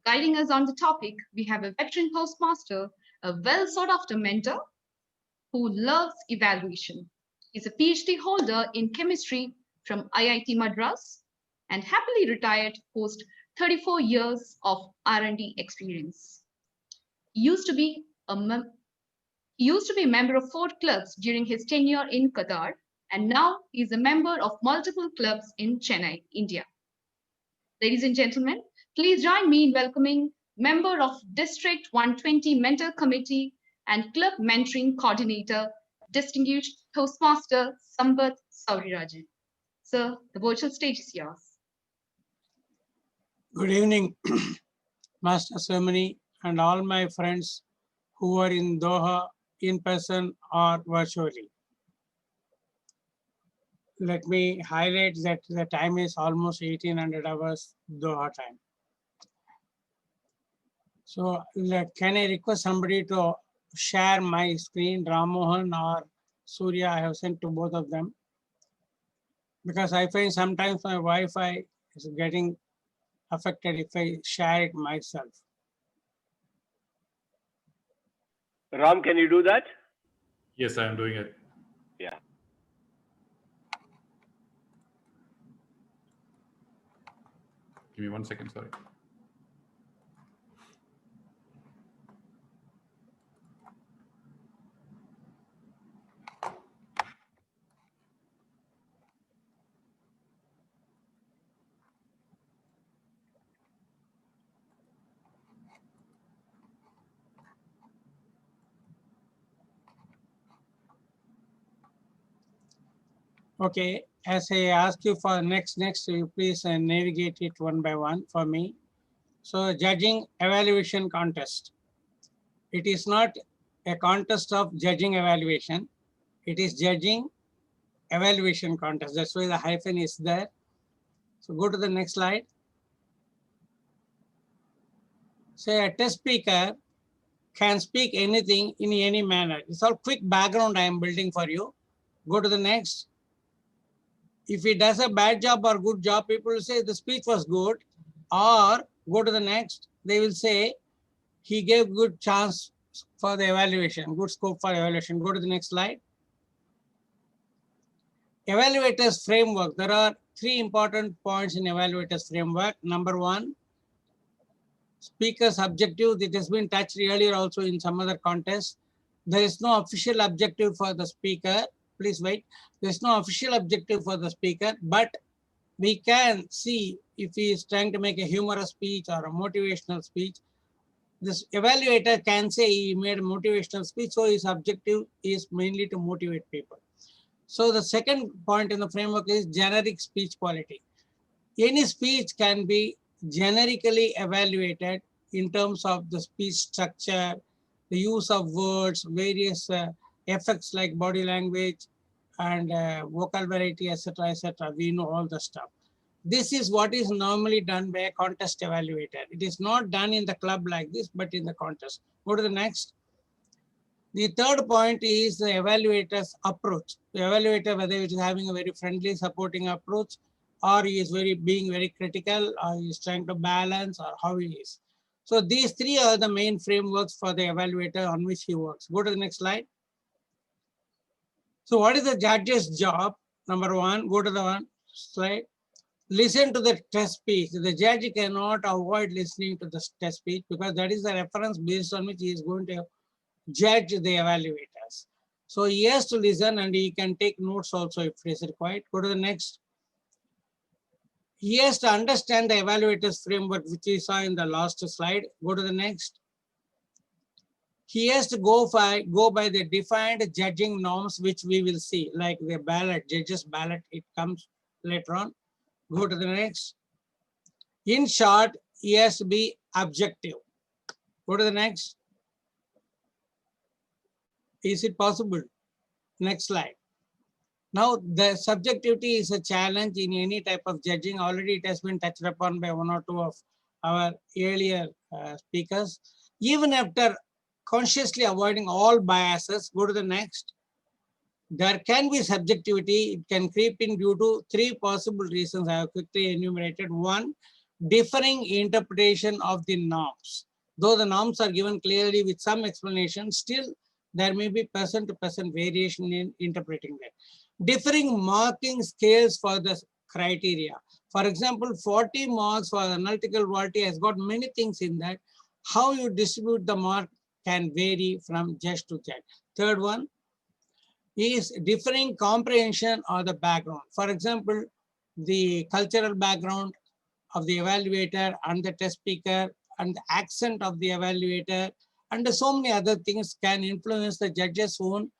Guiding us on the topic, we have a veteran Toastmaster, a well-sought-after mentor who loves evaluation. He's a PhD holder in chemistry from IIT Madras and happily retired post 34 years of R&D experience. He used to be a member of 4 clubs during his tenure in Qatar, and now he's a member of multiple clubs in Chennai, India. Ladies and gentlemen, please join me in welcoming member of District 120 Mentor Committee and Club Mentoring Coordinator, distinguished Toastmaster Sambat Saurirajan. Sir, the virtual stage is yours. Good evening, Master Ceremony and all my friends who are in Doha in person or virtually. Let me highlight that the time is almost 1800 hours Doha time. So can I request somebody to share my screen, Ramohan or Surya? I have sent to both of them, because I find sometimes my Wi-Fi is getting affected if I share it myself. Ram, can you do that? Yes, I am doing it. Yeah. Give me 1 second, sorry. Okay, as I ask you for next, you please navigate it one by one for me. So judging evaluation contest. It is not a contest of judging evaluation. It is judging evaluation contest. That's why the hyphen is there. So go to the next slide. Say a test speaker can speak anything in any manner. It's all quick background I am building for you. Go to the next. If he does a bad job or good job, people will say the speech was good, or go to the next. They will say he gave good chance for the evaluation, good scope for evaluation. Go to the next slide. Evaluators framework. There are 3 important points in evaluators framework. Number 1, speaker's objective. It has been touched earlier also in some other contests. There is no official objective for the speaker. Please wait. There's no official objective for the speaker, but we can see if he is trying to make a humorous speech or a motivational speech. This evaluator can say he made a motivational speech, so his objective is mainly to motivate people. So the second point in the framework is generic speech quality. Any speech can be generically evaluated in terms of the speech structure, the use of words, various effects like body language and vocal variety, etc., etc. We know all the stuff. This is what is normally done by a contest evaluator. It is not done in the club like this, but in the contest. Go to the next. The third point is the evaluator's approach. The evaluator, whether it is having a very friendly, supporting approach, or he is being very critical, or he is trying to balance, or how he is. So these three are the main frameworks for the evaluator on which he works. Go to the next slide. So what is the judge's job? Number one, go to the one slide. Listen to the test speech. The judge cannot avoid listening to the test speech because that is the reference based on which he is going to judge the evaluators. So he has to listen and he can take notes also if it is required. Go to the next. He has to understand the evaluator's framework, which we saw in the last slide. Go to the next. He has to go by the defined judging norms, which we will see, like the ballot, judge's ballot, it comes later on. Go to the next. In short, he has to be objective. Go to the next. Is it possible? Next slide. Now, the subjectivity is a challenge in any type of judging. Already it has been touched upon by one or two of our earlier speakers. Even after consciously avoiding all biases, go to the next. There can be subjectivity. It can creep in due to three possible reasons I have quickly enumerated. One, differing interpretation of the norms. Though the norms are given clearly with some explanation, still there may be person-to-person variation in interpreting them. Differing marking scales for the criteria. For example, 40 marks for analytical quality has got many things in that. How you distribute the mark can vary from judge to judge. Third one is differing comprehension of the background. For example, the cultural background of the evaluator and the test speaker and the accent of the evaluator and so many other things can influence the judge's own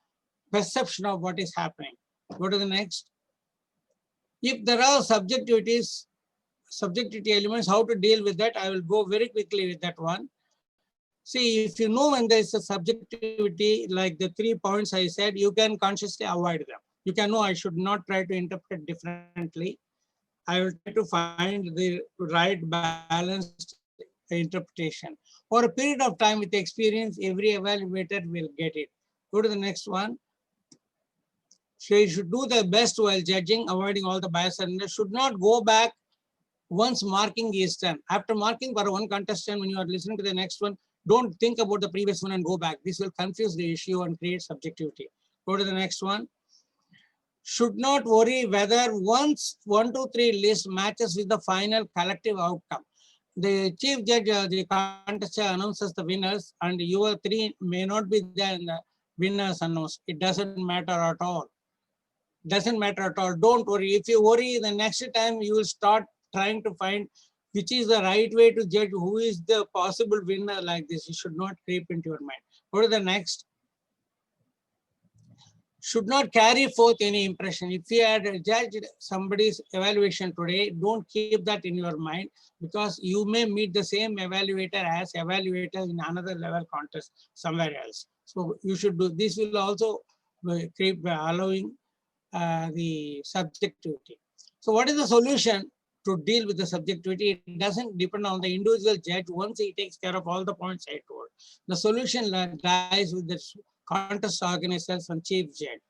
perception of what is happening. Go to the next. If there are subjectivity elements, how to deal with that, I will go very quickly with that one. See, if you know when there is a subjectivity, like the 3 points I said, you can consciously avoid them. You can know I should not try to interpret differently. I will try to find the right balanced interpretation. For a period of time with experience, every evaluator will get it. Go to the next one. So you should do the best while judging, avoiding all the bias, and should not go back once marking is done. After marking for one contestant, when you are listening to the next one, don't think about the previous one and go back. This will confuse the issue and create subjectivity. Go to the next one. Should not worry whether once 1, 2, 3 list matches with the final collective outcome. The chief judge, the contestant announces the winners, and your 3 may not be there in the winners announced. It doesn't matter at all. Doesn't matter at all. Don't worry. If you worry, the next time you will start trying to find which is the right way to judge who is the possible winner like this. It should not creep into your mind. Go to the next. Should not carry forth any impression. If you had judged somebody's evaluation today, don't keep that in your mind because you may meet the same evaluator as evaluator in another level contest somewhere else. So you should do this. Will also keep allowing the subjectivity. So what is the solution to deal with the subjectivity? It doesn't depend on the individual judge once he takes care of all the points I told. The solution lies with the contest organizers and chief judge.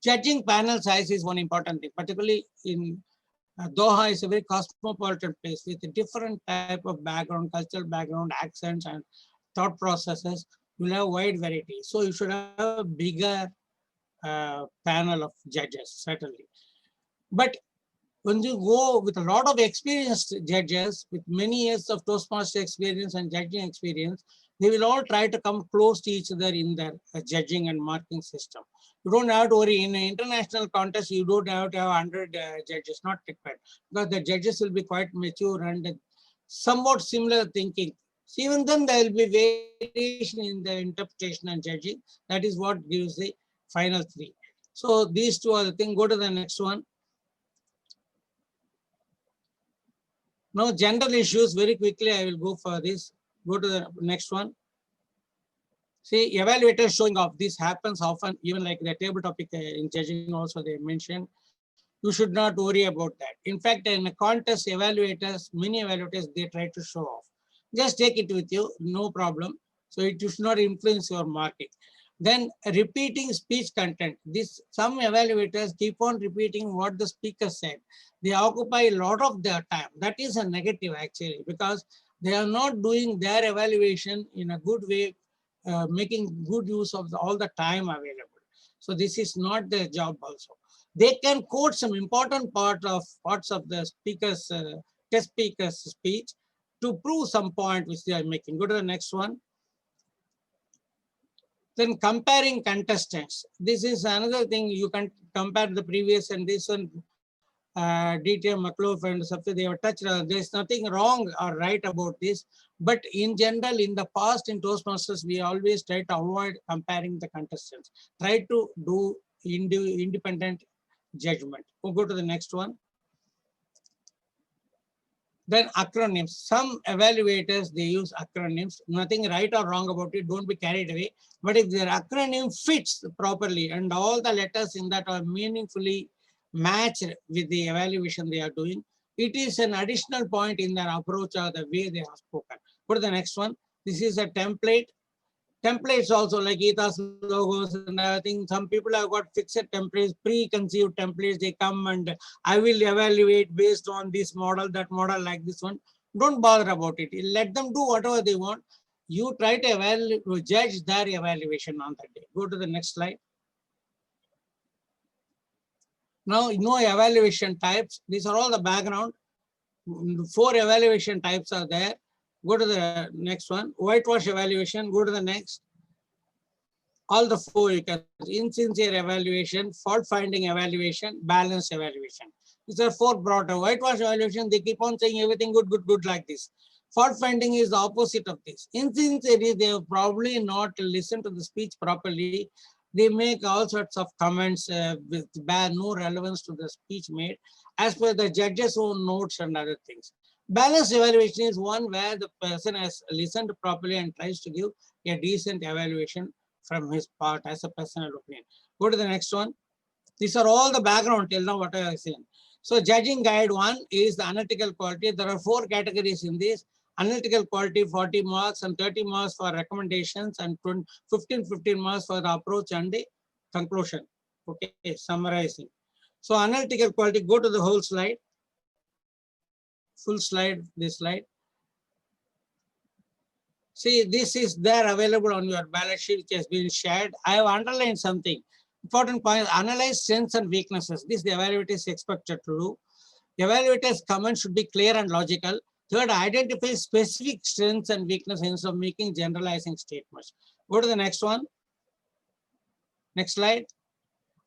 Judging panel size is one important thing, particularly in Doha is a very cosmopolitan place with a different type of background, cultural background, accents and thought processes. You will have wide variety. So you should have a bigger panel of judges, certainly. But when you go with a lot of experienced judges with many years of Toastmaster experience and judging experience, they will all try to come close to each other in their judging and marking system. You don't have to worry. In an international contest, you don't have to have 100 judges, not required, because the judges will be quite mature and somewhat similar thinking. So even then, there will be variation in the interpretation and judging. That is what gives the final 3. So these 2 are the things. Go to the next one. Now, general issues, very quickly, I will go for this. Go to the next one. See, evaluators showing off. This happens often, even like the table topic in judging also they mentioned. You should not worry about that. In fact, in a contest, evaluators, many evaluators, they try to show off. Just take it with you, no problem. So it should not influence your marking. Then repeating speech content. Some evaluators keep on repeating what the speaker said. They occupy a lot of their time. That is a negative actually, because they are not doing their evaluation in a good way, making good use of all the time available. So this is not their job also. They can quote some important parts of the speaker's, test speaker's speech to prove some point which they are making. Go to the next one. Then comparing contestants. This is another thing, you can compare the previous and this one. DTM, McLaughlin, and something they have touched. There's nothing wrong or right about this. But in general, in the past in Toastmasters, we always try to avoid comparing the contestants. Try to do independent judgment. We'll go to the next one. Then acronyms. Some evaluators, they use acronyms. Nothing right or wrong about it. Don't be carried away. But if their acronym fits properly and all the letters in that are meaningfully matched with the evaluation they are doing, it is an additional point in their approach or the way they have spoken. Go to the next one. This is a template. Templates also like ethos, logos, and I think some people have got fixed templates, preconceived templates. They come and I will evaluate based on this model, that model, like this one. Don't bother about it. Let them do whatever they want. You try to evaluate, judge their evaluation on that day. Go to the next slide. Now, no evaluation types. These are all the background. 4 evaluation types are there. Go to the next one. Whitewash evaluation. Go to the next. All the 4 you can. Insincere evaluation, fault finding evaluation, balanced evaluation. These are 4 broad. Whitewash evaluation, they keep on saying everything good, good, good like this. Fault finding is the opposite of this. Insincerity, they have probably not listened to the speech properly. They make all sorts of comments with no relevance to the speech made as per the judge's own notes and other things. Balanced evaluation is one where the person has listened properly and tries to give a decent evaluation from his part as a personal opinion. Go to the next one. These are all the background till now what I have seen. So judging guide 1 is the analytical quality. There are 4 categories in this. Analytical quality 40 marks and 30 marks for recommendations and 15 marks for the approach and the conclusion. Okay, summarizing. So analytical quality, go to the whole slide. Full slide, this slide. See, this is there available on your balance sheet which has been shared. I have underlined something. Important point, analyze strengths and weaknesses. This the evaluator is expected to do. The evaluator's comments should be clear and logical. Third, identify specific strengths and weaknesses instead of making generalizing statements. Go to the next one. Next slide.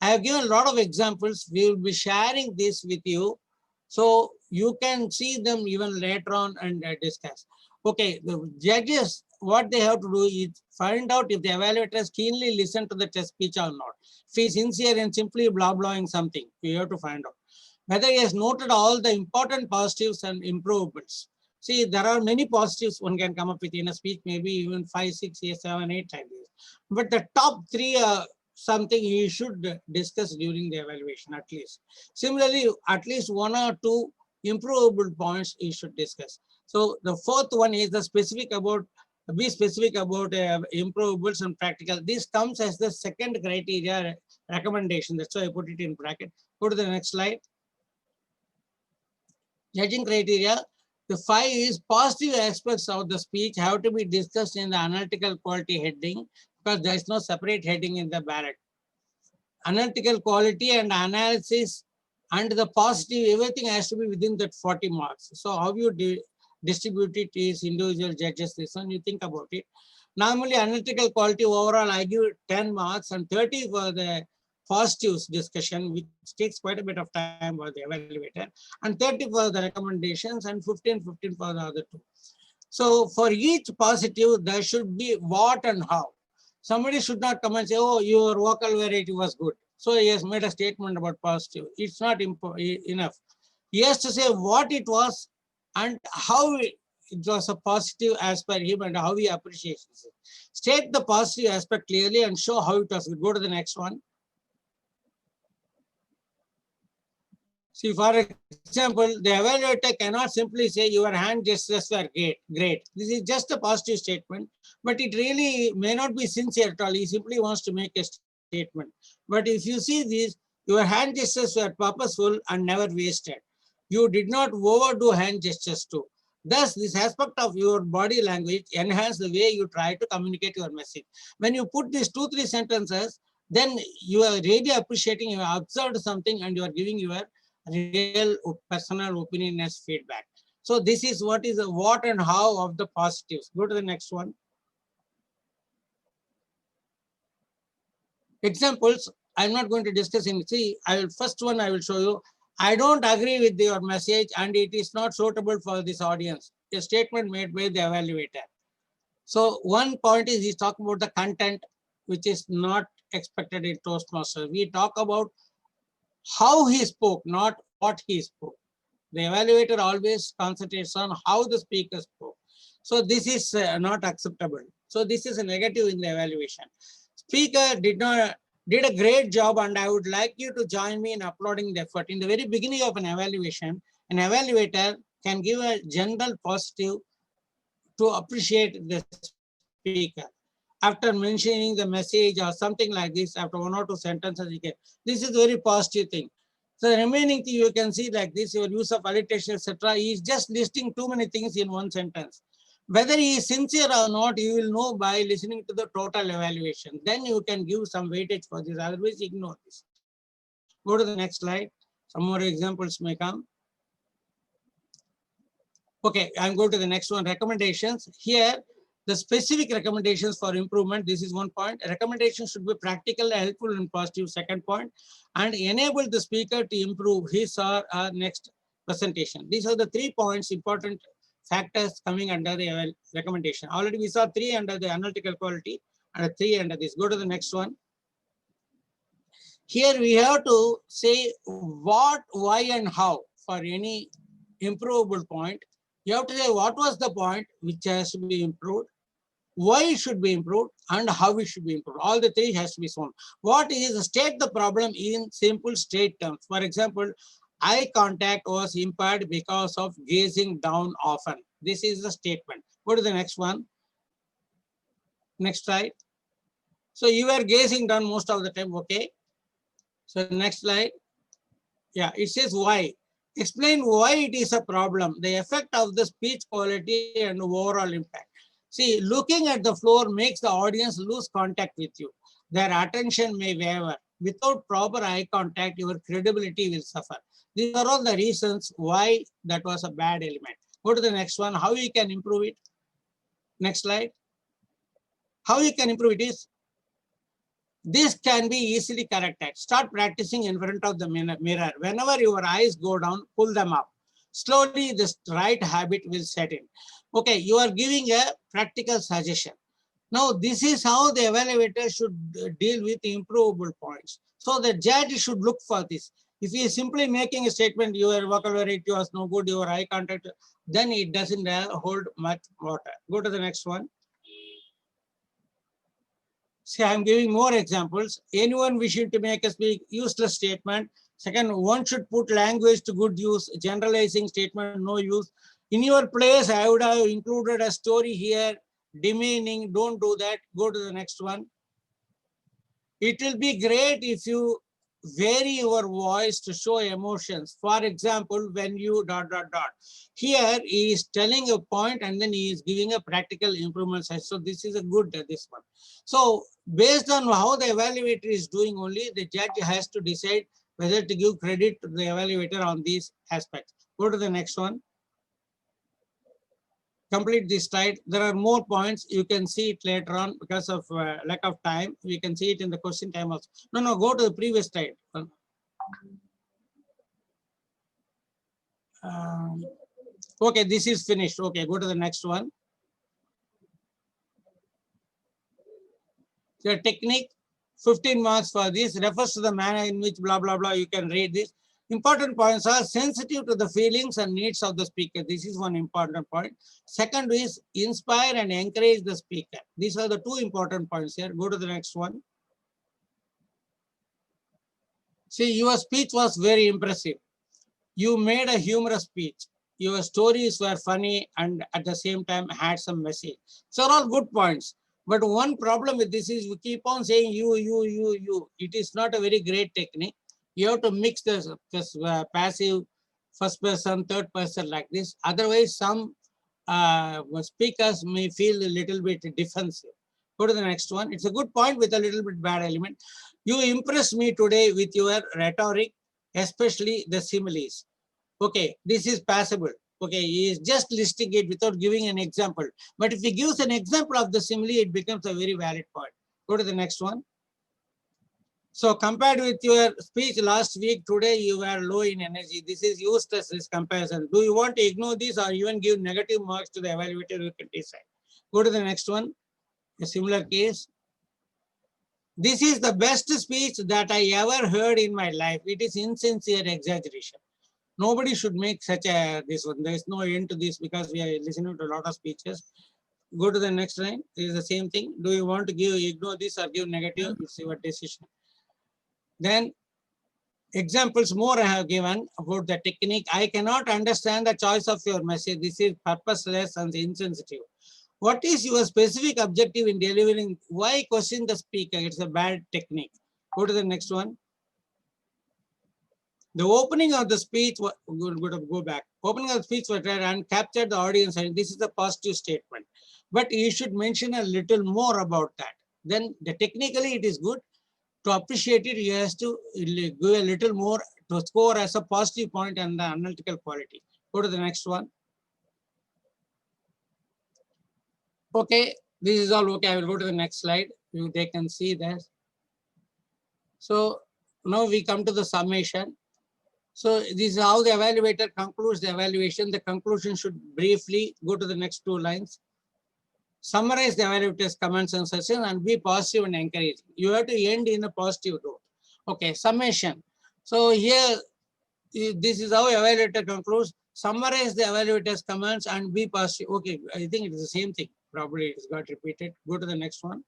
I have given a lot of examples. We will be sharing this with you, so you can see them even later on and discuss. Okay, the judges, what they have to do is find out if the evaluators keenly listen to the test speech or not. If he's sincere and simply blah-blahing something, you have to find out. Whether he has noted all the important positives and improvements. See, there are many positives one can come up with in a speech, maybe even 5, 6, 7, 8 times. But the top 3 are something you should discuss during the evaluation at least. Similarly, at least 1 or 2 improvable points you should discuss. So the 4th one is the specific about, be specific about improvables and practical. This comes as the 2nd criteria recommendation. That's why I put it in bracket. Go to the next slide. Judging criteria. The 5 is positive aspects of the speech have to be discussed in the analytical quality heading because there is no separate heading in the ballot. Analytical quality and analysis and the positive, everything has to be within that 40 marks. So how you distribute it is individual judges. This one you think about it. Normally analytical quality overall I give 10 marks and 30 for the positives discussion, which takes quite a bit of time for the evaluator, and 30 for the recommendations and 15 for the other 2. So for each positive, there should be what and how. Somebody should not come and say, oh, your vocal variety was good. So he has made a statement about positive. It's not enough. He has to say what it was and how it was a positive as per him and how he appreciates it. State the positive aspect clearly and show how it was. Go to the next one. See, for example, the evaluator cannot simply say your hand gestures were great. This is just a positive statement, but it really may not be sincere at all. He simply wants to make a statement. But if you see this, your hand gestures were purposeful and never wasted. You did not overdo hand gestures too. Thus, this aspect of your body language enhances the way you try to communicate your message. When you put these 2-3 sentences, then you are really appreciating, you have observed something and you are giving your real personal opinion as feedback. So this is what is the what and how of the positives. Go to the next one. Examples, I'm not going to discuss in. See, first one I will show you. I don't agree with your message and it is not suitable for this audience. A statement made by the evaluator. So one point is he's talking about the content, which is not expected in Toastmasters. We talk about how he spoke, not what he spoke. The evaluator always concentrates on how the speaker spoke. So this is not acceptable. So this is a negative in the evaluation. Speaker did a great job and I would like you to join me in applauding the effort. In the very beginning of an evaluation, an evaluator can give a general positive to appreciate the speaker. After mentioning the message or something like this, after 1 or 2 sentences, this is a very positive thing. So the remaining thing you can see like this, your use of alliteration, etc. He is just listing too many things in one sentence. Whether he is sincere or not, you will know by listening to the total evaluation. Then you can give some weightage for this, otherwise ignore this. Go to the next slide. Some more examples may come. Okay, I'm going to the next one, recommendations. Here, the specific recommendations for improvement, this is one point. Recommendations should be practical, helpful, and positive, second point, and enable the speaker to improve his or her next presentation. These are the 3 points, important factors coming under the recommendation. Already we saw 3 under the analytical quality and 3 under this. Go to the next one. Here we have to say what, why, and how for any improvable point. You have to say what was the point which has to be improved, why it should be improved, and how it should be improved. All the 3 has to be shown. What is, state the problem in simple straight terms. For example, eye contact was impaired because of gazing down often. This is the statement. Go to the next one. Next slide. So you are gazing down most of the time, okay? So next slide. Yeah, it says why. Explain why it is a problem, the effect of the speech quality and overall impact. See, looking at the floor makes the audience lose contact with you. Their attention may waver. Without proper eye contact, your credibility will suffer. These are all the reasons why that was a bad element. Go to the next one, how you can improve it. Next slide. How you can improve it is, this can be easily corrected. Start practicing in front of the mirror. Whenever your eyes go down, pull them up. Slowly, this right habit will set in. Okay, you are giving a practical suggestion. Now, this is how the evaluator should deal with improvable points. So the judge should look for this. If he is simply making a statement, your vocabulary was no good, your eye contact, then it doesn't hold much water. Go to the next one. See, I'm giving more examples. Anyone wishing to make a useless statement. Second, one should put language to good use. Generalizing statement, no use. In your place, I would have included a story here. Demeaning, don't do that. Go to the next one. It will be great if you vary your voice to show emotions. For example, when you ... Here he is telling a point and then he is giving a practical improvement. So this is a good, this one. So based on how the evaluator is doing only, the judge has to decide whether to give credit to the evaluator on these aspects. Go to the next one. Complete this slide. There are more points. You can see it later on because of lack of time. We can see it in the question time also. No, go to the previous slide. Okay, this is finished. Okay, go to the next one. The technique, 15 marks for this, refers to the manner in which blah, blah, blah. You can read this. Important points are sensitive to the feelings and needs of the speaker. This is one important point. Second is inspire and encourage the speaker. These are the two important points here. Go to the next one. See, your speech was very impressive. You made a humorous speech. Your stories were funny and at the same time had some message. So all good points. But one problem with this is we keep on saying you. It is not a very great technique. You have to mix this passive first person, third person like this. Otherwise, some speakers may feel a little bit defensive. Go to the next one. It's a good point with a little bit bad element. You impressed me today with your rhetoric, especially the similes. Okay, this is passable. Okay, he is just listing it without giving an example. But if he gives an example of the simile, it becomes a very valid point. Go to the next one. So compared with your speech last week, today you were low in energy. This is useless, this comparison. Do you want to ignore this or even give negative marks to the evaluator? You can decide. Go to the next one. A similar case. This is the best speech that I ever heard in my life. It is insincere exaggeration. Nobody should make such a this one. There is no end to this because we are listening to a lot of speeches. Go to the next line. It is the same thing. Do you want to ignore this or give negative? It's your decision. Then examples more I have given about the technique. I cannot understand the choice of your message. This is purposeless and insensitive. What is your specific objective in delivering? Why question the speaker? It's a bad technique. Go to the next one. The opening of the speech, go back. Opening of the speech was read and captured the audience, and this is a positive statement. But you should mention a little more about that. Then technically it is good. To appreciate it, you have to give a little more to score as a positive point and the analytical quality. Go to the next one. Okay, this is all okay. I will go to the next slide. They can see this. So now we come to the summation. So this is how the evaluator concludes the evaluation. The conclusion should briefly go to the next two lines. Summarize the evaluator's comments and suggestions and be positive and encouraging. You have to end in a positive note. Okay, summation. So here, this is how evaluator concludes. Summarize the evaluator's comments and be positive. Okay, I think it is the same thing. Probably it got repeated. Go to the next one.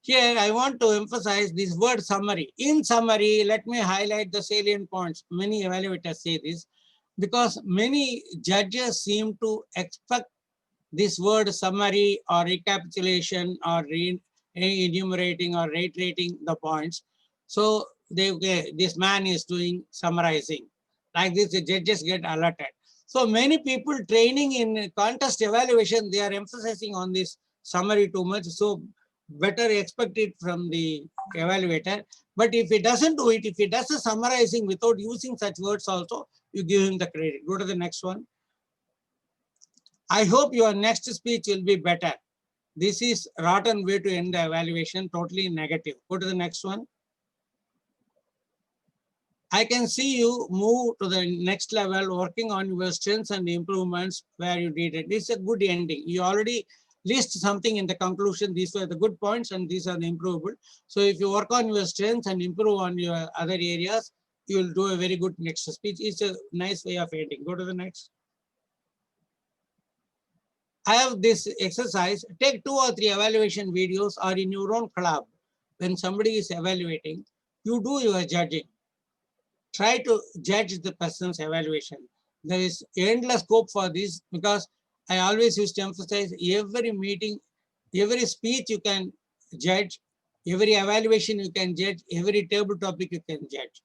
Here, I want to emphasize this word summary. In summary, let me highlight the salient points. Many evaluators say this because many judges seem to expect this word summary or recapitulation or enumerating or reiterating the points. So this man is doing summarizing. Like this, the judges get alerted. So many people training in contest evaluation, they are emphasizing on this summary too much. So better expect it from the evaluator. But if he doesn't do it, if he does the summarizing without using such words also, you give him the credit. Go to the next one. I hope your next speech will be better. This is rotten way to end the evaluation, totally negative. Go to the next one. I can see you move to the next level, working on your strengths and improvements where you did it. This is a good ending. You already list something in the conclusion. These were the good points and these are the improvable. So if you work on your strengths and improve on your other areas, you will do a very good next speech. It's a nice way of ending. Go to the next. I have this exercise. Take 2 or 3 evaluation videos or in your own club. When somebody is evaluating, you do your judging. Try to judge the person's evaluation. There is endless scope for this because I always used to emphasize every meeting, every speech you can judge, every evaluation you can judge, every table topic you can judge.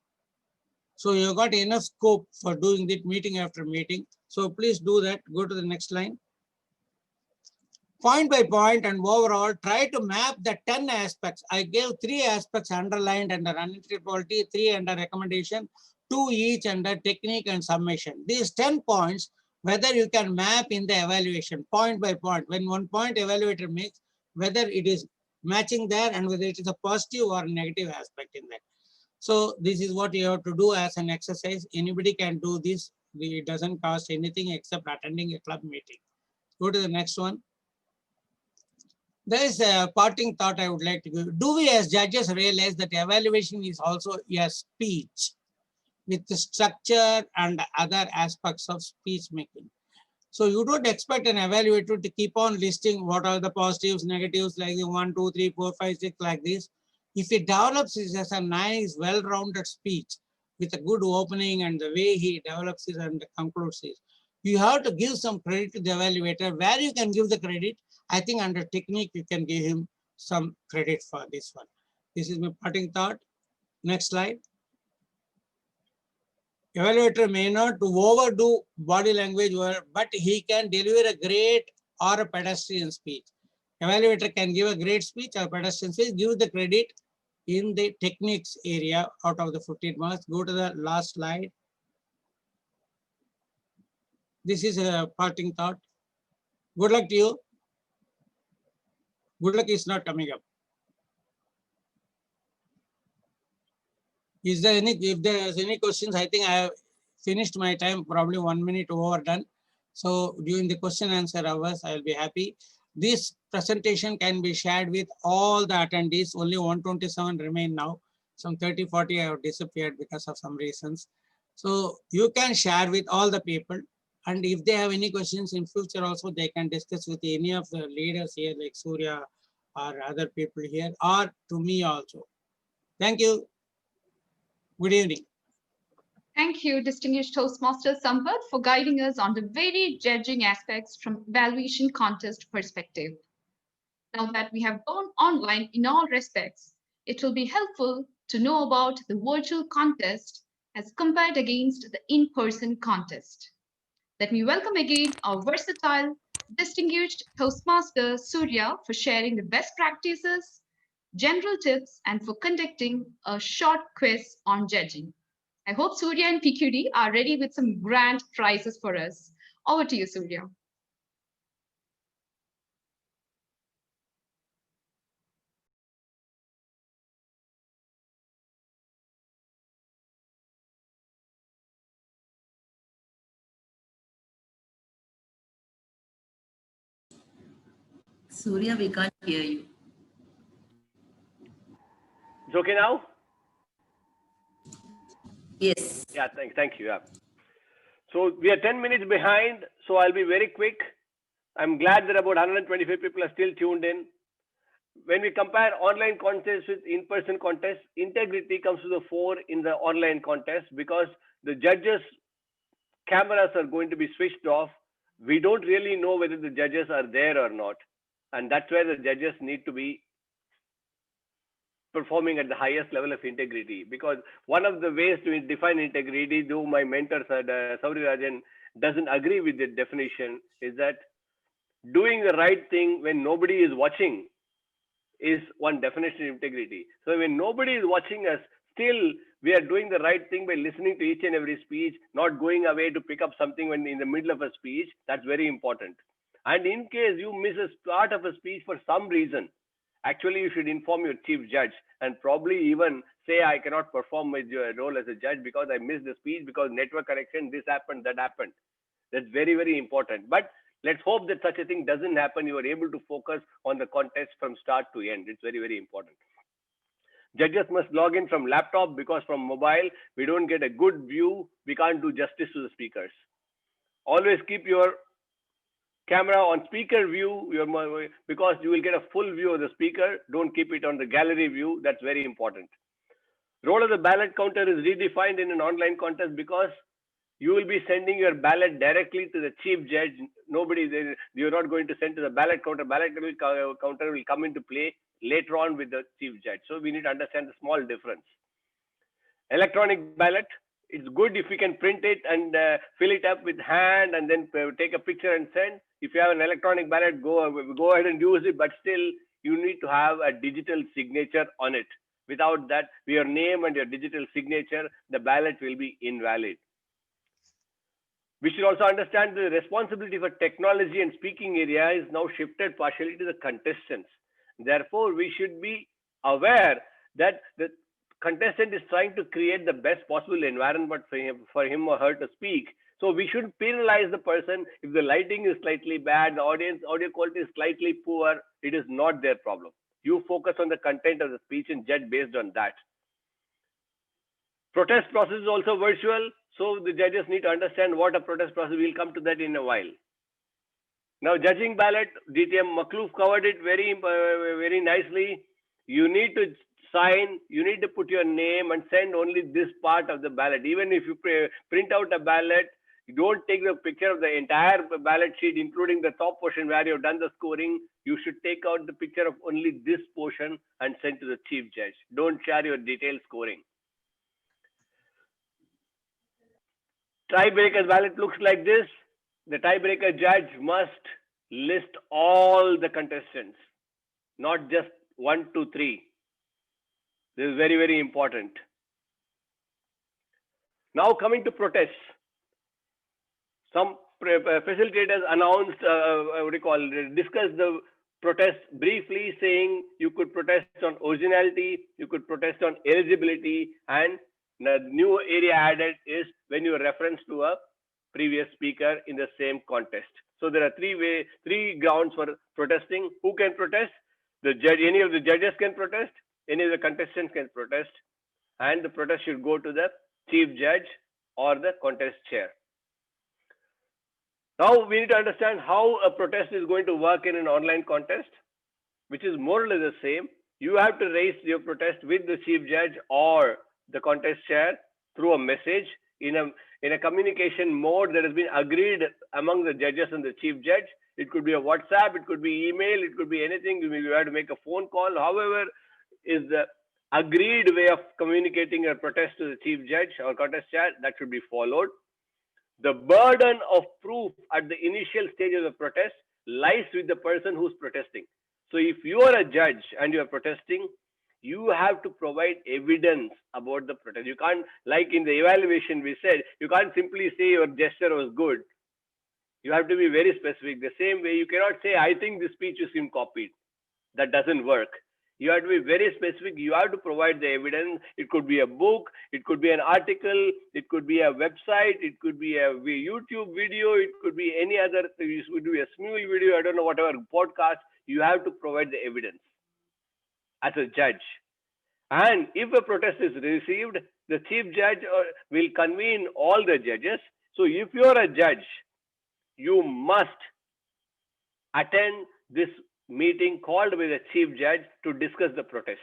So you've got enough scope for doing that meeting after meeting. So please do that. Go to the next line. Point by point and overall, try to map the 10 aspects. I gave 3 aspects underlined under analytical quality, 3 under recommendation, 2 each under technique and summation. These 10 points, whether you can map in the evaluation, point by point. When one point evaluator makes, whether it is matching there and whether it is a positive or negative aspect in that. So this is what you have to do as an exercise. Anybody can do this. It doesn't cost anything except attending a club meeting. Go to the next one. There is a parting thought I would like to give. Do we as judges realize that evaluation is also a speech with the structure and other aspects of speech making? So you don't expect an evaluator to keep on listing what are the positives, negatives, like the 1, 2, 3, 4, 5, 6, like this. If he develops it as a nice, well-rounded speech with a good opening and the way he develops it and concludes it, you have to give some credit to the evaluator. Where you can give the credit, I think under technique, you can give him some credit for this one. This is my parting thought. Next slide. Evaluator may not overdo body language, but he can deliver a great or a pedestrian speech. Evaluator can give a great speech or pedestrian speech, give the credit in the techniques area out of the 15 marks. Go to the last slide. This is a parting thought. Good luck to you. Good luck is not coming up. Is there any, if there is any questions, I think I have finished my time, probably 1 minute overdone. So during the question answer hours, I will be happy. This presentation can be shared with all the attendees. Only 127 remain now. Some 30, 40 have disappeared because of some reasons. So you can share with all the people. And if they have any questions in future also, they can discuss with any of the leaders here like Surya or other people here or to me also. Thank you. Good evening. Thank you, distinguished Toastmaster Sampath, for guiding us on the varied judging aspects from evaluation contest perspective. Now that we have gone online in all respects, it will be helpful to know about the virtual contest as compared against the in-person contest. Let me welcome again our versatile, distinguished Toastmaster Surya for sharing the best practices, general tips, and for conducting a short quiz on judging. I hope Surya and PQD are ready with some grand prizes for us. Over to you, Surya. Surya, we can't hear you. It's okay now? Yes. Yeah, thank you. Yeah. So we are 10 minutes behind, so I'll be very quick. I'm glad that about 125 people are still tuned in. When we compare online contests with in-person contests, integrity comes to the fore in the online contest because the judges' cameras are going to be switched off. We don't really know whether the judges are there or not. And that's where the judges need to be performing at the highest level of integrity. Because one of the ways to define integrity, though my mentor said, Sauri Rajan doesn't agree with the definition, is that doing the right thing when nobody is watching is one definition of integrity. So when nobody is watching us, still we are doing the right thing by listening to each and every speech, not going away to pick up something when in the middle of a speech. That's very important. And in case you miss a part of a speech for some reason, actually you should inform your chief judge and probably even say, I cannot perform my role as a judge because I missed the speech because network connection, this happened, that happened. That's very, very important. But let's hope that such a thing doesn't happen. You are able to focus on the contest from start to end. It's very, very important. Judges must log in from laptop because from mobile, we don't get a good view. We can't do justice to the speakers. Always keep your camera on speaker view because you will get a full view of the speaker. Don't keep it on the gallery view. That's very important. Role of the ballot counter is redefined in an online contest because you will be sending your ballot directly to the chief judge. You're not going to send to the ballot counter. Ballot counter will come into play later on with the chief judge. So we need to understand the small difference. Electronic ballot, it's good if you can print it and fill it up with hand and then take a picture and send. If you have an electronic ballot, go ahead and use it, but still you need to have a digital signature on it. Without that, your name and your digital signature, the ballot will be invalid. We should also understand the responsibility for technology and speaking area is now shifted partially to the contestants. Therefore, we should be aware that the contestant is trying to create the best possible environment for him or her to speak. So we shouldn't penalize the person if the lighting is slightly bad, the audio quality is slightly poor. It is not their problem. You focus on the content of the speech and judge based on that. Protest process is also virtual, so the judges need to understand what a protest process. We'll come to that in a while. Now, judging ballot, DTM Makloof covered it very nicely. You need to sign, you need to put your name and send only this part of the ballot. Even if you print out a ballot, you don't take the picture of the entire ballot sheet, including the top portion where you've done the scoring. You should take out the picture of only this portion and send to the chief judge. Don't share your detailed scoring. Tiebreaker ballot looks like this. The tiebreaker judge must list all the contestants, not just 1, 2, 3. This is very, very important. Now coming to protests. Some facilitators announced, discussed the protest briefly, saying you could protest on originality, you could protest on eligibility, and the new area added is when you reference to a previous speaker in the same contest. So there are three grounds for protesting. Who can protest? The judge, any of the judges can protest, any of the contestants can protest, and the protest should go to the chief judge or the contest chair. Now we need to understand how a protest is going to work in an online contest, which is more or less the same. You have to raise your protest with the chief judge or the contest chair through a message in a communication mode that has been agreed among the judges and the chief judge. It could be a WhatsApp, it could be email, it could be anything. You have to make a phone call. However, is the agreed way of communicating a protest to the chief judge or contest chair, that should be followed. The burden of proof at the initial stage of the protest lies with the person who's protesting. So if you are a judge and you are protesting, you have to provide evidence about the protest. You can't, like in the evaluation we said, you can't simply say your gesture was good. You have to be very specific. The same way, you cannot say, I think this speech is being copied. That doesn't work. You have to be very specific. You have to provide the evidence. It could be a book, it could be an article, it could be a website, it could be a YouTube video, it could be any other, it could be a small video, I don't know, whatever, podcast. You have to provide the evidence as a judge. And if a protest is received, the chief judge will convene all the judges. So if you are a judge, you must attend this meeting called by the chief judge to discuss the protest.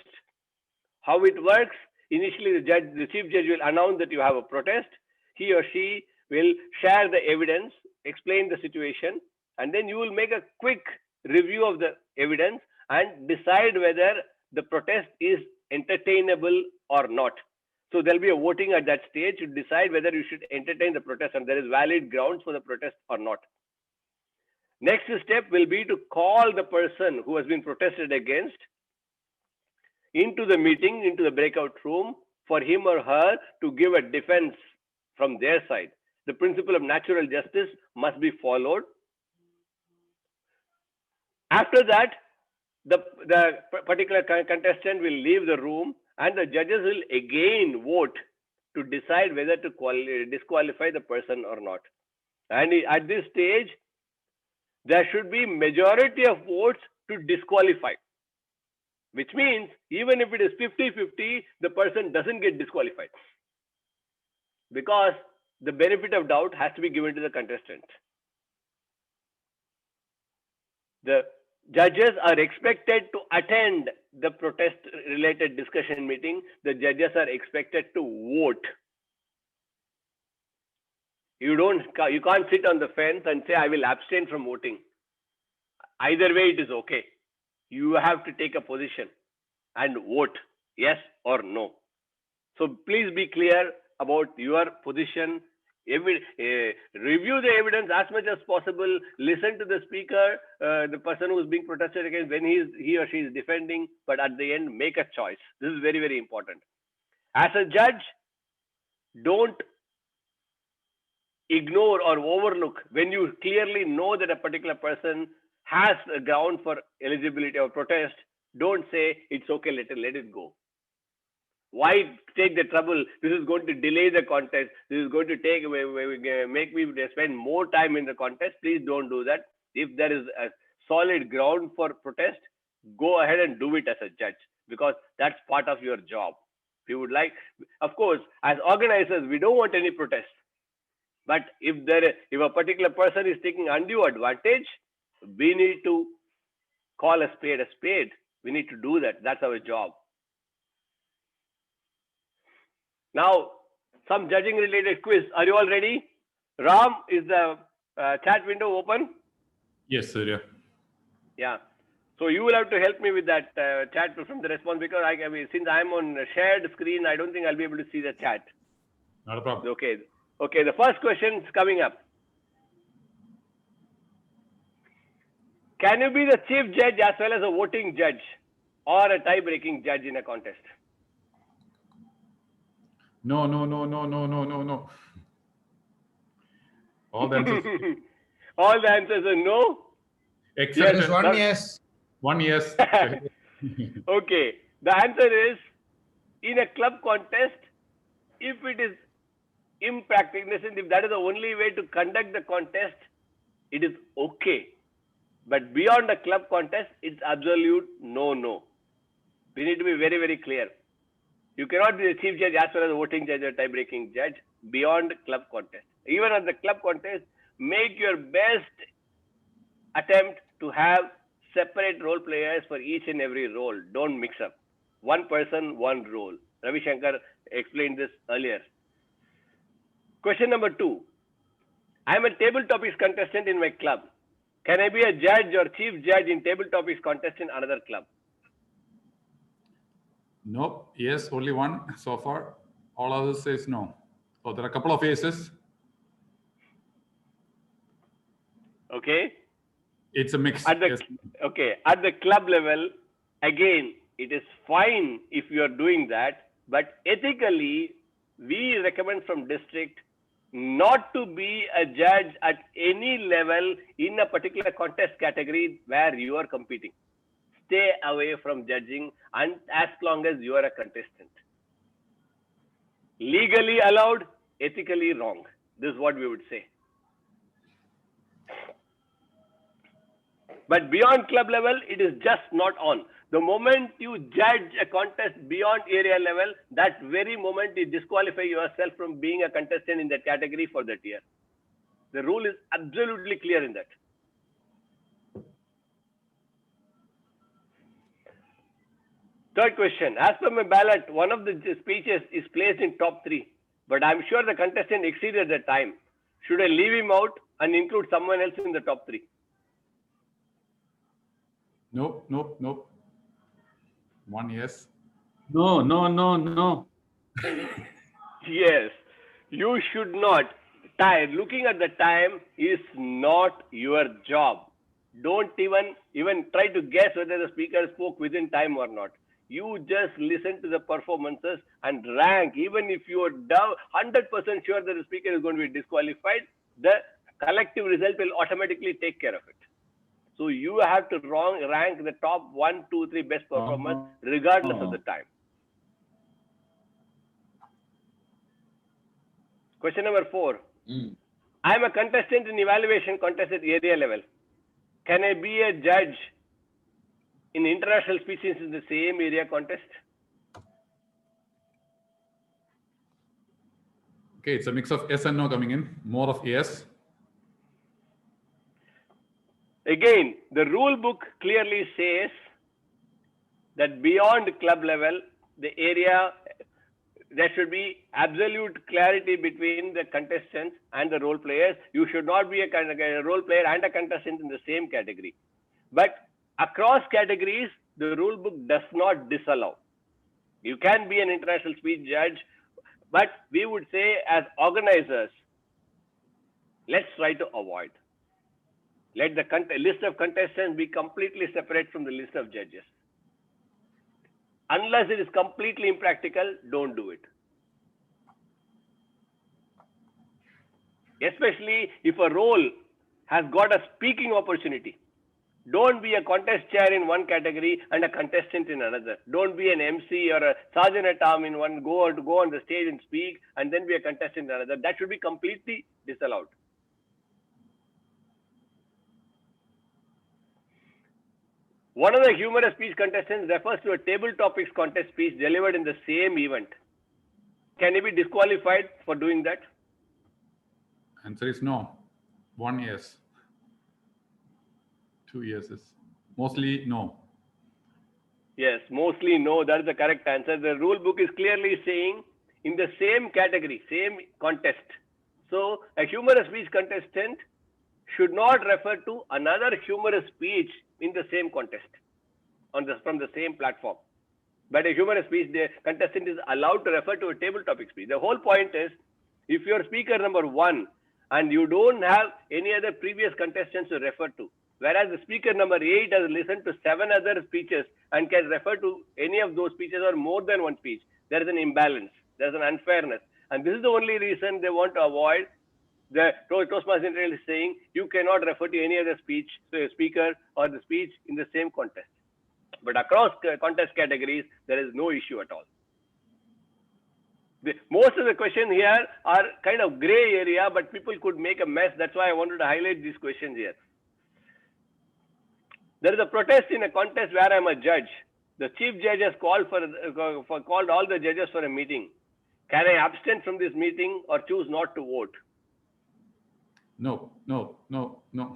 How it works? Initially, the chief judge will announce that you have a protest. He or she will share the evidence, explain the situation, and then you will make a quick review of the evidence and decide whether the protest is entertainable or not. So there'll be a voting at that stage to decide whether you should entertain the protest and there is valid grounds for the protest or not. Next step will be to call the person who has been protested against into the meeting, into the breakout room, for him or her to give a defense from their side. The principle of natural justice must be followed. After that, the particular contestant will leave the room and the judges will again vote to decide whether to disqualify the person or not. And at this stage, there should be majority of votes to disqualify, which means even if it is 50-50, the person doesn't get disqualified because the benefit of doubt has to be given to the contestant. The judges are expected to attend the protest related discussion meeting. The judges are expected to vote. You can't sit on the fence and say, I will abstain from voting. Either way, it is okay. You have to take a position and vote, yes or no. So please be clear about your position. Review the evidence as much as possible. Listen to the speaker, the person who is being protested against when he or she is defending, but at the end, make a choice. This is very, very important. As a judge, don't ignore or overlook when you clearly know that a particular person has a ground for eligibility or protest. Don't say it's okay, let it go. Why take the trouble? This is going to delay the contest. This is going to make me spend more time in the contest. Please don't do that. If there is a solid ground for protest, go ahead and do it as a judge, because that's part of your job. If you would like, of course, as organizers, we don't want any protest. But if a particular person is taking undue advantage, we need to call a spade a spade. We need to do that. That's our job. Now, some judging related quiz. Are you all ready? Ram, is the chat window open? Yes, sir. Yeah. Yeah. So you will have to help me with that chat from the response, because since I'm on a shared screen, I don't think I'll be able to see the chat. Not a problem. Okay. Okay. The first question is coming up. Can you be the chief judge as well as a voting judge or a tie-breaking judge in a contest? No. All the answers. All the answers are no. Except Yes, one yes. One yes. Okay. The answer is, in a club contest, if it is impractical, if that is the only way to conduct the contest, it is okay. But beyond a club contest, it's absolute no. We need to be very, very clear. You cannot be the chief judge as well as a voting judge or tie-breaking judge beyond club contest. Even at the club contest, make your best attempt to have separate role players for each and every role. Don't mix up. One person, one role. Ravi Shankar explained this earlier. Question number 2. I am a table topics contestant in my club. Can I be a judge or chief judge in table topics contest in another club? Nope. Yes, only one so far. All others says no. So there are a couple of yeses. Okay. It's a mix. At the, yes. Okay. At the club level, again, it is fine if you are doing that, but ethically, we recommend from district not to be a judge at any level in a particular contest category where you are competing. Stay away from judging, and as long as you are a contestant. Legally allowed, ethically wrong. This is what we would say. But beyond club level, it is just not on. The moment you judge a contest beyond area level, that very moment you disqualify yourself from being a contestant in that category for that year. The rule is absolutely clear in that. Third question. As per my ballot, one of the speeches is placed in top 3, but I'm sure the contestant exceeded the time. Should I leave him out and include someone else in the top 3? Nope. One yes. No. Yes, you should not. Looking at the time is not your job. Don't even try to guess whether the speaker spoke within time or not. You just listen to the performances and rank. Even if you are 100% sure that the speaker is going to be disqualified, the collective result will automatically take care of it. So you have to rank the top 1, 2, 3 best performers regardless of the time. Question number 4. I am a contestant in evaluation contest at area level. Can I be a judge in international speeches in the same area contest? Okay, it's a mix of yes and no coming in. More of yes. Again, the rule book clearly says that beyond club level, the area, there should be absolute clarity between the contestants and the role players. You should not be a role player and a contestant in the same category. But across categories, the rule book does not disallow. You can be an international speech judge, but we would say as organizers, let's try to avoid. Let the list of contestants be completely separate from the list of judges. Unless it is completely impractical, don't do it. Especially if a role has got a speaking opportunity. Don't be a contest chair in one category and a contestant in another. Don't be an MC or a sergeant at arm in one, go on the stage and speak, and then be a contestant in another. That should be completely disallowed. One of the humorous speech contestants refers to a table topics contest speech delivered in the same event. Can he be disqualified for doing that? Answer is no. 1 yes. 2 yeses. Mostly no. Yes, mostly no. That is the correct answer. The rule book is clearly saying in the same category, same contest. So a humorous speech contestant should not refer to another humorous speech in the same contest from the same platform. But a humorous speech, the contestant is allowed to refer to a table topic speech. The whole point is, if you're speaker number 1 and you don't have any other previous contestants to refer to, whereas the speaker number 8 has listened to 7 other speeches and can refer to any of those speeches or more than one speech, there is an imbalance, there's an unfairness. And this is the only reason they want to avoid. The Toastmasters is saying you cannot refer to any other speaker or the speech in the same contest. But across contest categories, there is no issue at all. Most of the questions here are kind of gray area, but people could make a mess. That's why I wanted to highlight these questions here. There is a protest in a contest where I'm a judge. The chief judge has called called all the judges for a meeting. Can I abstain from this meeting or choose not to vote? No.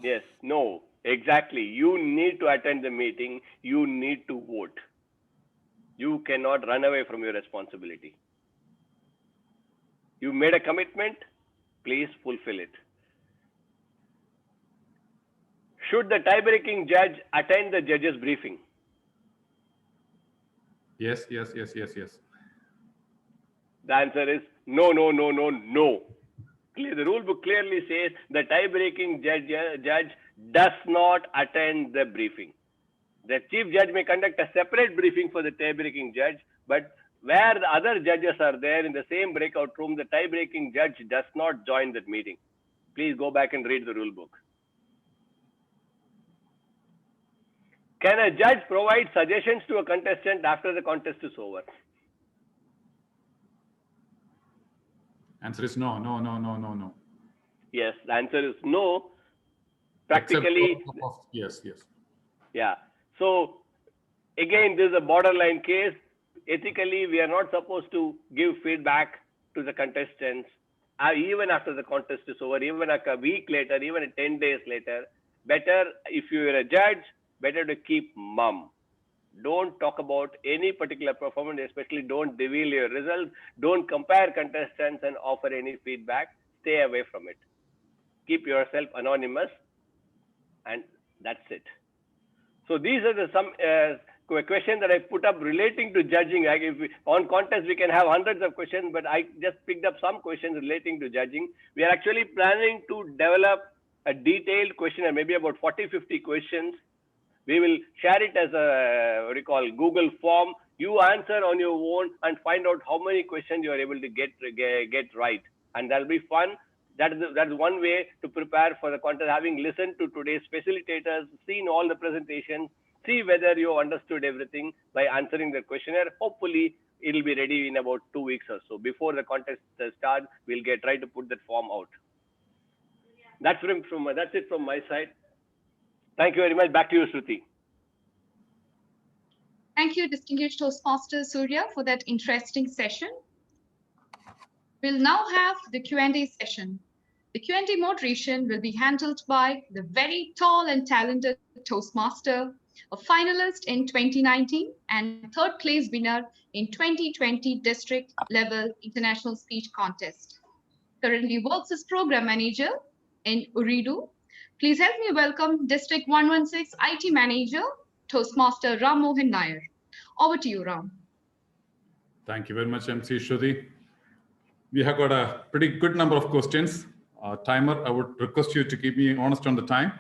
Yes, no, exactly. You need to attend the meeting. You need to vote. You cannot run away from your responsibility. You made a commitment, please fulfill it. Should the tie-breaking judge attend the judge's briefing? Yes. The answer is no. The rule book clearly says the tie-breaking judge does not attend the briefing. The chief judge may conduct a separate briefing for the tie-breaking judge, but where the other judges are there in the same breakout room, the tie-breaking judge does not join that meeting. Please go back and read the rule book. Can a judge provide suggestions to a contestant after the contest is over? Answer is no. Yes, the answer is no. Practically, yes. Yeah. So again, this is a borderline case. Ethically, we are not supposed to give feedback to the contestants even after the contest is over, even like a week later, even 10 days later. Better, if you are a judge, better to keep mum. Don't talk about any particular performance, especially don't reveal your results. Don't compare contestants and offer any feedback. Stay away from it. Keep yourself anonymous, and that's it. So these are some questions that I put up relating to judging. On contest, we can have hundreds of questions, but I just picked up some questions relating to judging. We are actually planning to develop a detailed questionnaire, maybe about 40-50 questions. We will share it as a Google form. You answer on your own and find out how many questions you are able to get right, and that'll be fun. That's one way to prepare for the contest. Having listened to today's facilitators, seen all the presentations, see whether you understood everything by answering the questionnaire. Hopefully, it'll be ready in about 2 weeks or so. Before the contest starts, we'll try to put that form out. That's it from my side. Thank you very much. Back to you, Shruti. Thank you, distinguished Toastmaster Surya, for that interesting session. We'll now have the Q&A session. The Q&A moderation will be handled by the very tall and talented Toastmaster, a finalist in 2019 and third place winner in 2020 district level international speech contest. Currently works as program manager in Ooredoo. Please help me welcome District 116 IT Manager, Toastmaster Ram Mohan Nair. Over to you, Ram. Thank you very much, MC Shruti. We have got a pretty good number of questions. Timer, I would request you to keep me honest on the time.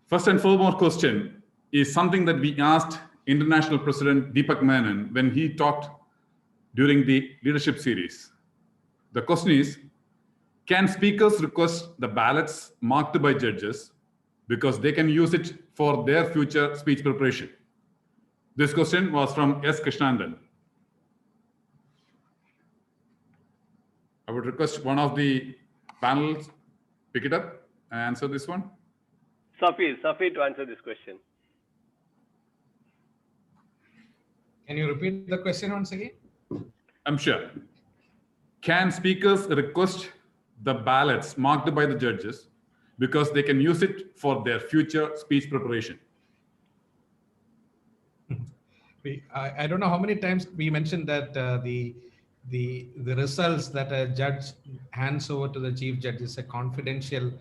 First and foremost question is something that we asked International President Deepak Menon when he talked during the leadership series. The question is, can speakers request the ballots marked by judges because they can use it for their future speech preparation? This question was from S. Krishnandan. I would request one of the panels pick it up and answer this one. Safi to answer this question. Can you repeat the question once again? I'm sure. Can speakers request the ballots marked by the judges because they can use it for their future speech preparation? I don't know how many times we mentioned that the results that a judge hands over to the chief judge is a confidential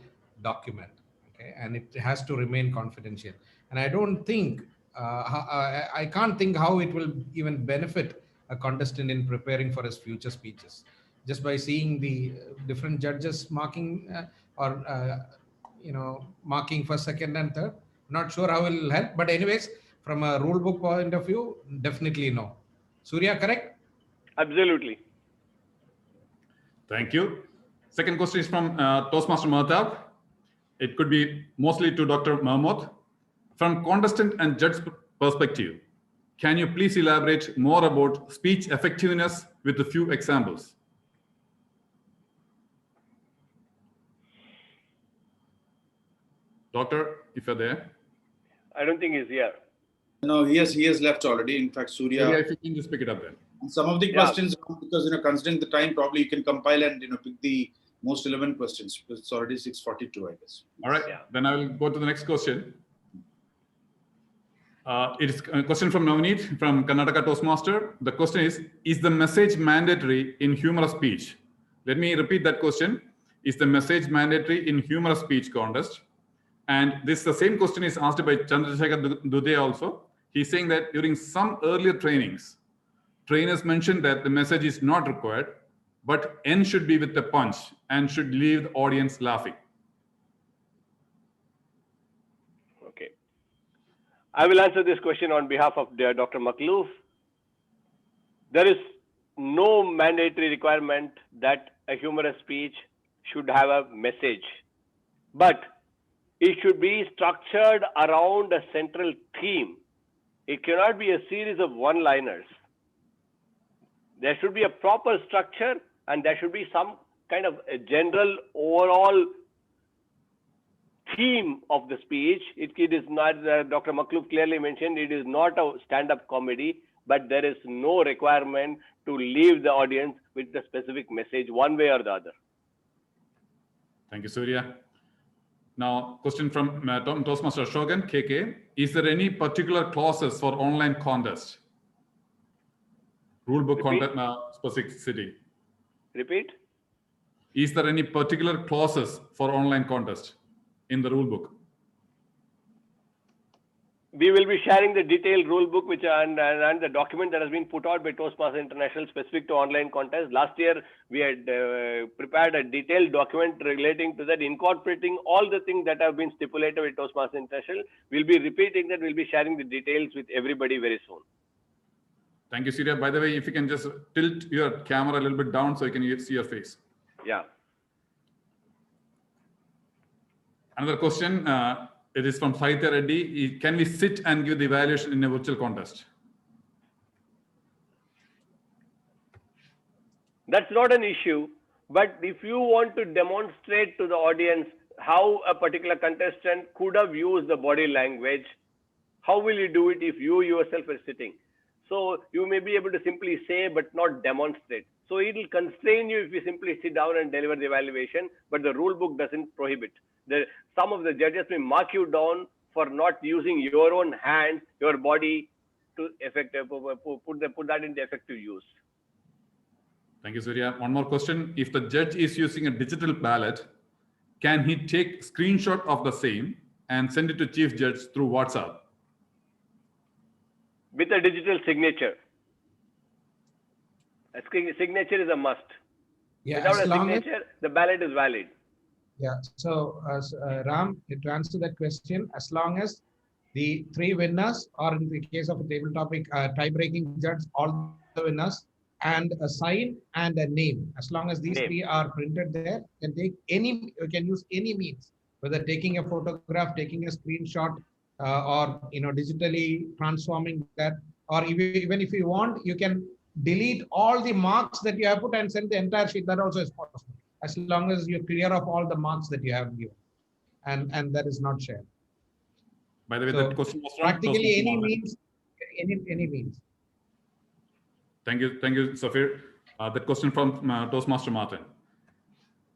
document, okay, and it has to remain confidential. And I don't think I can't think how it will even benefit a contestant in preparing for his future speeches, just by seeing the different judges marking marking for second and third. Not sure how it will help, but anyways, from a rule book point of view, definitely no. Surya, correct? Absolutely. Thank you. Second question is from Toastmaster Mahtab. It could be mostly to Dr. Mahmood. From contestant and judge perspective, can you please elaborate more about speech effectiveness with a few examples? Doctor, if you're there. I don't think he's here. No, he has left already. In fact, Surya. If you can just pick it up then. And some of the questions, because considering the time, probably you can compile and pick the most relevant questions, because it's already 6:42, I guess. All right. Yeah. Then I will go to the next question. It is a question from Navneet from Karnataka Toastmaster. The question is the message mandatory in humorous speech? Let me repeat that question. Is the message mandatory in humorous speech contest? And this the same question is asked by Chandrasekhar Dude also. He's saying that during some earlier trainings, trainers mentioned that the message is not required, but N should be with a punch and should leave the audience laughing. Okay. I will answer this question on behalf of Dr. Makhlouf. There is no mandatory requirement that a humorous speech should have a message, but it should be structured around a central theme. It cannot be a series of one-liners. There should be a proper structure, and there should be some kind of a general overall theme of the speech. It is not, Dr. Makhlouf clearly mentioned, it is not a stand-up comedy, but there is no requirement to leave the audience with the specific message one way or the other. Thank you, Surya. Now, question from Toastmaster Shogun, KK. Is there any particular clauses for online contest? Rulebook content specificity. Repeat. Is there any particular clauses for online contest in the rulebook? We will be sharing the detailed rule book and the document that has been put out by Toastmasters International specific to online contest. Last year, we had prepared a detailed document relating to that, incorporating all the things that have been stipulated with Toastmasters International. We'll be repeating that. We'll be sharing the details with everybody very soon. Thank you, Surya. By the way, if you can just tilt your camera a little bit down so you can see your face. Yeah. Another question. It is from Saitya Reddy. Can we sit and give the evaluation in a virtual contest? That's not an issue. But if you want to demonstrate to the audience how a particular contestant could have used the body language, how will you do it if you yourself are sitting? So you may be able to simply say, but not demonstrate. So it will constrain you if you simply sit down and deliver the evaluation, but the rule book doesn't prohibit. Some of the judges may mark you down for not using your own hands, your body to put that into effective use. Thank you, Surya. One more question. If the judge is using a digital ballot, can he take screenshot of the same and send it to chief judge through WhatsApp? With a digital signature. A signature is a must. Yeah, without a signature, the ballot is valid. Yeah, so Ram, to answer that question, as long as the three winners, or in the case of a table topic, tie-breaking judge, all the winners, and a sign and a name, as long as these three are printed there, you can use any means whether taking a photograph, taking a screenshot, or digitally transforming that, or even if you want, you can delete all the marks that you have put and send the entire sheet. That also is possible, as long as you're clear of all the marks that you have given, and that is not shared. By the way, So that question was from practically Toastmaster any Martin. means, any means. Thank you, Safir. That question from Toastmaster Martin.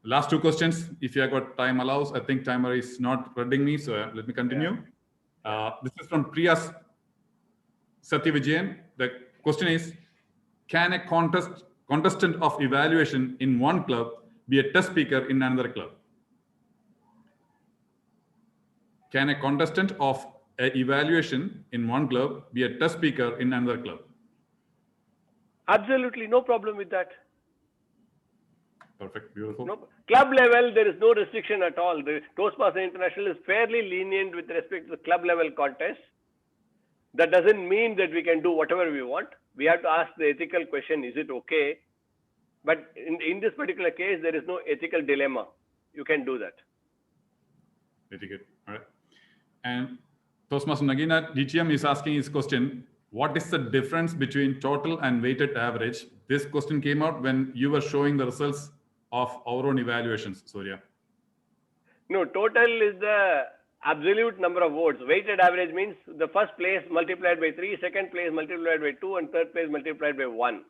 Last two questions, if you have got time allows. I think timer is not reading me, so let me continue. This is from Priya Satyavijayan. The question is, can a contestant of evaluation in one club be a test speaker in another club? Can a contestant of an evaluation in one club be a test speaker in another club? Absolutely, no problem with that. Perfect, beautiful. No, club level, there is no restriction at all. The Toastmaster International is fairly lenient with respect to the club level contest. That doesn't mean that we can do whatever we want. We have to ask the ethical question, is it okay? But in this particular case, there is no ethical dilemma. You can do that. Very good. All right. And Toastmaster Nagina DTM is asking his question, what is the difference between total and weighted average? This question came out when you were showing the results of our own evaluations, Surya. No, total is the absolute number of votes. Weighted average means the first place multiplied by 3, second place multiplied by 2, and third place multiplied by 1.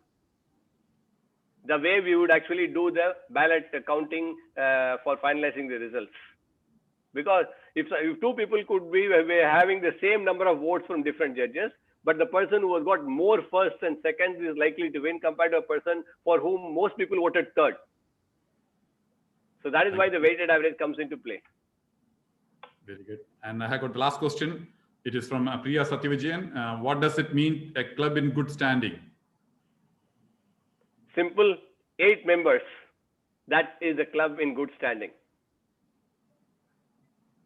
The way we would actually do the ballot counting for finalizing the results. Because if two people could be having the same number of votes from different judges, but the person who has got more firsts and seconds is likely to win compared to a person for whom most people voted third. So that is why the weighted average comes into play. Very good. And I have got the last question. It is from Priya Satyavijayan. What does it mean, a club in good standing? Simple, 8 members. That is a club in good standing.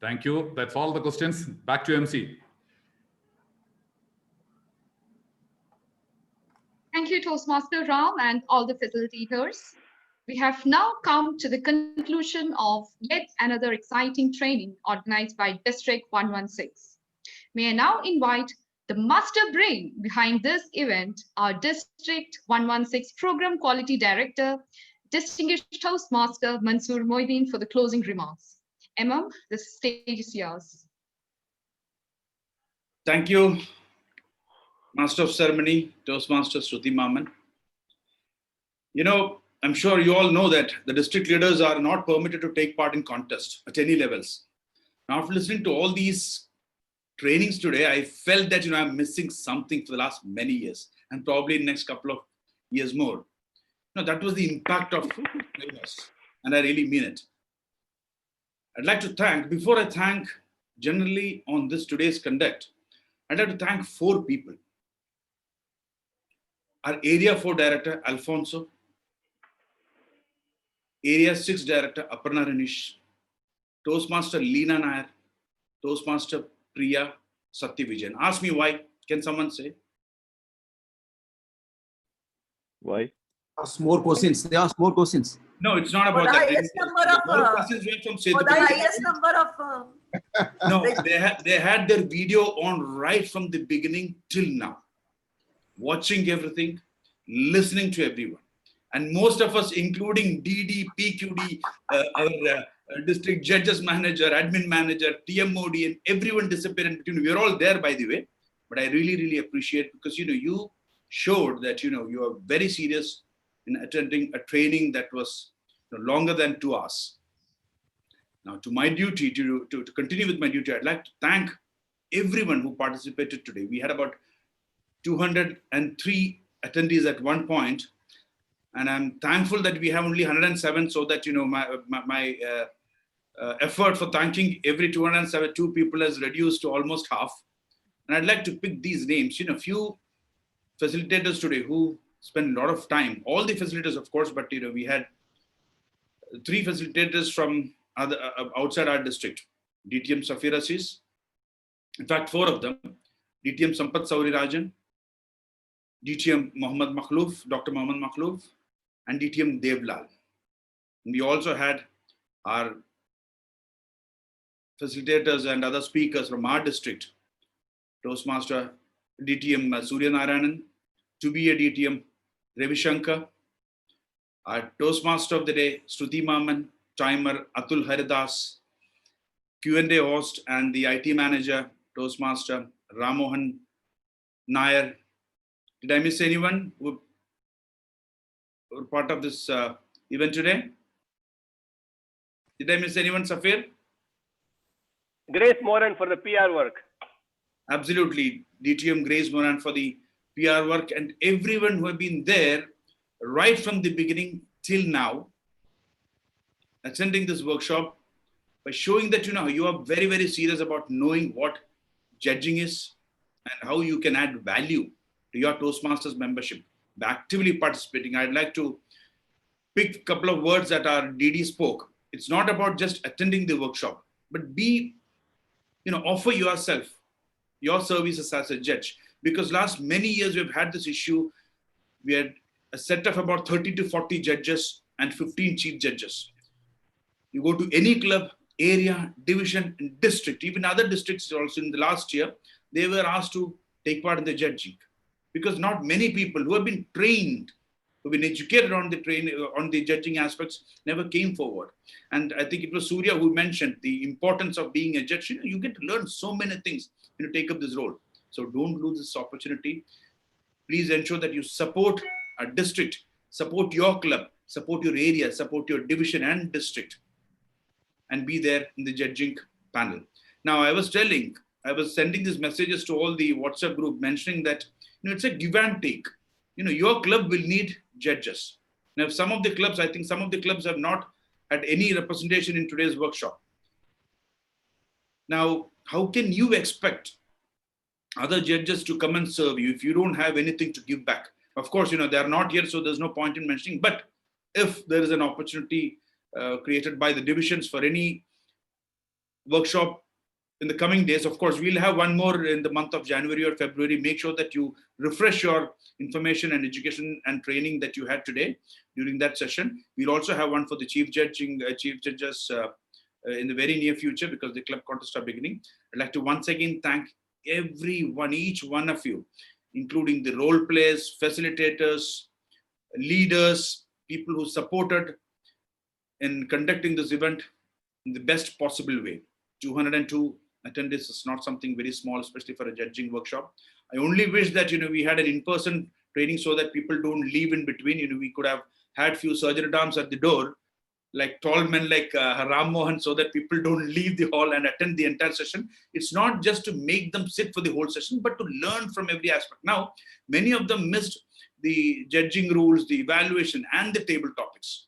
Thank you. That's all the questions. Back to MC. Thank you, Toastmaster Ram and all the facilitators. We have now come to the conclusion of yet another exciting training organized by District 116. May I now invite the master brain behind this event, our District 116 Program Quality Director, Distinguished Toastmaster Mansoor Moideen, for the closing remarks. Emma, the stage is yours. Thank you, Master of Ceremony, Toastmaster Shruti Maman. I'm sure you all know that the district leaders are not permitted to take part in contests at any levels. Now, after listening to all these trainings today, I felt that I'm missing something for the last many years, and probably in the next couple of years more. That was the impact of trainers, and I really mean it. I'd like to thank, before I thank generally on this today's conduct, I'd like to thank 4 people. Our Area 4 Director, Alfonso, Area 6 Director, Aparna Ranish, Toastmaster Leena Nair, Toastmaster Priya Satyavijayan. Ask me why. Can someone say? Why? Ask more questions. They ask more questions. No, it's not about For the that. highest number of No, they had their video on right from the beginning till now, watching everything, listening to everyone. And most of us, including DD, PQD, our district judges manager, admin manager, TMOD, and everyone disappeared in between. We're all there, by the way. But I really, really appreciate, because you showed that you are very serious in attending a training that was longer than 2 hours. Now, to my duty, to continue with my duty, I'd like to thank everyone who participated today. We had about 203 attendees at one point, and I'm thankful that we have only 107, so that my effort for thanking every 272 people has reduced to almost half. And I'd like to pick these names. Few facilitators today who spent a lot of time. All the facilitators, of course, but we had 3 facilitators from outside our district. DTM Safir Aziz, in fact 4 of them. DTM Sampat Sauri Rajan, DTM Mohammad Makhlouf, Dr. Mohammad Makhlouf, and DTM Devlal. And we also had our facilitators and other speakers from our district, Toastmaster DTM Surya Narayanan, to be a DTM Ravi Shankar, our Toastmaster of the day, Shruti Maman, timer Atul Haridas, Q&A host and the IT manager, Toastmaster Ramohan Nair. Did I miss anyone who were part of this event today? Did I miss anyone, Safir? Grace Moran for the PR work. Absolutely. DTM Grace Moran for the PR work and everyone who have been there right from the beginning till now, attending this workshop by showing that, you are very, very serious about knowing what judging is and how you can add value to your Toastmasters membership by actively participating. I'd like to pick a couple of words that our DD spoke. It's not about just attending the workshop, but offer yourself, your services as a judge. Because last many years we've had this issue. We had a set of about 30 to 40 judges and 15 chief judges. You go to any club, area, division, and district, even other districts also in the last year, they were asked to take part in the judging. Because not many people who have been trained, who have been educated on the judging aspects, never came forward. And I think it was Surya who mentioned the importance of being a judge. You get to learn so many things when you take up this role. So don't lose this opportunity. Please ensure that you support a district, support your club, support your area, support your division and district, and be there in the judging panel. Now, I was sending these messages to all the WhatsApp group mentioning that, it's a give and take. Your club will need judges. Now, I think some of the clubs have not had any representation in today's workshop. Now, how can you expect other judges to come and serve you if you don't have anything to give back? Of course, they are not here, so there's no point in mentioning. But if there is an opportunity created by the divisions for any workshop in the coming days, of course, we'll have one more in the month of January or February. Make sure that you refresh your information and education and training that you had today during that session. We'll also have one for the chief judges in the very near future because the club contests are beginning. I'd like to once again thank everyone, each one of you, including the role players, facilitators, leaders, people who supported in conducting this event in the best possible way. 202 attendees is not something very small, especially for a judging workshop. I only wish that we had an in-person training so that people don't leave in between. We could have had few surgery arms at the door, like tall men like Ram Mohan, so that people don't leave the hall and attend the entire session. It's not just to make them sit for the whole session, but to learn from every aspect. Now, many of them missed the judging rules, the evaluation, and the table topics.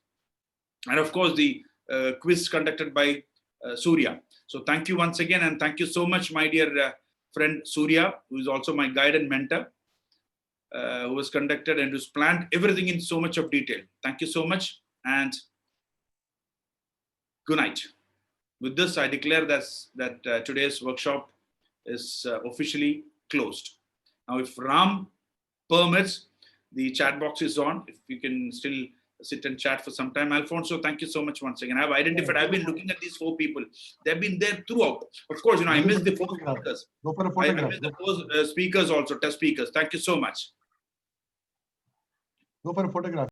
And of course, the quiz conducted by Surya. So thank you once again, and thank you so much, my dear friend Surya, who is also my guide and mentor, who has conducted and who's planned everything in so much of detail. Thank you so much, and good night. With this, I declare that today's workshop is officially closed. Now, if Ram permits, the chat box is on. If you can still sit and chat for some time. Alfonso, thank you so much once again. I've identified, I've been looking at these 4 people. They've been there throughout. Of course, I missed the 4 speakers. Go for a photograph. I missed the 4 speakers also, test speakers. Thank you so much. Go for a photograph.